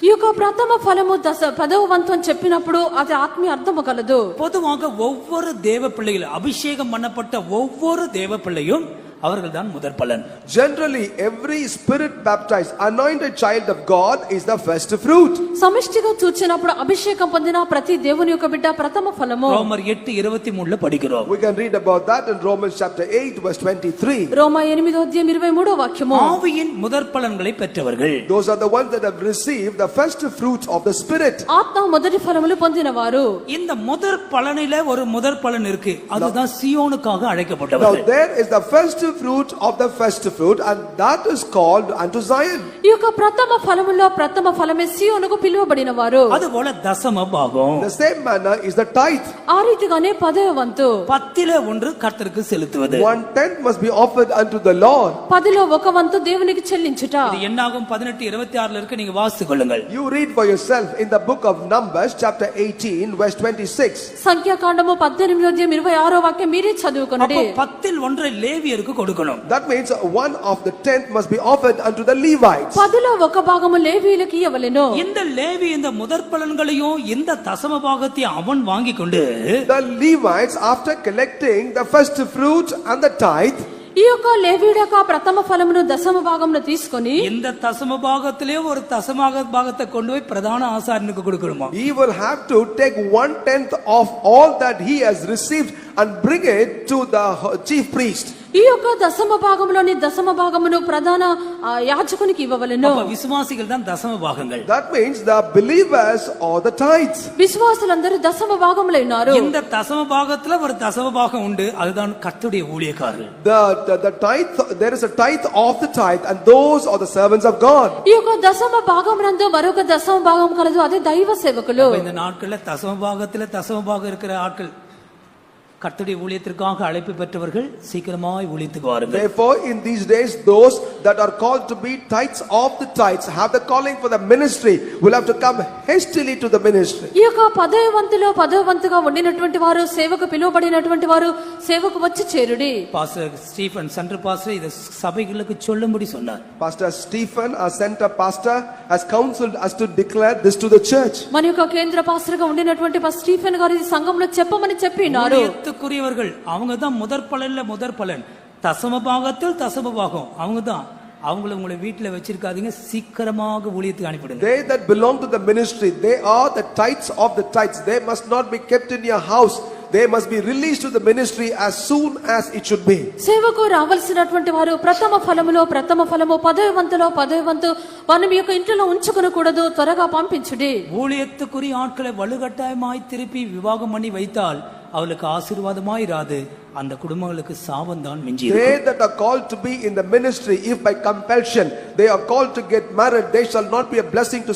ఈ యొక్క ప్రథమ ఫలము 10వ వంతు అని చెప్పినప్పుడు అది ఆత్మీయ అర్థము కలదు. பொதுவாக ஒவ்வொரு தேவ பிள்ளைகளும் அபிஷேகம் பண்ணப்பட்ட ஒவ்வொரு தேவ பிள்ளையும் அவர்கள் தான் முதற் பலன். Generally, every spirit baptized, anointed child of God is the first fruit. సమిష్టిగా చూచినప్పుడు అభిషేకం పొందిన ప్రతి దేవుని యొక్క బిడ్డ ప్రథమ ఫలము. ரோமர் 8:23 படிக்கிறோம். We can read about that in Romans chapter 8 verse 23. రోమా 8:23 వాక్యము. ஆவியின் முதற் பலன்களை பெற்றவர்கள், Those are the ones that have received the first fruits of the Spirit. ఆత్మ మొదటి ఫలములు పొందినవారు. இந்த முதற் பலனிலே ஒரு முதற் பலன் இருக்கு. அதுதான் சியோனுக்காக Now அழைக்கப்பட்டவர்கள். there is the first fruit of the first fruit, and that is called unto Zion. ఈ యొక్క ప్రథమ ఫలములో ప్రథమ ఫలమే సియోనుకు పిలువబడిన వారు. அதுபோல தசம பாகம், The same manner is the tithe. ఆ రీతిగానే 10వ వంతు. 10லே 1 கர்த்தருக்கு செலுத்துவது. 1/10 must be offered unto the Lord. 10లో 1 వంతు దేవునికి చెల్లించుట. இது என்னாகும் 18:26 இருக்கு, நீங்க வாசித்துக் கொள்ளுங்கள். You read for yourself in the book of Numbers chapter 18 verse 26. సంఖ్యాకాండము 18:26 వాక్యం మీరే చదువుకొనండి. அப்ப 10ல் 1 லேவியருக்கு கொடுக்கணும். That means 1 of the 10th must be offered unto the Levites. 10లో 1 భాగము లేవీయులకు ఇవ్వవలెను. இந்த லேவி இந்த முதற் பலன்களையும் இந்த தசம பாகத்தை அவன் வாங்கி கொண்டு The Levites, after collecting the first fruit and the tithe, ఈ యొక్క లేవీయుడు యొక్క ప్రథమ ఫలమును దశమ భాగమును తీసుకొని இந்த தசம பாகத்திலே ஒரு தசமாக பாகத்தை கொண்டு போய் பிரதான ஆசாரியனுக்கு கொடுக்கணுமா? he will have to take 1/10 of all that he has received and bring it to the chief priest. ఈ యొక్క దశమ భాగములోని దశమ భాగమును ప్రధాన యాజకునికి ఇవ్వవలెను. அப்ப விசுவாசிகள் தான் தசம பாகங்கள். That means the believers or the tithes. విశ్వాసులందరూ దశమ భాగములో ఉన్నారు. இந்த தசம பாகத்துல ஒரு தசம பாகம் உண்டு, அதுதான் கர்த்தருடைய ஊழியக்காரர்கள். The tithe, there is a tithe of the tithe, and those are the servants of God. ఈ యొక్క దశమ భాగమునందు మరొక దశమ భాగం కలదు, అదే దైవ సేవకులు. இந்த நாட்கள்ல தசம பாகத்துல தசம பாகம் இருக்கிற ஆட்கள் கர்த்தருடைய ஊழியத்திற்காக அழைப்பு பெற்றவர்கள் சீக்கிரமாய் ஊழியத்துக்கு வாருங்கள். Therefore, in these days, those that are called to be tithes of the tithes, have the calling for the ministry, will have to come hastily to the ministry. ఈ యొక్క 10వ వంతులో 10వ వంతుగా ఉండినటువంటి వారు సేవకు పిలువబడినటువంటి వారు సేవకు వచ్చి చేరుడి. பாஸ்டர் ஸ்டீஃபன் சென்டர் பாஸ்டர் இதை சபைகளுக்கு சொல்லும்படி சொன்னார். Pastor Stephen, our center pastor, has counseled us to declare this to the church. మన యొక్క కేంద్ర పాస్టర్గా ఉండినటువంటి పాస్టర్ స్టీఫెన్ గారు ఇది సంఘంలో చెప్పమని చెప్పినారు. ஊழியத்துக்குரியவர்கள் அவங்க தான் முதற் பலன் தசம பாகத்தில் தசம பாகம் அவங்க தான். அவங்கள உங்களை வீட்டுல வச்சிருக்காதீங்க, சீக்கிரமாக ஊழியத்துக்கு அனுப்பிடுங்க. They that belong to the ministry, they are the tithes of the tithes. They must not be kept in your house. They must be released to the ministry as soon as it should be. సేవకు రావాల్సినటువంటి వారు ప్రథమ ఫలము పదవి వంతు వారిని మీ యొక్క ఇంట్లో ఉంచుకొనకూడదు, త్వరగా పంపించుడి. ஊழியத்துக்குரிய ஆட்களை வலுக்கட்டாயமாய் திருப்பி விவாகம் பண்ணி வைத்தால் அவளுக்கு ஆசீர்வாதமாயிராது, அந்த குடும்பங்களுக்கு சாபம் தான் மிஞ்சி இருக்கும். They that are called to be in the ministry, if by compulsion they are called to get married, they shall not be a blessing to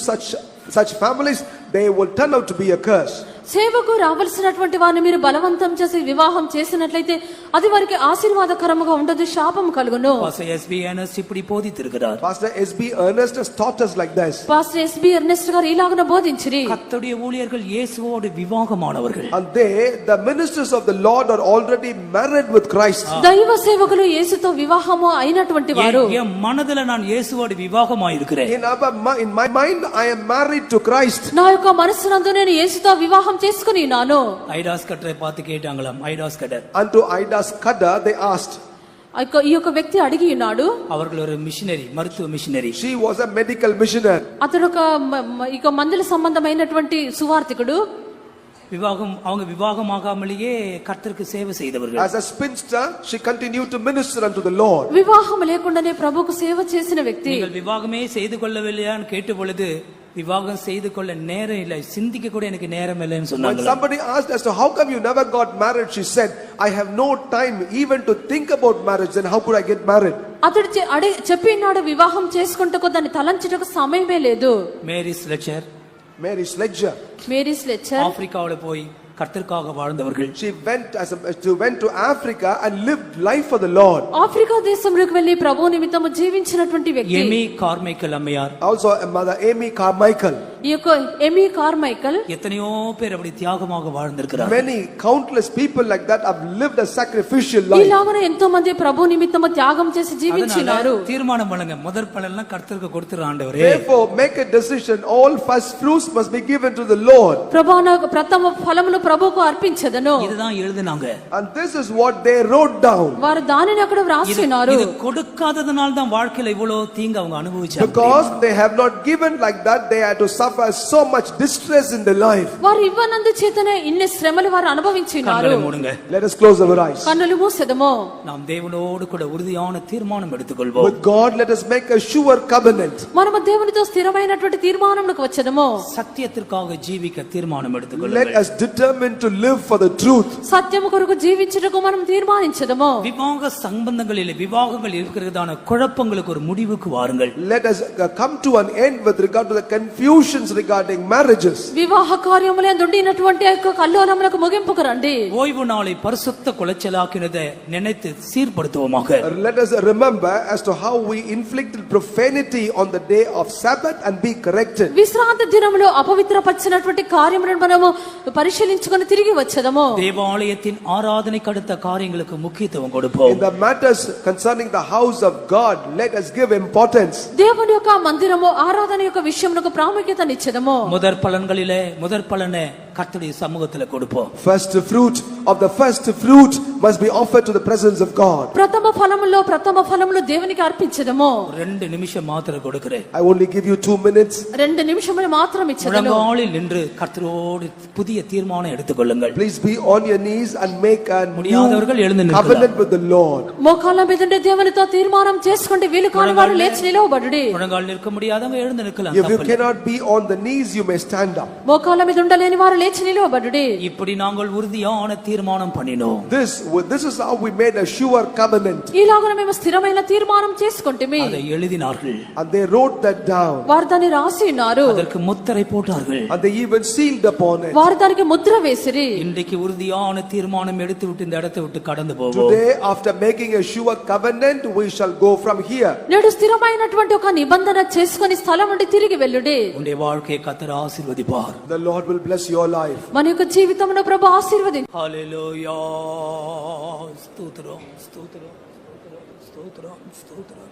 such families. They will turn out to be a curse. సేవకు రావాల్సినటువంటి వారిని మీరు బలవంతం చేసి వివాహం చేసినట్లయితే అది వారికి ఆశీర్వాదకరముగా ఉండదు, శాపం కలుగును. பாஸ்டர் எஸ்பி எர்னஸ்ட் இப்படி போதித்திருக்கிறார். Pastor SB Ernest has taught us like this. Pastor SB Ernest గారు ఇలాగన బోధించిరి. கர்த்தருடைய ஊழியர்கள் இயேசுவோடு விவாகமானவர்கள். And they, the ministers of the Lord, are already married with Christ. దైవ సేవకులు యేసుతో వివాహము అయినటువంటి వారు. என் மனதுல நான் இயேசுவோடு விவாகமாயிருக்கிறேன். In my mind I am married to Christ. నా యొక్క మనస్సునందు నేను యేసుతో వివాహం చేసుకుని ఉన్నాను. ஐடாஸ் கட்டரை பார்த்து கேட்டாங்களாம். ஐடாஸ் cutter Unto Idas Kada they asked. ఈ యొక్క వ్యక్తి అడిగి ఉన్నాడు. அவர்கள் ஒரு மிஷனரி, மருத்துவ missionary. She was a medical missionary. అతడు ఒక మందుల సంబంధమైనటువంటి సువార్థికుడు. அவங்க விவாகமாகாமலேயே கர்த்தருக்கு சேவை செய்தவர்கள். As a spinster she continued to minister unto the Lord. వివాహం లేకుండానే ప్రభువుకు సేవ చేసిన వ్యక్తి. நீங்கள் விவாகமே செய்து கொள்ளவில்லையான்னு கேட்ட பொழுது விவாகம் செய்து கொள்ள நேரம் இல்லை, சிந்திக்க கூட எனக்கு நேரம் இல்லைன்னு சொன்னாங்க. When somebody asked as to how come you never got married, she said, I have no time even to think about marriage, then how could I get married? అతడు చెప్పినాడు వివాహం చేసుకుంటకు దాన్ని తలంచుటకు సమయమే లేదు. மேரி ஸ்லெச்சர் ஆப்பிரிக்காவுல போய் கர்த்தருக்காக வாழ்ந்தவர்கள். She went to Africa and lived life for the Lord. Africa దేశంలోకి వెళ్లి ప్రభువు నిమిత్తము జీవించినటువంటి వ్యక్తి. ఎమీ Carmichael అమ్మయార్. Also mother Amy Carmichael. ఈ యొక్క ఎమీ కార్మైకల్ எத்தனையோ பேர் அப்படி தியாகமாக வாழ்ந்திருக்கிறார்கள். Many countless people like that have lived a sacrificial life. ఇలాగనే ఎంతో మంది ప్రభు నిమిత్తము త్యాగం చేసి జీవించినారు. తీర్మానం பண்ணுங்க, முதற் பலன்லாம் கர்த்தருக்கு கொடுத்துற ஆண்டவரே. Therefore make a decision, all first fruits must be given to the Lord. ప్రభువా నాకు ప్రథమ ఫలమును ప్రభువుకు అర్పించెదను. இதுதான் எழுதுனாங்க. And this is what they wrote down. వారు దానిని అక్కడ వ్రాసినారు. ఇది கொடுக்காததனால தான் வாழ்க்கையில இவ்வளவு தீங்கு அவங்க அனுபவிச்சாங்க. Because they have not given like that, they had to suffer so much distress in their life. వారు ఇవ్వనందు చేతనే ఇన్ని శ్రమలు వారు అనుభవించినారు. Let us close our eyes. కన్నులు మూసెదము. நாம் தேவனோடு கூட உறுதியான தீர்மானம் எடுத்துக்கொள்வோம். With God let us make a sure covenant. మనము దేవునితో స్థిరమైనటువంటి తీర్మానములకు వచ్చెదము. సత్యத்திற்காக జీవిక తీర్మానం எடுத்துக்கொள்ளுங்கள். Let us determine to live for the truth. సత్యము కొరకు జీవించుటకు మనం తీర్మానించదము. వివాహ సంబంధங்களில் వివాహங்கள் இருக்கிறதான குழப்பங்களுக்கு ஒரு முடிவுக்கு வாருங்கள். Let us come to an end with regard to the confusions regarding marriages. వివాహ కార్యములందు ఉండినటువంటి యొక్క కల్లోలములకు ముగింపుకు రండి. ఓய்வு நாளை பரிசுத்த குலைச்சலாக்கினதை நினைத்து சீர்படுத்துவோமாக. Let us remember as to how we inflicted profanity on the day of Sabbath and be corrected. విశ్రాంతి దినములో అపవిత్రపరిచినటువంటి కార్యములను మనము పరిశీలించుకొని తిరిగి వచ్చేదము. దేవాలయத்தின் ஆராதனைக்கு அடுத்த காரியங்களுக்கு முக்கியத்துவம் கொடுப்போம். In the matters concerning the house of God, let us give importance. దేవుని యొక్క మందిరము ఆరాధన యొక్క విషయమునకు ప్రాముఖ్యతనిచ్చెదము. முதற் பலன்களிலே முதற் பலனை கர்த்தருடைய சமூகத்தில் கொடுப்போம். First fruit of the first fruit must be offered to the presence of God. ప్రథమ ఫలములు దేవునికి అర్పించెదము. 2 நிமிஷம் மாத்திரம் கொடுக்கிறேன். I only give you 2 minutes. 2 నిమిషములు మాత్రం ఇచ్చెదను. முழங்காலில் நின்று கர்த்தரோடு புதிய தீர்மானம் எடுத்துக்கொள்ளுங்கள். Please be on your knees and make a முடியாதவர்கள் எழுந்து new நிற்கலாம். covenant with the Lord. మోకాళ్ళ మీద ఉండే దేవునితో తీర్మానం చేసుకుంటే వీలు కాని వారు లేచి నిలవబడుడి. முழங்கால் நிற்க முடியாதவங்க எழுந்து நிற்கலாம். If you cannot be on the knees, you may stand up. మోకాళ్ళ మీద ఉండలేని వారు లేచి నిలవబడుడి. இப்படி நாங்கள் உறுதியான தீர்மானம் பண்ணினோம். This is how we made a sure covenant. ఇలాగనే మేము స్థిరమైన తీర్మానం చేసుకుంటేమి. அதை எழுதினார்கள். And they wrote that down. వారు దాన్ని రాసి ఉన్నారు. அதற்கு முத்திரை போட்டார்கள். And they even sealed upon it. వారు దానికి ముద్ర వేసిరి. இன்றைக்கு உறுதியான தீர்மானம் எடுத்து விட்டு இந்த இடத்தை விட்டு கடந்து போவோம். Today after making a sure covenant, we shall go from here. నేడు స్థిరమైనటువంటి ఒక నిబంధన చేసుకొని స్థలం నుండి తిరిగి వెళ్ళుడి. உங்களுடைய வாழ்க்கையை கர்த்தர் ஆசீர்வதிப்பார். The Lord will bless your life. మన యొక్క జీవితమును ప్రభు ఆశీర్వదించు. హల్లెలూయా. స్తోత్రం స్తోత్రం స్తోత్రం స్తోత్రం.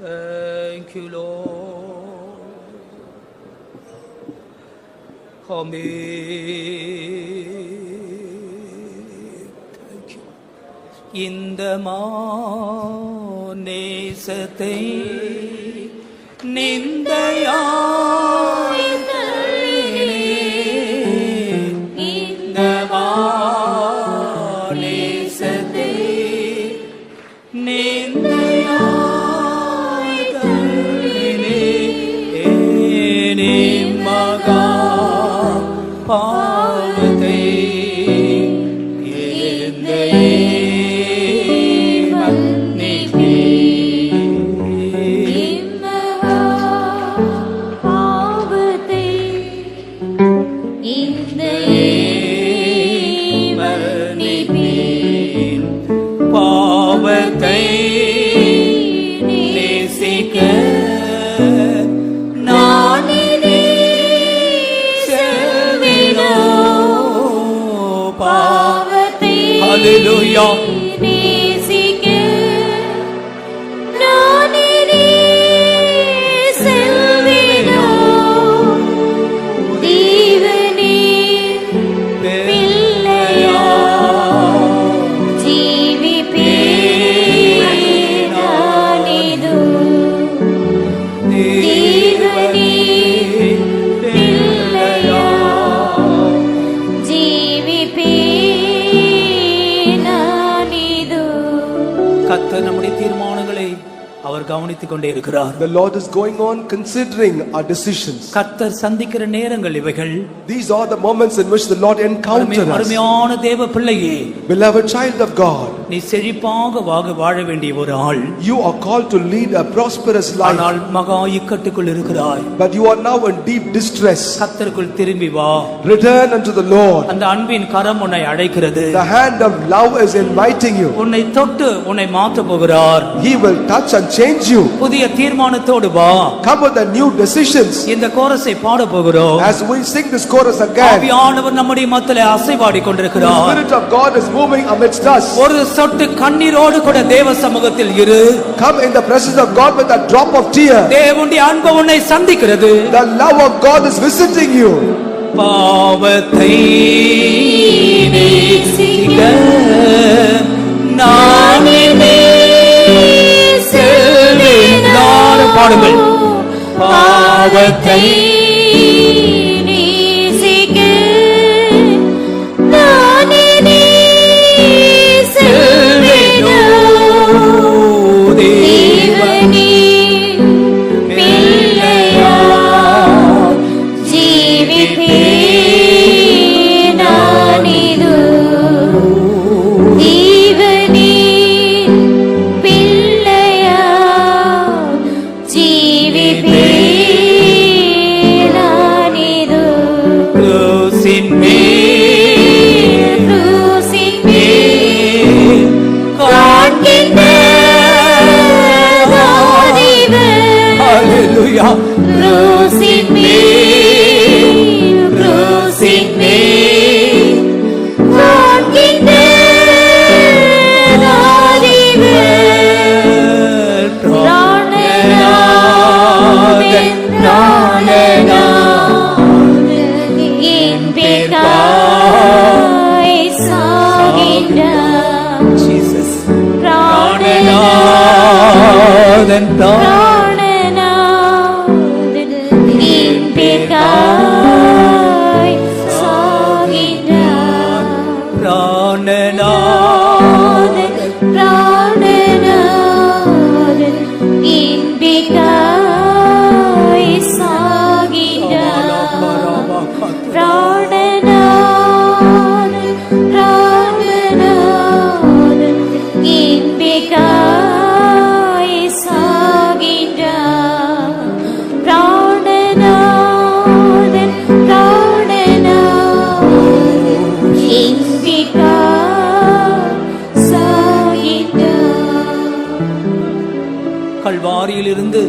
Thank you Lord. Thank you. இந்த நேசத்தை நிந்தையாய் தள்ளினேன். இந்த நேசத்தை நிந்தையாய் தள்ளினேன். மகா பாவத்தை பாவத்தை நேசிக்க நான் செல்வேனோ. பாவத்தை ஹல்லேலூயா கர்த்தர் நம்முடைய தீர்மானங்களை அவர் கவனித்துக் கொண்டே இருக்கிறார். The Lord is going on considering our decisions. கர்த்தர் சந்திக்கிற நேரங்கள் இவைகள். These are the moments in which the Lord encounters us. அருமையான தேவ பிள்ளையே, Beloved child of God, நீ செழிப்பாக வாழ வேண்டிய ஒரு ஆள். you are called to lead a prosperous life. ஆனால் மகா இக்கட்டுக்குள் இருக்கிறாய். But you are now in deep distress. கர்த்தருக்குள் திரும்பி வா. Return unto the Lord. அந்த அன்பின் கரம் உன்னை அழைக்கிறது. The hand of love is inviting you. உன்னை தொட்டு உன்னை மாற்ற போகிறார். He will touch and change you. புதிய தீர்மானத்தோடு வா. Come with the new decisions. இந்த கோரஸை பாட போகிறோம். As we sing this chorus again, ஆவியானவர் நம்முடைய மத்தியிலே அசைவாடி the கொண்டிருக்கிறார். Spirit of God is moving amidst us. ஒரு சொட்டு கண்ணீரோடு கூட தேவ சமூகத்தில் இரு. Come in the presence of God with a drop of tear. தேவனுடைய அன்பு உன்னை சந்திக்கிறது. The love of God is visiting you. பாவத்தை நேசிக்க நான் செல்வேன். எல்லாரும் பாடுங்கள். பாவத்தை நேசிக்க நான் செல்வேனோ. தேவனின் பிள்ளையாய் ஜீவிப்பேன் நானிது. தேவனின் பிள்ளையாய் ஜீவிப்பேன் நானிது. கிறிஸ்தின் மேல் கிறிஸ்தின் மேல் காண்கின்ற அறிவு. ஹல்லேலூயா. கிறிஸ்தின் மேல் கிறிஸ்தின் மேல் காண்கின்ற அறிவு. பிராணநாதன் பிராணநாதன் என் பேர்க்காய் சாகின்றார். Jesus. பிராணநாதன் பிராணநாதன் என் பேர்க்காய் சாகின்றார். பிராணநாதன் பிராணநாதன் என் பேர்க்காய் சாகின்றார். பிராணநாதன் பிராணநாதன் என் பேர்க்காய் சாகின்றார். பிராணநாதன் பிராணநாதன் என் பேர்க்காய் சாகின்றார். கல்வாரியிலிருந்து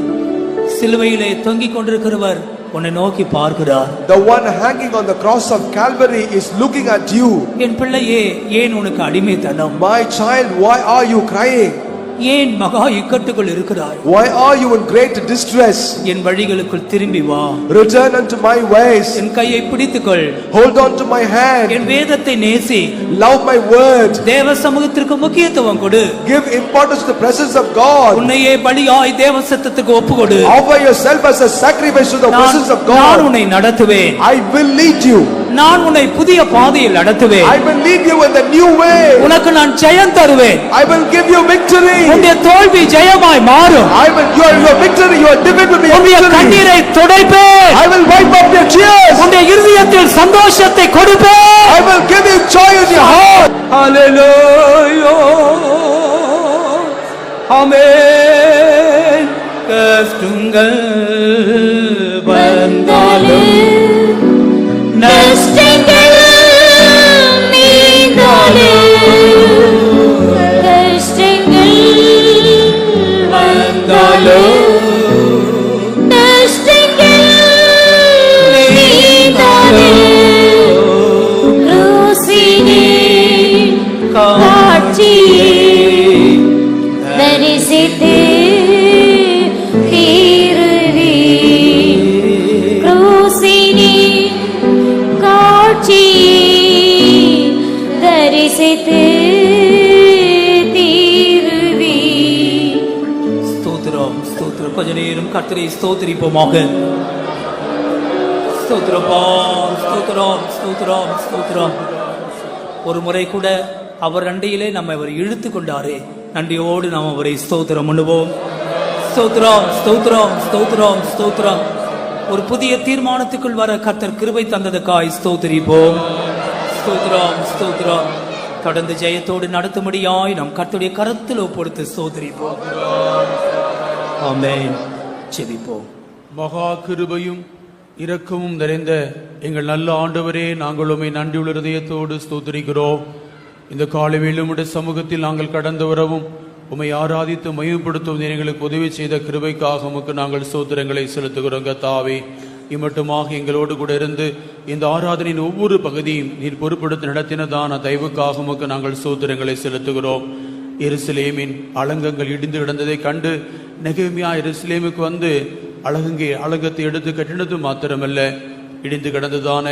சிலுவையிலே தொங்கிக் கொண்டிருக்கிறவர் உன்னை நோக்கி பார்க்கிறார். The one hanging on the cross of Calvary is looking at you. என் பிள்ளையே, ஏன் உனக்கு அடிமைத்தனம்? My child, why are you crying? ஏன் மகா இக்கட்டுகள் இருக்கிறாய்? Why are you in great distress? என் வழிகளுக்குள் திரும்பி வா. Return unto my ways. என் கையை பிடித்துக்கொள். Hold on to my hand. என் வேதத்தை நேசி. Love my word. தேவ சமூகத்திற்கு முக்கியத்துவம் கொடு. Give importance to the presence of God. உன்னையே பலியாய் தேவ சத்தத்துக்கு ஒப்புக்கொடு. Offer yourself as a sacrifice to the presence of God. நான் உன்னை நடத்துவேன். I will lead you. நான் உன்னை புதிய பாதையில் நடத்துவேன். I will lead you in the new way. உனக்கு நான் ஜெயம் தருவேன். I will give you victory. உன்னுடைய தோல்வி ஜெயமாய் மாறும். Your victory, your defeat will be a உன்னுடைய victory. கண்ணீரை துடைப்பேன். I will wipe up your tears. உன்னுடைய இருதயத்தில் சந்தோஷத்தை கொடுப்பேன். I will give you joy in your heart. ஹalleluya. ஆமென். கஷ்டங்கள் வந்தாலும் கஷ்டங்கள் நீங்காலும் கஷ்டங்கள் வந்தாலும் கஷ்டங்கள் நீங்காலும் ரோசினே காட்சியை தரிசித்து தீருவி ரோசினே தரிசித்து தீருவி. ஸ்தோத்திரம் ஸ்தோத்திரம். கொஞ்ச நேரம் கர்த்தரை ஸ்தோத்திரிப்போமாக. ஸ்தோத்திரப்பா, ஸ்தோத்திரம் ஸ்தோத்திரம் ஸ்தோத்திரம். ஒரு முறை கூட அவர் அண்டையிலே நம்ம அவர் இழுத்து கொண்டாரே, நன்றியோடு நாம் அவரை ஸ்தோத்திரம் பண்ணுவோம். ஸ்தோத்திரம் ஸ்தோத்திரம் ஸ்தோத்திரம் ஸ்தோத்திரம். ஒரு புதிய தீர்மானத்துக்குள் வர கர்த்தர் கிருபை தந்ததுக்காய் ஸ்தோத்திரிப்போம். ஸ்தோத்திரம் ஸ்தோத்திரம். தொடர்ந்து ஜெயத்தோடு நடத்தும்படியாய் நம் கர்த்தருடைய கரத்தில் ஒப்படுத்து ஸ்தோத்திரிப்போம். ஆமென். ஜெபிப்போம். மகா கிருபையும் இரக்கமும் நிறைந்த எங்கள் நல்ல ஆண்டவரே, நாங்கள் உம்மை நன்றியுள்ள இதயத்தோடு ஸ்தோத்திரிக்கிறோம். இந்த காலைவேளை உம்முடைய சமூகத்தில் நாங்கள் கடந்து வரவும் உம்மை ஆராதித்து மகிமைப்படுத்தும் எங்களுக்கு உதவி செய்த கிருபைக்காக உமக்கு நாங்கள் ஸ்தோத்திரங்களை செலுத்துகிறோம். கர்த்தாவே, இம்மட்டுமாக எங்களோடு கூட இருந்து இந்த ஆராதனையின் ஒவ்வொரு பகுதியும் நீர் பொறுப்படுத்தி நடத்தினதான தயவுக்காக உமக்கு நாங்கள் ஸ்தோத்திரங்களை செலுத்துகிறோம். எருசலேமின் அலங்கங்கள் இடிந்து கிடந்ததை கண்டு நெகேமியா எருசலேமுக்கு வந்து அலங்கத்தை எடுத்து கட்டினது மாத்திரமல்ல, இடிந்து கிடந்ததான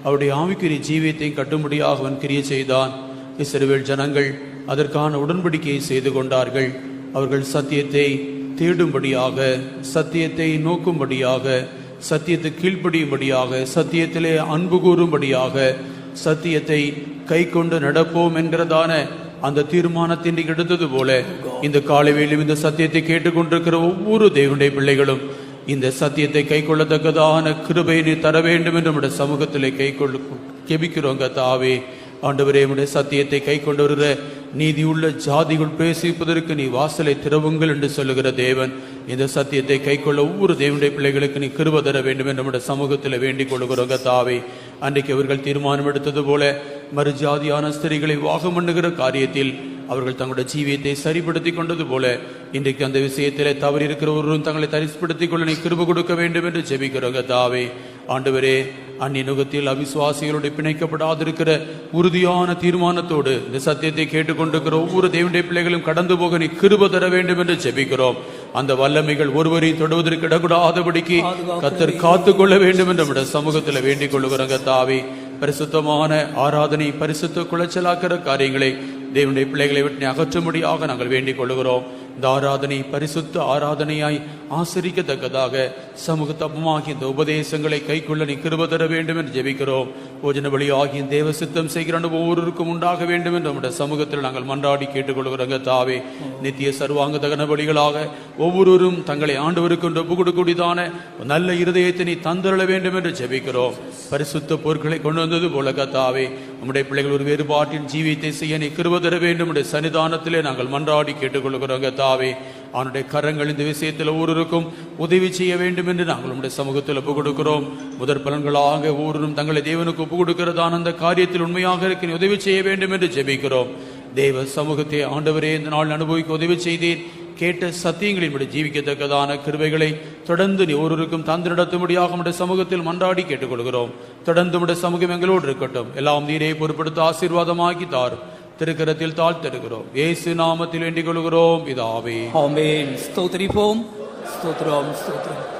அவருடைய ஆவிக்குரிய ஜீவியத்தை கட்டும்படியாக அவன் கிரியை செய்தான். இஸ்ரவேல் ஜனங்கள் அதற்கான உடன்படிக்கையை செய்து கொண்டார்கள். அவர்கள் சத்தியத்தை தேடும்படியாக, சத்தியத்தை நோக்கும்படியாக, சத்தியத்தை கீழ்ப்படியும்படியாக, சத்தியத்திலே அன்பு கூறும்படியாக, சத்தியத்தை கை கொண்டு நடப்போம் என்கிறதான அந்த தீர்மானத்தை எடுத்தது போல இந்த காலைவேளையும் இந்த சத்தியத்தை கேட்டுக்கொண்டிருக்கிற ஒவ்வொரு தேவனுடைய பிள்ளைகளும் இந்த சத்தியத்தை கை கொள்ளத்தக்கதான கிருபையை நீ தர வேண்டும் என்று நம்முடைய சமூகத்திலே கை கொள்ள கெபிக்கிறோங்க. தாவே ஆண்டவரே, நம்முடைய சத்தியத்தை கை கொண்டு வருகிற நீதியுள்ள ஜாதிகள் பேசிப்பதற்கு நீ வாசலை திறவுங்கள் என்று சொல்லுகிற தேவன், இந்த சத்தியத்தை கை கொள்ள ஒவ்வொரு தேவனுடைய பிள்ளைகளுக்கு நீ கிருபை தர வேண்டும் என்று நம்முடைய சமூகத்தில் வேண்டிக் கொள்கிறோங்க. தாவே, அன்றைக்கு அவர்கள் தீர்மானம் எடுத்தது போல மறுஜாதியான ஸ்திரீகளை வாகம் பண்ணுகிற காரியத்தில் அவர்கள் தங்களுடைய ஜீவியத்தை சரிப்படுத்தி கொண்டது போல இன்றைக்கு அந்த விஷயத்திலே தவறி இருக்கிற ஒருவரும் தங்களை தரிசுப்படுத்திக் கொள்ள நீ கிருபை கொடுக்க வேண்டும் என்று ஜெபிக்கிறோங்க. தாவே ஆண்டவரே, அந்நிய நுகத்தில் அவிசுவாசிகளுடைய பிணைக்கப்படாதிருக்கிற உறுதியான தீர்மானத்தோடு இந்த சத்தியத்தை கேட்டுக்கொண்டிருக்கிற ஒவ்வொரு தேவனுடைய பிள்ளைகளும் கடந்து போக நீ கிருபை தர வேண்டும் என்று ஜெபிக்கிறோம். அந்த வல்லமைகள் ஒருவரையும் தொடுவதற்கு இடக்கூடாதபடிக்கு கர்த்தர் காத்துக்கொள்ள வேண்டும் என்று நம்முடைய சமூகத்தில் வேண்டிக் கொள்ளுகிறோங்க. தாவே, பரிசுத்தமான ஆராதனை, பரிசுத்த குலைச்சலாக்கிற காரியங்களை தேவனுடைய பிள்ளைகளை விட்டு அகற்றும்படியாக நாங்கள் வேண்டிக் கொள்கிறோம். இந்த ஆராதனை பரிசுத்த ஆராதனையாய் ஆசரிக்கத்தக்கதாக சமூகத்தப்பமாகிய இந்த உபதேசங்களை கைக்கொள்ள நீ கிருபை தர வேண்டும் என்று ஜெபிக்கிறோம். போஜன பலி ஆகிய தேவ சித்தம் செய்கிற ஒவ்வொருவருக்கும் உண்டாக வேண்டும் என்று நம்முடைய சமூகத்தில் நாங்கள் மன்றாடி கேட்டுக்கொள்கிறோங்க. தாவே, நித்திய சர்வாங்க தகன பலிகளாக ஒவ்வொருவரும் தங்களை ஆண்டவருக்கு ஒப்பு கொடுக்கூடியதான நல்ல இருதயத்தை நீ தந்தருள வேண்டும் என்று ஜெபிக்கிறோம். பரிசுத்த பொருட்களை கொண்டு வந்தது போல கர்த்தாவே, நம்முடைய பிள்ளைகள் ஒரு வேறுபாட்டின் ஜீவியத்தை செய்ய நீ கிருபை தர வேண்டும் என்று சன்னிதானத்திலே நாங்கள் மன்றாடி கேட்டுக்கொள்கிறோங்க. தாவே, அவனுடைய கரங்கள் இந்த விஷயத்தில் ஒவ்வொருவருக்கும் உதவி செய்ய வேண்டும் என்று நாங்கள் நம்முடைய சமூகத்தில் ஒப்புக் கொடுக்கிறோம். முதற் பலன்களாக ஒவ்வொருவரும் தங்களை தேவனுக்கு ஒப்புக் கொடுக்கிறதான அந்த காரியத்தில் உண்மையாக இருக்க உதவி செய்ய வேண்டும் என்று ஜெபிக்கிறோம். தேவ சமூகத்தை ஆண்டவரே இந்த நாள் அனுபவிக்க உதவி செய்தேன். கேட்ட சத்தியங்களின்படி ஜீவிக்கத்தக்கதான கிருபைகளை தொடர்ந்து நீ ஒருவருக்கும் தந்து நடத்தும்படியாக நம்முடைய சமூகத்தில் மன்றாடி கேட்டுக்கொள்கிறோம். தொடர்ந்து நம்முடைய சமூகம் எங்களோடு இருக்கட்டும். எல்லாம் நீரே பொறுப்படுத்த ஆசீர்வாதமாக்கி தாரும். திருக்கரத்தில் தாழ்த்தெடுக்கிறோம். இயேசு நாமத்தில் வேண்டிக் கொள்கிறோம் பிதாவே. ஆமென். ஸ்தோத்திரிப்போம். ஸ்தோத்திரம் ஸ்தோத்திரம்.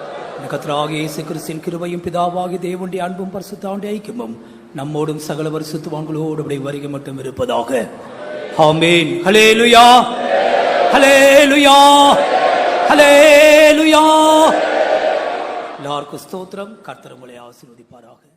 கர்த்தராகிய இயேசு கிறிஸ்துவின் கிருபையும் பிதாவாகிய தேவனுடைய அன்பும் பரிசுத்த ஐக்கியமும் நம்மோடும் சகல பரிசுத்தவான்களோடு அப்படியே வருகை மட்டும் இருப்பதாக. ஆமென். ஹல்லேலூயா, ஹல்லேலூயா, ஹல்லேலூயா. எல்லாருக்கும் ஸ்தோத்திரம். கர்த்தர் உங்களை ஆசீர்வதிப்பாராக.